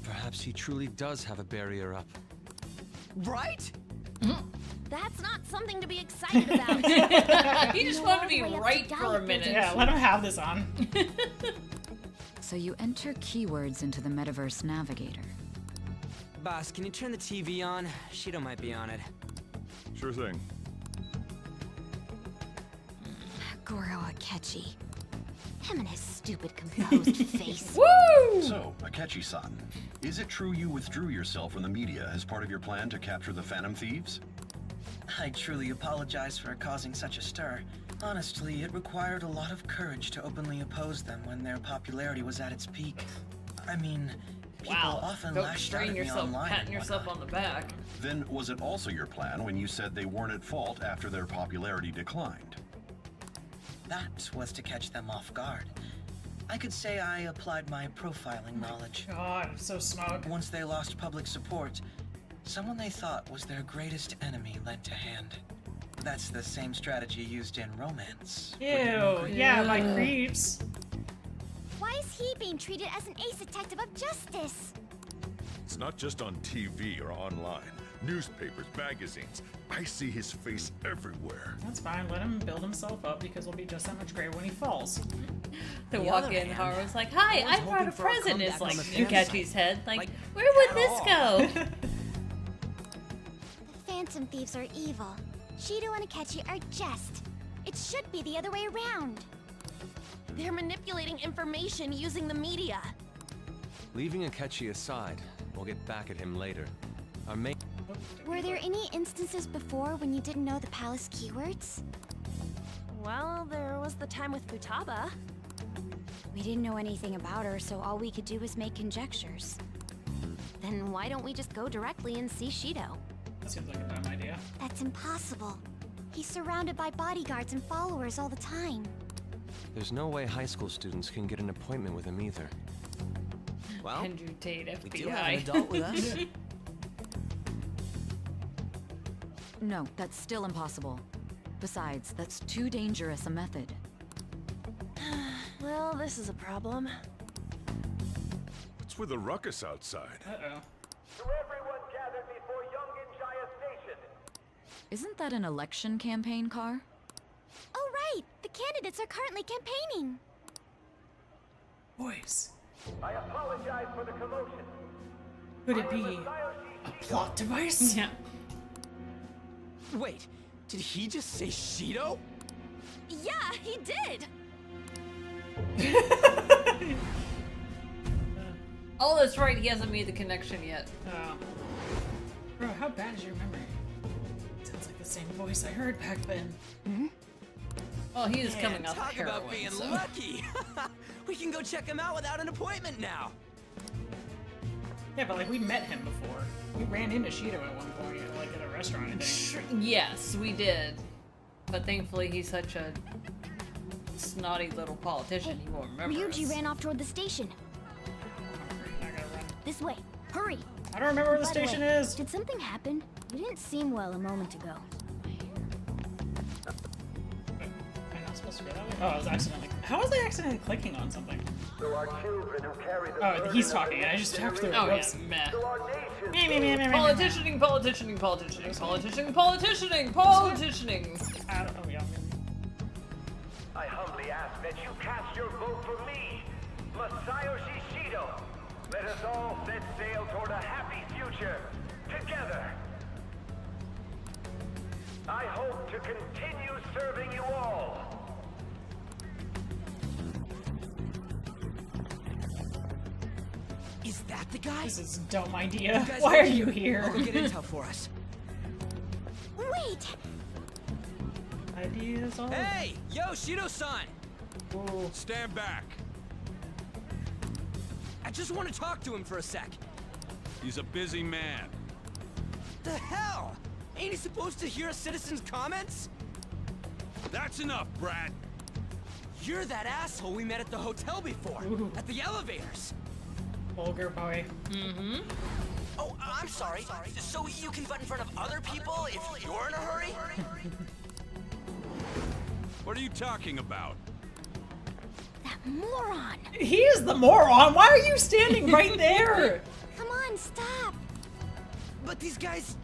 Perhaps he truly does have a barrier up. Right? That's not something to be excited about. He just wanted to be right for a minute. Yeah, let him have this on. So you enter keywords into the Metaverse Navigator. Boss, can you turn the TV on? Shido might be on it. Sure thing. Goro Akechi. Him and his stupid composed face. Woo! So, Akechi-san, is it true you withdrew yourself from the media as part of your plan to capture the Phantom Thieves? I truly apologize for causing such a stir. Honestly, it required a lot of courage to openly oppose them when their popularity was at its peak. I mean, people often Don't lashed out strain at me yourself, online. patting yourself on the back. Then was it also your plan when you said they weren't at fault after their popularity declined? That was to catch them off guard. I could say I applied my profiling knowledge. God, I'm so smug. Once they lost public support, someone they thought was their greatest enemy lent a hand. That's the same strategy used in romance. Ew, yeah, by creeps. Why is he being treated as an ace detective of justice? It's not just on TV or online. Newspapers, magazines. I see his face everywhere. That's fine. Let him build himself up because he'll be just that much greater when he falls. They The walk other in, hand, Haru's like, "Hi, I was I brought hoping a for a present." comeback It's like on the fan Yukachi's side. head. Like, Like, where would at this all. go? The Phantom Thieves are evil. Shido and Akechi are just. It should be the other way around. They're manipulating information using the media. Leaving Akechi aside, we'll get back at him later. Our main... Were there any instances before when you didn't know the palace keywords? Well, there was the time with Futaba. We didn't know anything about her, so all we could do was make conjectures. Then why don't we just go directly and see Shido? That seems like a dumb idea. That's impossible. He's surrounded by bodyguards and followers all the time. There's no way high school students can get an appointment with him either. Well, Andrew Tate, FBI. we do have an adult with us. No, that's still impossible. Besides, that's too dangerous a method. Well, this is a problem. What's with the ruckus outside? Uh-oh. To everyone gathered before Yongen-Jaya Station. Isn't that an election campaign car? Oh, right! The candidates are currently campaigning. Boys. I apologize for the commotion. Could it be a plot device? Yeah. Wait, did he just say Shido? Yeah, he did! Oh, that's right. He hasn't made the connection yet. Oh. Bro, how bad is your memory? Sounds like the same voice I heard back then. Well, he is coming off Talk heroin, about being so. lucky. We can go check him out without an appointment now. Yeah, but like we met him before. We ran into Shido at one point, like at a restaurant, I think. Yes, we did. But thankfully, he's such a snotty little politician. He won't remember Ryuji us. ran off toward the station. I gotta run. This way. Hurry! I don't remember where the By way, station is. Did something happen? You didn't seem well a moment ago. Am I not supposed to go that way? Oh, I was accidentally. How was I accidentally clicking on something? So our children who carry the Oh, he's burden of talking. I just talked through it. Oh, yeah, Whoops. meh. So our nation Politicianing, politicianing, politicianing, politicianing, politicianing, politicianing. Oh, yeah. I humbly ask that you cast your vote for me, Masayoshi Shido. Let us all set sail toward a happy future, together. I hope to continue serving you all. Is that the guy? This is a dumb idea. You guys Why are ready? you here? I'll go get intel for us. Wait! Ideas all. Hey, yo, Shido-san! Ooh. Stand back. just want to talk to him for a sec. He's a busy man. The hell? Ain't he supposed to hear a citizen's comments? That's enough, Brad. You're that asshole we met at the hotel before, at the elevators. Vulgar boy. Mm-hmm. Oh, I'm sorry. So you can butt in front of other people if you're in a hurry? What are you talking about? That moron! He is the moron! Why are you standing right there? Come on, stop! But these guys...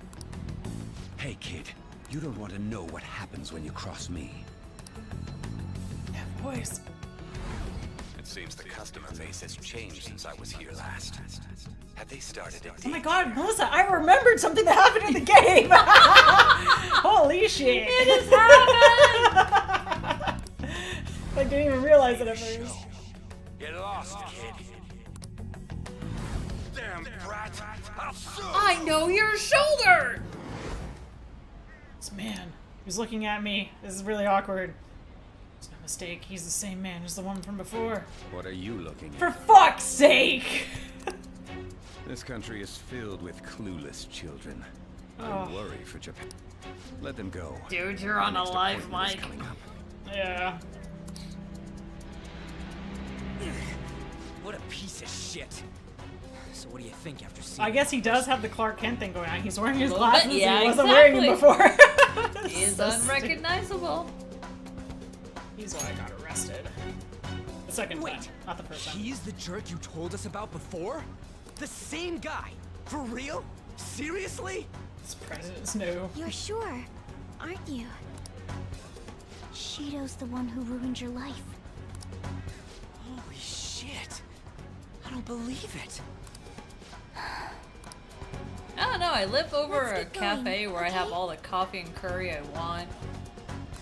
Hey, kid. You don't want to know what happens when you cross me. That voice. It seems the customer base has changed since I was here last. Have they started it? Oh my god, Melissa, I remembered something that happened in the game! Holy shit! It has happened! I didn't even realize it at first. Get lost, kid. Damn brat! I know your shoulder! This man, he's looking at me. This is really awkward. It's no mistake, he's the same man as the one from before. What are you looking at? For fuck's sake! This country is filled with clueless children. I Oh. worry for Japan. Let them go. Dude, you're on a Next live appointment is mic. coming up. Yeah. What a piece of shit. So what do you think after seeing... I guess he does have the Clark Kent thing going on. He's wearing his Little bit, glasses yeah, and he wasn't wearing them exactly. before. He is So stupid. unrecognizable. He's why I got arrested. The second time, not the first time. He's the jerk you told us about before? The same guy? For real? Seriously? This president's new. You're sure, aren't you? Shido's the one who ruined your life. Holy shit. I don't believe it. I don't know, I live over Let's a get going, cafe where I have okay? all the coffee and curry I want.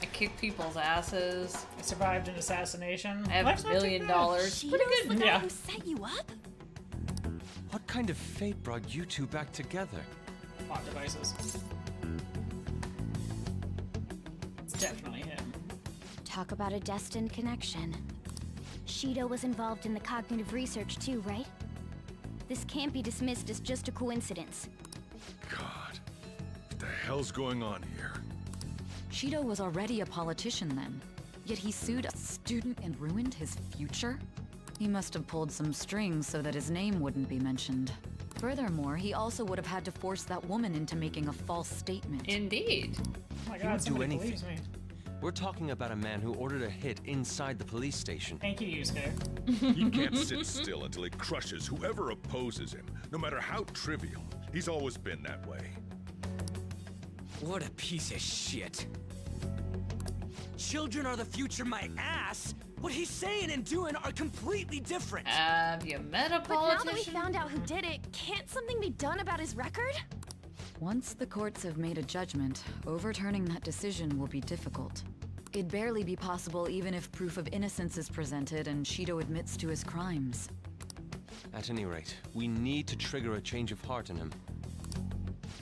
I kick people's asses. I survived an assassination. I have Life's $1 not too million. bad. Pretty Shido's good. the guy Yeah. who set you up? What kind of fate brought you two back together? Plot devices. It's definitely him. Talk about a destined connection. Shido was involved in the cognitive research too, right? This can't be dismissed as just a coincidence. God, what the hell's going on here? Shido was already a politician then, yet he sued a student and ruined his future? He must have pulled some strings so that his name wouldn't be mentioned. Furthermore, he also would have had to force that woman into making a false statement. Indeed. Oh my He god, would do somebody anything. believes me. We're talking about a man who ordered a hit inside the police station. Thank you, Yusuke. He can't sit still until he crushes whoever opposes him, no matter how trivial. He's always been that way. What a piece of shit. Children are the future, my ass. What he's saying and doing are completely different. Have you met a But now that we politician? found out who did it, can't something be done about his record? Once the courts have made a judgment, overturning that decision will be difficult. It'd barely be possible even if proof of innocence is presented and Shido admits to his crimes. At any rate, we need to trigger a change of heart in him.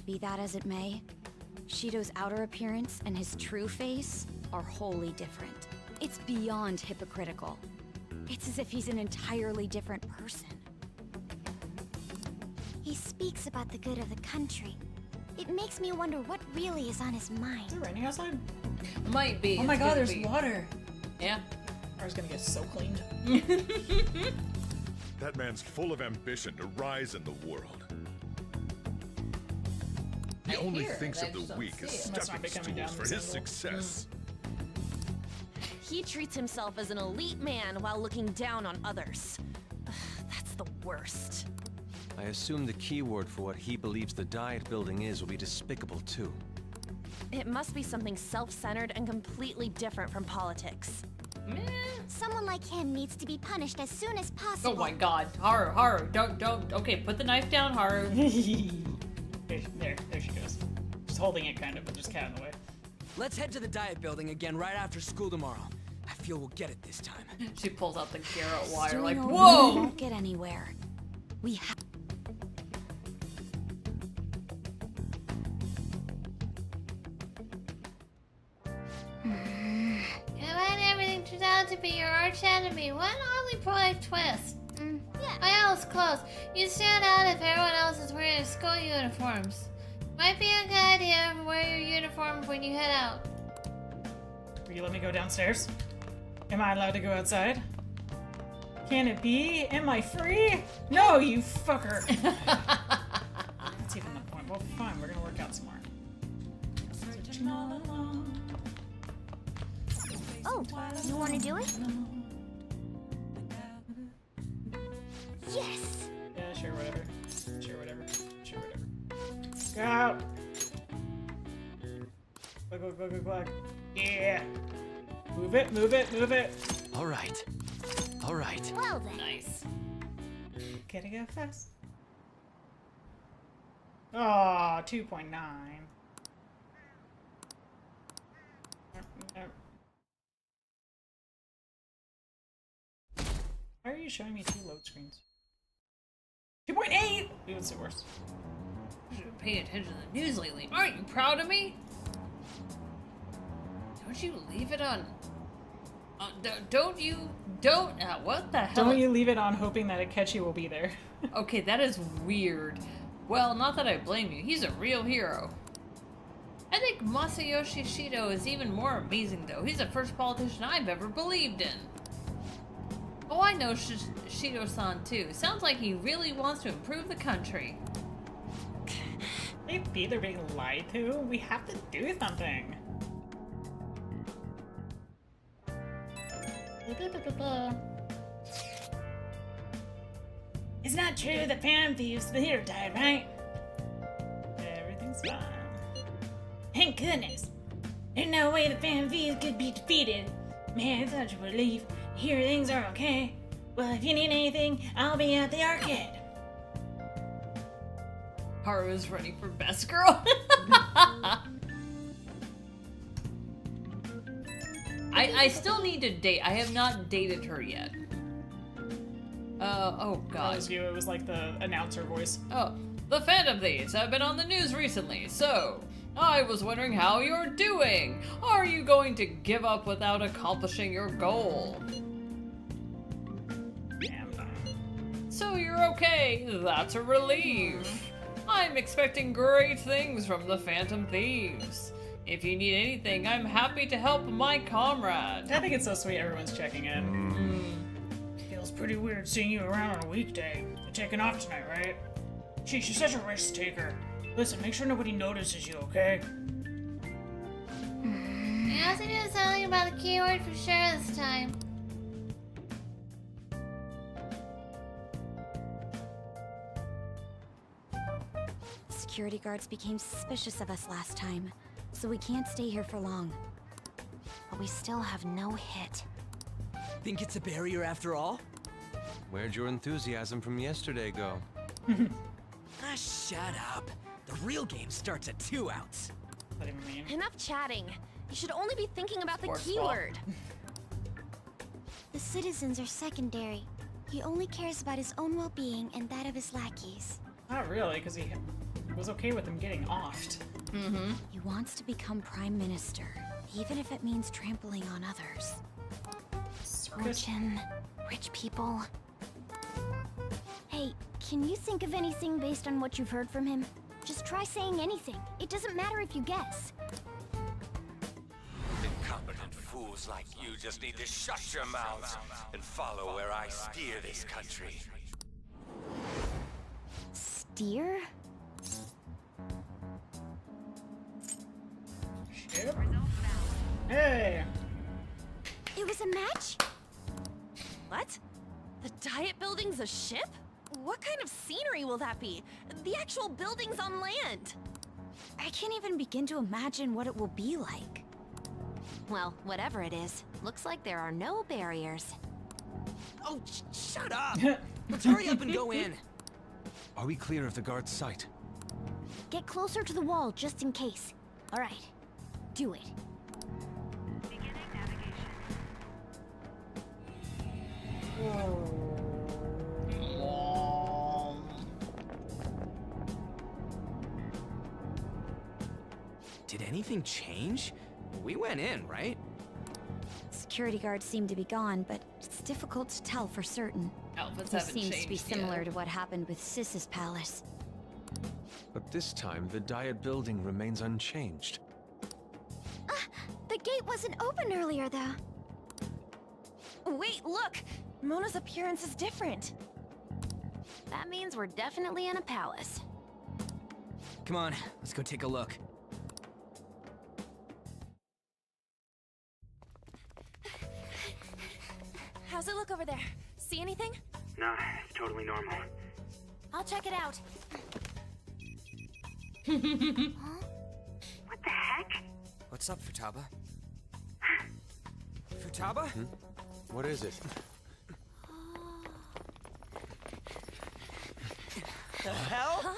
Be that as it may, Shido's outer appearance and his true face are wholly different. It's beyond hypocritical. It's as if he's an entirely different person. He speaks about the good of the country. It makes me wonder what really is on his mind. Is it raining outside? Might be. Oh my It's god, gonna there's be. water. Yeah. I was gonna get so cleaned. That man's full of ambition to rise in the world. He only hear it, thinks I of just the don't weak see as it. Must not stepping be coming down stools for this his angle. success. He treats himself as an elite man while looking down on others. Ugh, that's the worst. I assume the key word for what he believes the Diet building is will be despicable too. It must be something self-centered and completely different from politics. Someone like him needs to be punished as soon as possible. Oh my god. Haru, don't. Okay, put the knife down, Haru. there she goes. She's holding it kind of, but just cat in the way. Let's head to the Diet building again right after school tomorrow. I feel we'll get it this time. She pulls out the Garrett wire Stewing like, over whoa! won't get anywhere. We have. And when everything turns out to be your arch enemy, what an oddly prolonged twist. Yeah, My aisle's closed. You stand out if everyone else is wearing school uniforms. Might be a good idea to wear your uniform when you head out. Will you let me go downstairs? Am I allowed to go outside? Can it be? Am I free? No, you fucker. That's even the point. Well, fine. We're gonna work out some more. Oh, you want to do it? Yes! Yeah, sure, whatever. Sure, whatever. Sure, whatever. Go out! Glug. Yeah! Move it, move it, move it! Alright. Alright. Well then. Nice. Gotta go fast. Oh, 2.9. Why are you showing me 2 load screens? 2.8! It's the worst. I should have paid attention to the news lately. Aren't you proud of me? Don't you leave it on... what the hell? Don't you leave it on hoping that Akechi will be there. Okay, that is weird. Well, not that I blame you. He's a real hero. I think Masayoshi Shido is even more amazing, though. He's the first politician I've ever believed in. Oh, I know Shido-san, too. Sounds like he really wants to improve the country. Maybe they're being lied to. We have to do something. It's not true that Phantom Thieves, the hero, died, right? Everything's fine. Thank goodness. There's no way the Phantom Thieves could be defeated. Man, it's such a relief. Here things are okay. Well, if you need anything, I'll be at the arcade. Haru is running for best girl. I still need to date. I have not dated her yet. Oh god. That was you. It was like the announcer voice. Oh, the Phantom Thieves have been on the news recently, so I was wondering how you're doing. Are you going to give up without accomplishing your goal? Yeah, I'm fine. So you're okay. That's a relief. I'm expecting great things from the Phantom Thieves. If you need anything, I'm happy to help my comrade. I think it's so sweet everyone's checking in. Feels pretty weird seeing you around on a weekday. You're taking off tonight, right? Sheesh, you're such a risk taker. Listen, make sure nobody notices you, okay? He has to do something about the keyword for sure this time. Security guards became suspicious of us last time, so we can't stay here for long. But we still have no hit. Think it's a barrier after all? Where'd your enthusiasm from yesterday go? Ah, shut up. The real game starts at 2 outs. What do you mean? Enough chatting. You should only be thinking about the Sports keyword. The citizens are secondary. He only cares about his own well-being and that of his lackeys. Not really, because he was okay with them getting offed. Mm-hmm. He wants to become Prime Minister, even if it means trampling on others. Fortune, rich people. Hey, can you think of anything based on what you've heard from him? Just try saying anything. It doesn't matter if you guess. Incompetent fools like you just need to shut your mouths and follow where I steer this country. Steer? Shit. Hey! It was a match? What? The Diet Building's a ship? What kind of scenery will that be? The actual building's on land. I can't even begin to imagine what it will be like. Well, whatever it is, looks like there are no barriers. Oh, shut up! Let's hurry up and go in. Are we clear of the guard's sight? Get closer to the wall just in case. All right, do it. Did anything change? We went in, right? Security guards seem to be gone, but it's difficult to tell for certain. outfits This haven't seems changed to be similar yet. to what happened with Sis's palace. But this time, the Diet building remains unchanged. The gate wasn't open earlier, though. Wait, look! Mona's appearance is different. That means we're definitely in a palace. Come on, let's go take a look. How's it look over there? See anything? Nah, it's totally normal. I'll check it out. What the heck? What's up, Futaba? Futaba? What is it? The hell?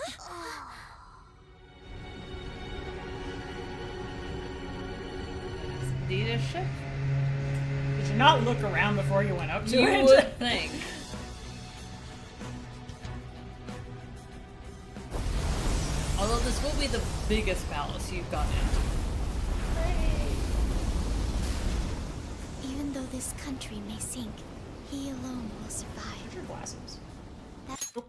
Indeed a ship. Did you not look around before you went up to it? You would think. Although this will be the biggest palace you've gone into. Even though this country may sink, he alone will survive. Your glasses.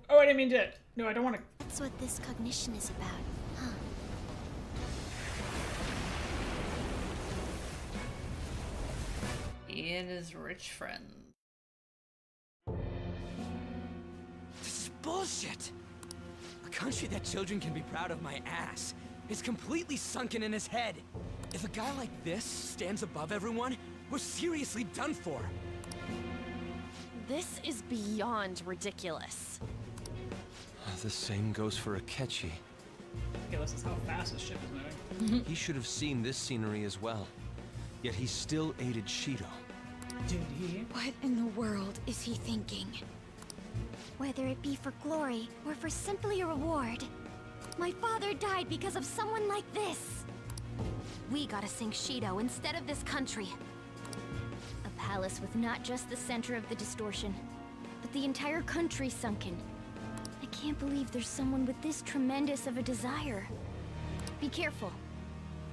Oh, I didn't mean to. No, I don't want to. That's what this cognition is about, huh? He and his rich friend. This is bullshit! A country that children can be proud of my ass is completely sunken in his head. If a guy like this stands above everyone, we're seriously done for. This is beyond ridiculous. The same goes for Akechi. Ridiculous is how fast this ship is moving. He should have seen this scenery as well. Yet he still aided Shido. Did he? What in the world is he thinking? Whether it be for glory or for simply a reward, my father died because of someone like this. We gotta sink Shido instead of this country. A palace with not just the center of the distortion, but the entire country sunken. I can't believe there's someone with this tremendous of a desire. Be careful.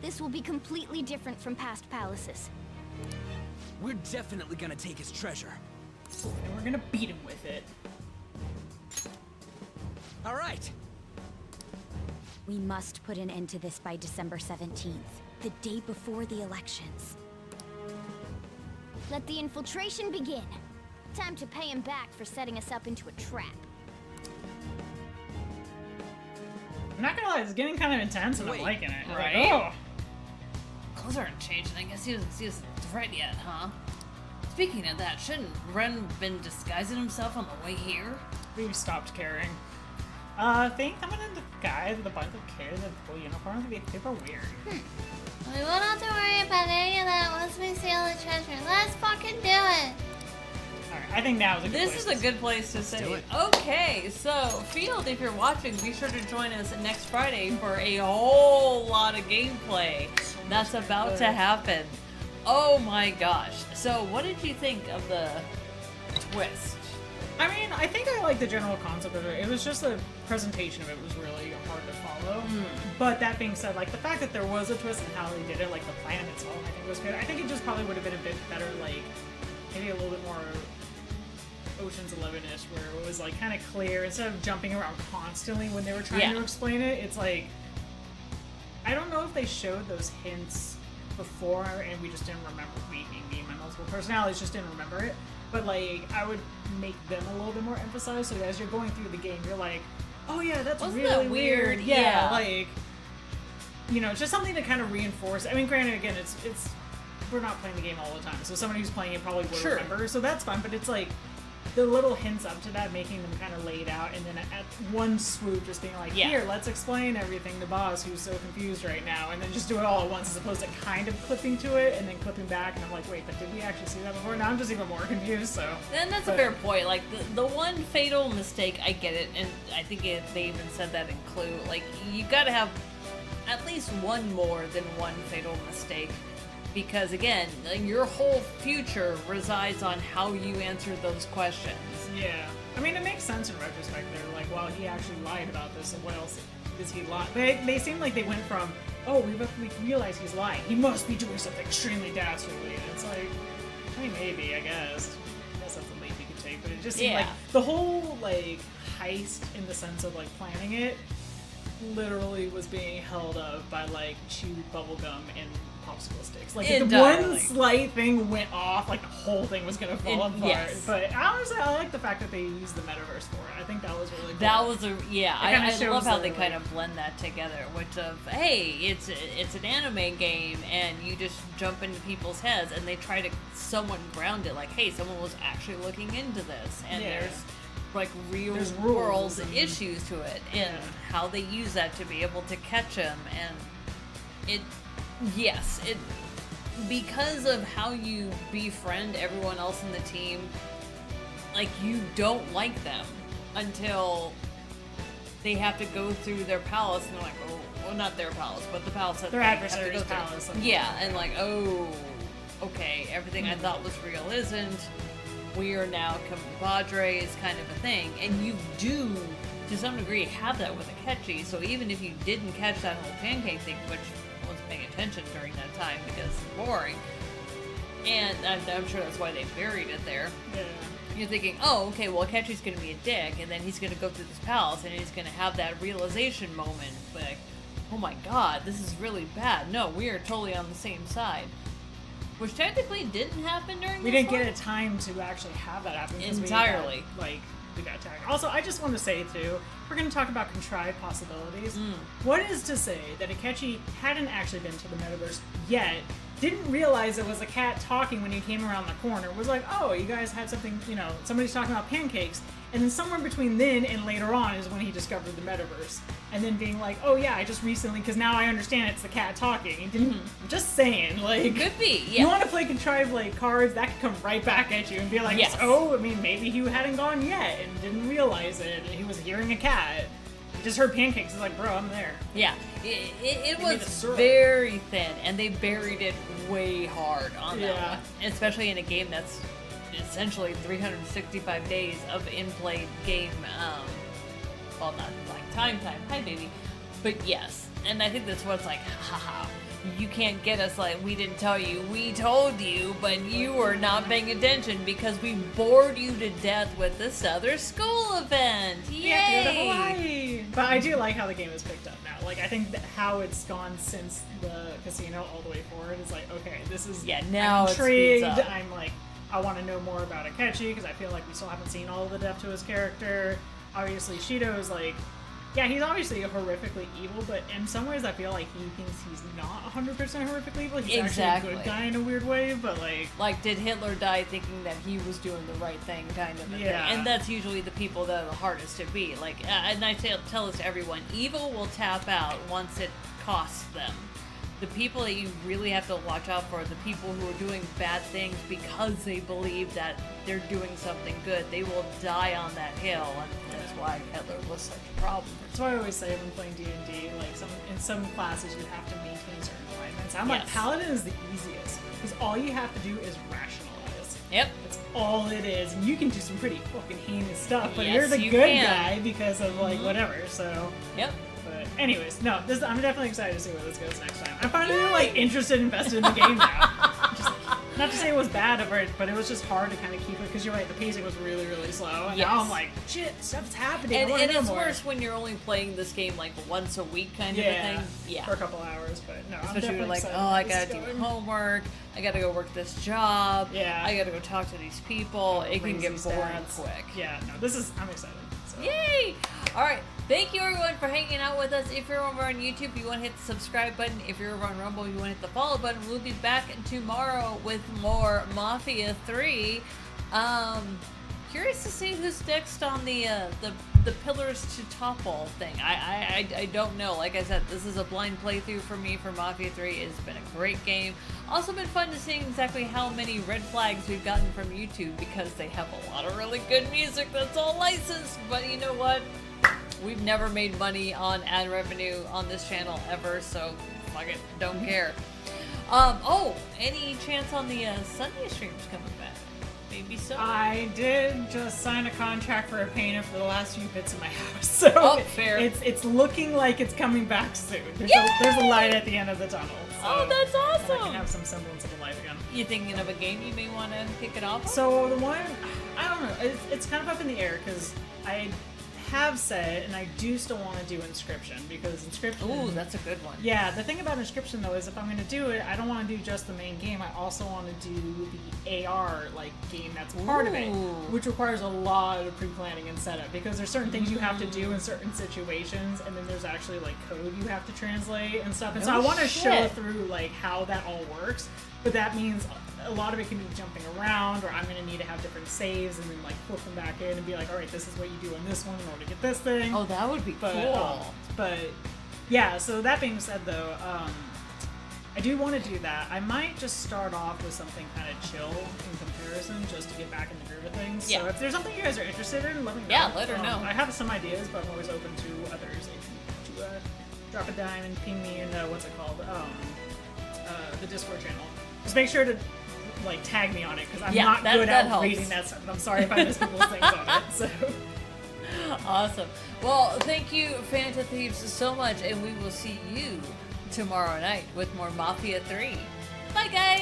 This will be completely different from past palaces. We're definitely gonna take his treasure. And we're gonna beat him with it. All right. We must put an end to this by December 17th, the day before the elections. Let the infiltration begin. Time to pay him back for setting us up into a trap. I'm not gonna lie, it's getting kind of intense and I'm Wait, liking it. right? Like, oh. Clothes aren't changed, and I guess he wasn't right yet, huh? Speaking of that, shouldn't Ren been disguising himself on the way here? We've stopped caring. Think coming into guys with a bunch of kids in full uniforms would be super weird. We won't have to worry about any of that once we steal the treasure. Let's fucking do it! Alright, I think now is a good This place is a good place to say. Okay, so Field, if you're watching, be sure to join us next Friday for a whole lot of gameplay that's about to happen. Oh my gosh. So what did you think of the twist? I mean, I think I like the general concept of it. It was just the presentation of it was really hard to follow. But that being said, like the fact that there was a twist and how they did it, like the plan itself, I think was good. I think it just probably would have been a bit better, like maybe a little bit more Ocean's 11-ish, where it was like kind of clear instead of jumping around constantly when they were trying to explain it. It's like I don't know if they showed those hints before and we just didn't remember. Me and my multiple personalities just didn't remember it. But like I would make them a little bit more emphasized, so as you're going through the game, you're like, oh yeah, that's Wasn't really that weird? Yeah, Yeah. like you know, just something to kind of reinforce. I mean, granted, again, it's we're not playing the game all the time, so somebody who's playing it probably would remember, so that's fine. But it's like the little hints up to that, making them kind of laid out, and then at one swoop, just being like, here, let's explain everything to Boss, who's so confused right now, and then just do it all at once, as opposed to kind of clipping to it and then clipping back, and I'm like, wait, but did we actually see that before? Now I'm just even more confused. So. And that's a fair point. Like the one fatal mistake, I get it, and I think they even said that in Clue. Like you got to have at least one more than one fatal mistake. Because again, your whole future resides on how you answer those questions. Yeah. I mean, it makes sense in retrospect. They're like, well, he actually lied about this, so what else is he lying? They seem like they went from, oh, we realize he's lying. He must be doing something extremely dastardly. And it's like, I mean, maybe, I guess. I guess that's a leap you could take great, but it just seemed Yeah. like the whole like heist in the sense of like planning it literally was being held up by like chewed bubblegum and popsicle sticks. Like if the Entirely. one slight thing went off, like the whole thing was gonna fall apart. Yes. But honestly, I like the fact that they used the metaverse for it. I think that was really cool. That was I love how they like, kind of blend that together, which of hey, it's an anime game and you just jump into people's heads and they try to somewhat ground it like, hey, someone was actually looking into this and Yeah. there's like real There's world rules and- issues to it and how they use that to be able to catch them and it because of how you befriend everyone else in the team, like you don't like them until they have to go through their palace and they're like, oh, well, not their palace, but the palace that Their they have to adversary's go through. palace. Yeah, and like, oh, okay, everything I thought was real isn't. We are now compadres, kind of a thing, and you do, to some degree, have that with Akechi. So even if you didn't catch that whole pancake thing, which I wasn't paying attention during that time because it's boring, and I'm sure that's why they buried it there. Yeah. You're thinking, oh, okay, well, Akechi's going to be a dick, and then he's going to go through this palace, and he's going to have that realization moment, like, oh my god, this is really bad. No, we are totally on the same side. Which technically didn't happen during We this didn't one. get a time to actually have that happen. 'Cause Entirely. We got attacked. Also, I just want to say, too, we're going to talk about contrived possibilities. What is to say that Akechi hadn't actually been to the metaverse yet, didn't realize it was a cat talking when he came around the corner, was like, oh, you guys had something, you know, somebody's talking about pancakes, and then somewhere between then and later on is when he discovered the metaverse. And then being like, oh yeah, I just recently, because now I understand it's the cat talking. He didn't, I'm just saying, like... Could be, yeah. You want to play contrived, like, cards, that could come right back at you and be like, Yes. oh, I mean, maybe he hadn't gone yet and didn't realize it, and he was hearing a cat. He just heard pancakes, he's like, bro, I'm there. Yeah, it Give me was the syrup. very thin, and they buried it way hard on that Yeah. one. Especially in a game that's essentially 365 days of in-play game, well, not like time, hi baby, but yes. And I think that's what's like, haha, you can't get us like, we didn't tell you, we told you, but you were not paying attention because we bored you to death with the Southern School event. Yay! We have to go to Hawaii. But I do like how the game is picked up now. Like, I think that how it's gone since the casino all the way forward is like, okay, this is... Yeah, now I'm it speeds intrigued. up. I'm like, I want to know more about Akechi because I feel like we still haven't seen all of the depth to his character. Obviously, Shido is like... Yeah, he's obviously horrifically evil, but in some ways I feel like he thinks he's not 100% horrifically evil. He's actually a good guy in a weird way, but like... Like, did Hitler die thinking that he was doing the right thing, kind of a Yeah. thing? And that's usually the people that are the hardest to beat. Like, and I tell this to everyone, evil will tap out once it costs them. The people that you really have to watch out for are the people who are doing bad things because they believe that they're doing something good. They will die on that hill, and that's why Hitler was such a problem. That's why I always say when playing D&D, like in some classes you have to maintain certain alignments. I'm like, Yes. Paladin is the easiest, because all you have to do is rationalize. Yep. That's all it is, and you can do some pretty fucking heinous stuff, but Yes, you're the you good can. guy because of like Mhm. whatever, so... Yep. But anyways, no, I'm definitely excited to see where this goes next time. I'm finally like interested, invested in the game now. Just, not to say it was bad, but it was just hard to kind of keep it, because you're right, the pacing was really, really slow, and now Yes. I'm like, shit, stuff's happening. I And wanna know it's more. worse when you're only playing this game like once a week, kind of a thing. Yeah. For a couple hours, but no, I'm Especially definitely when you're like, excited oh, I where this gotta is do going. homework, I gotta go work this job, Yeah. I gotta go talk to these people. It can get Crazy boring stats. quick. Yeah, no, I'm excited. So. Yay! Alright, thank you everyone for hanging out with us. If you're over on YouTube, you want to hit the subscribe button. If you're over on Rumble, you want to hit the follow button. We'll be back tomorrow with more Mafia 3. Curious to see who's next on the Pillars to Topple thing. I don't know. Like I said, this is a blind playthrough for me for Mafia 3. It's been a great game. Also been fun to see exactly how many red flags we've gotten from YouTube, because they have a lot of really good music that's all licensed. But you know what? We've never made money on ad revenue on this channel ever, so fuck it, don't care. Oh, any chance on the Sunday streams coming back? Maybe so. I did just sign a contract for a painter for the last few bits of my house, so fair. It's looking like it's coming back soon. There's a light at the end of the tunnel. So Oh, that's awesome! I can have some semblance of a life again. You thinking of a game you may want to kick it off on? So the one, I don't know. It's kind of up in the air because I have said, and I do still want to do Inscription because Inscription. Ooh, that's a good one. Yeah, the thing about Inscription though is if I'm going to do it, I don't want to do just the main game. I also want to do the AR game that's part of it, which requires a lot of pre-planning and setup because there's certain things you have to do in certain situations, and then there's actually code you have to translate and stuff. And so I want to show through how that all works, but that means a lot of it can be jumping around, or I'm going to need to have different saves and then flip them back in and be like, all right, this is what you do on this one in order to get this thing. Oh, that would be cool. But yeah, so that being said though, I do want to do that. I might just start off with something kind of chill in comparison just to get back in the groove of things. Yeah. So if there's something you guys are interested in, let me know. Yeah, let her know. I have some ideas, but I'm always open to others. If you drop a dime and ping me in, what's it called? The Discord channel. Just make sure to tag me on it because I'm not good at reading that stuff. And I'm sorry if I miss people's things on it. So awesome. Well, thank you, Fanta Thieves, so much, and we will see you tomorrow night with more Mafia 3. Bye, guys.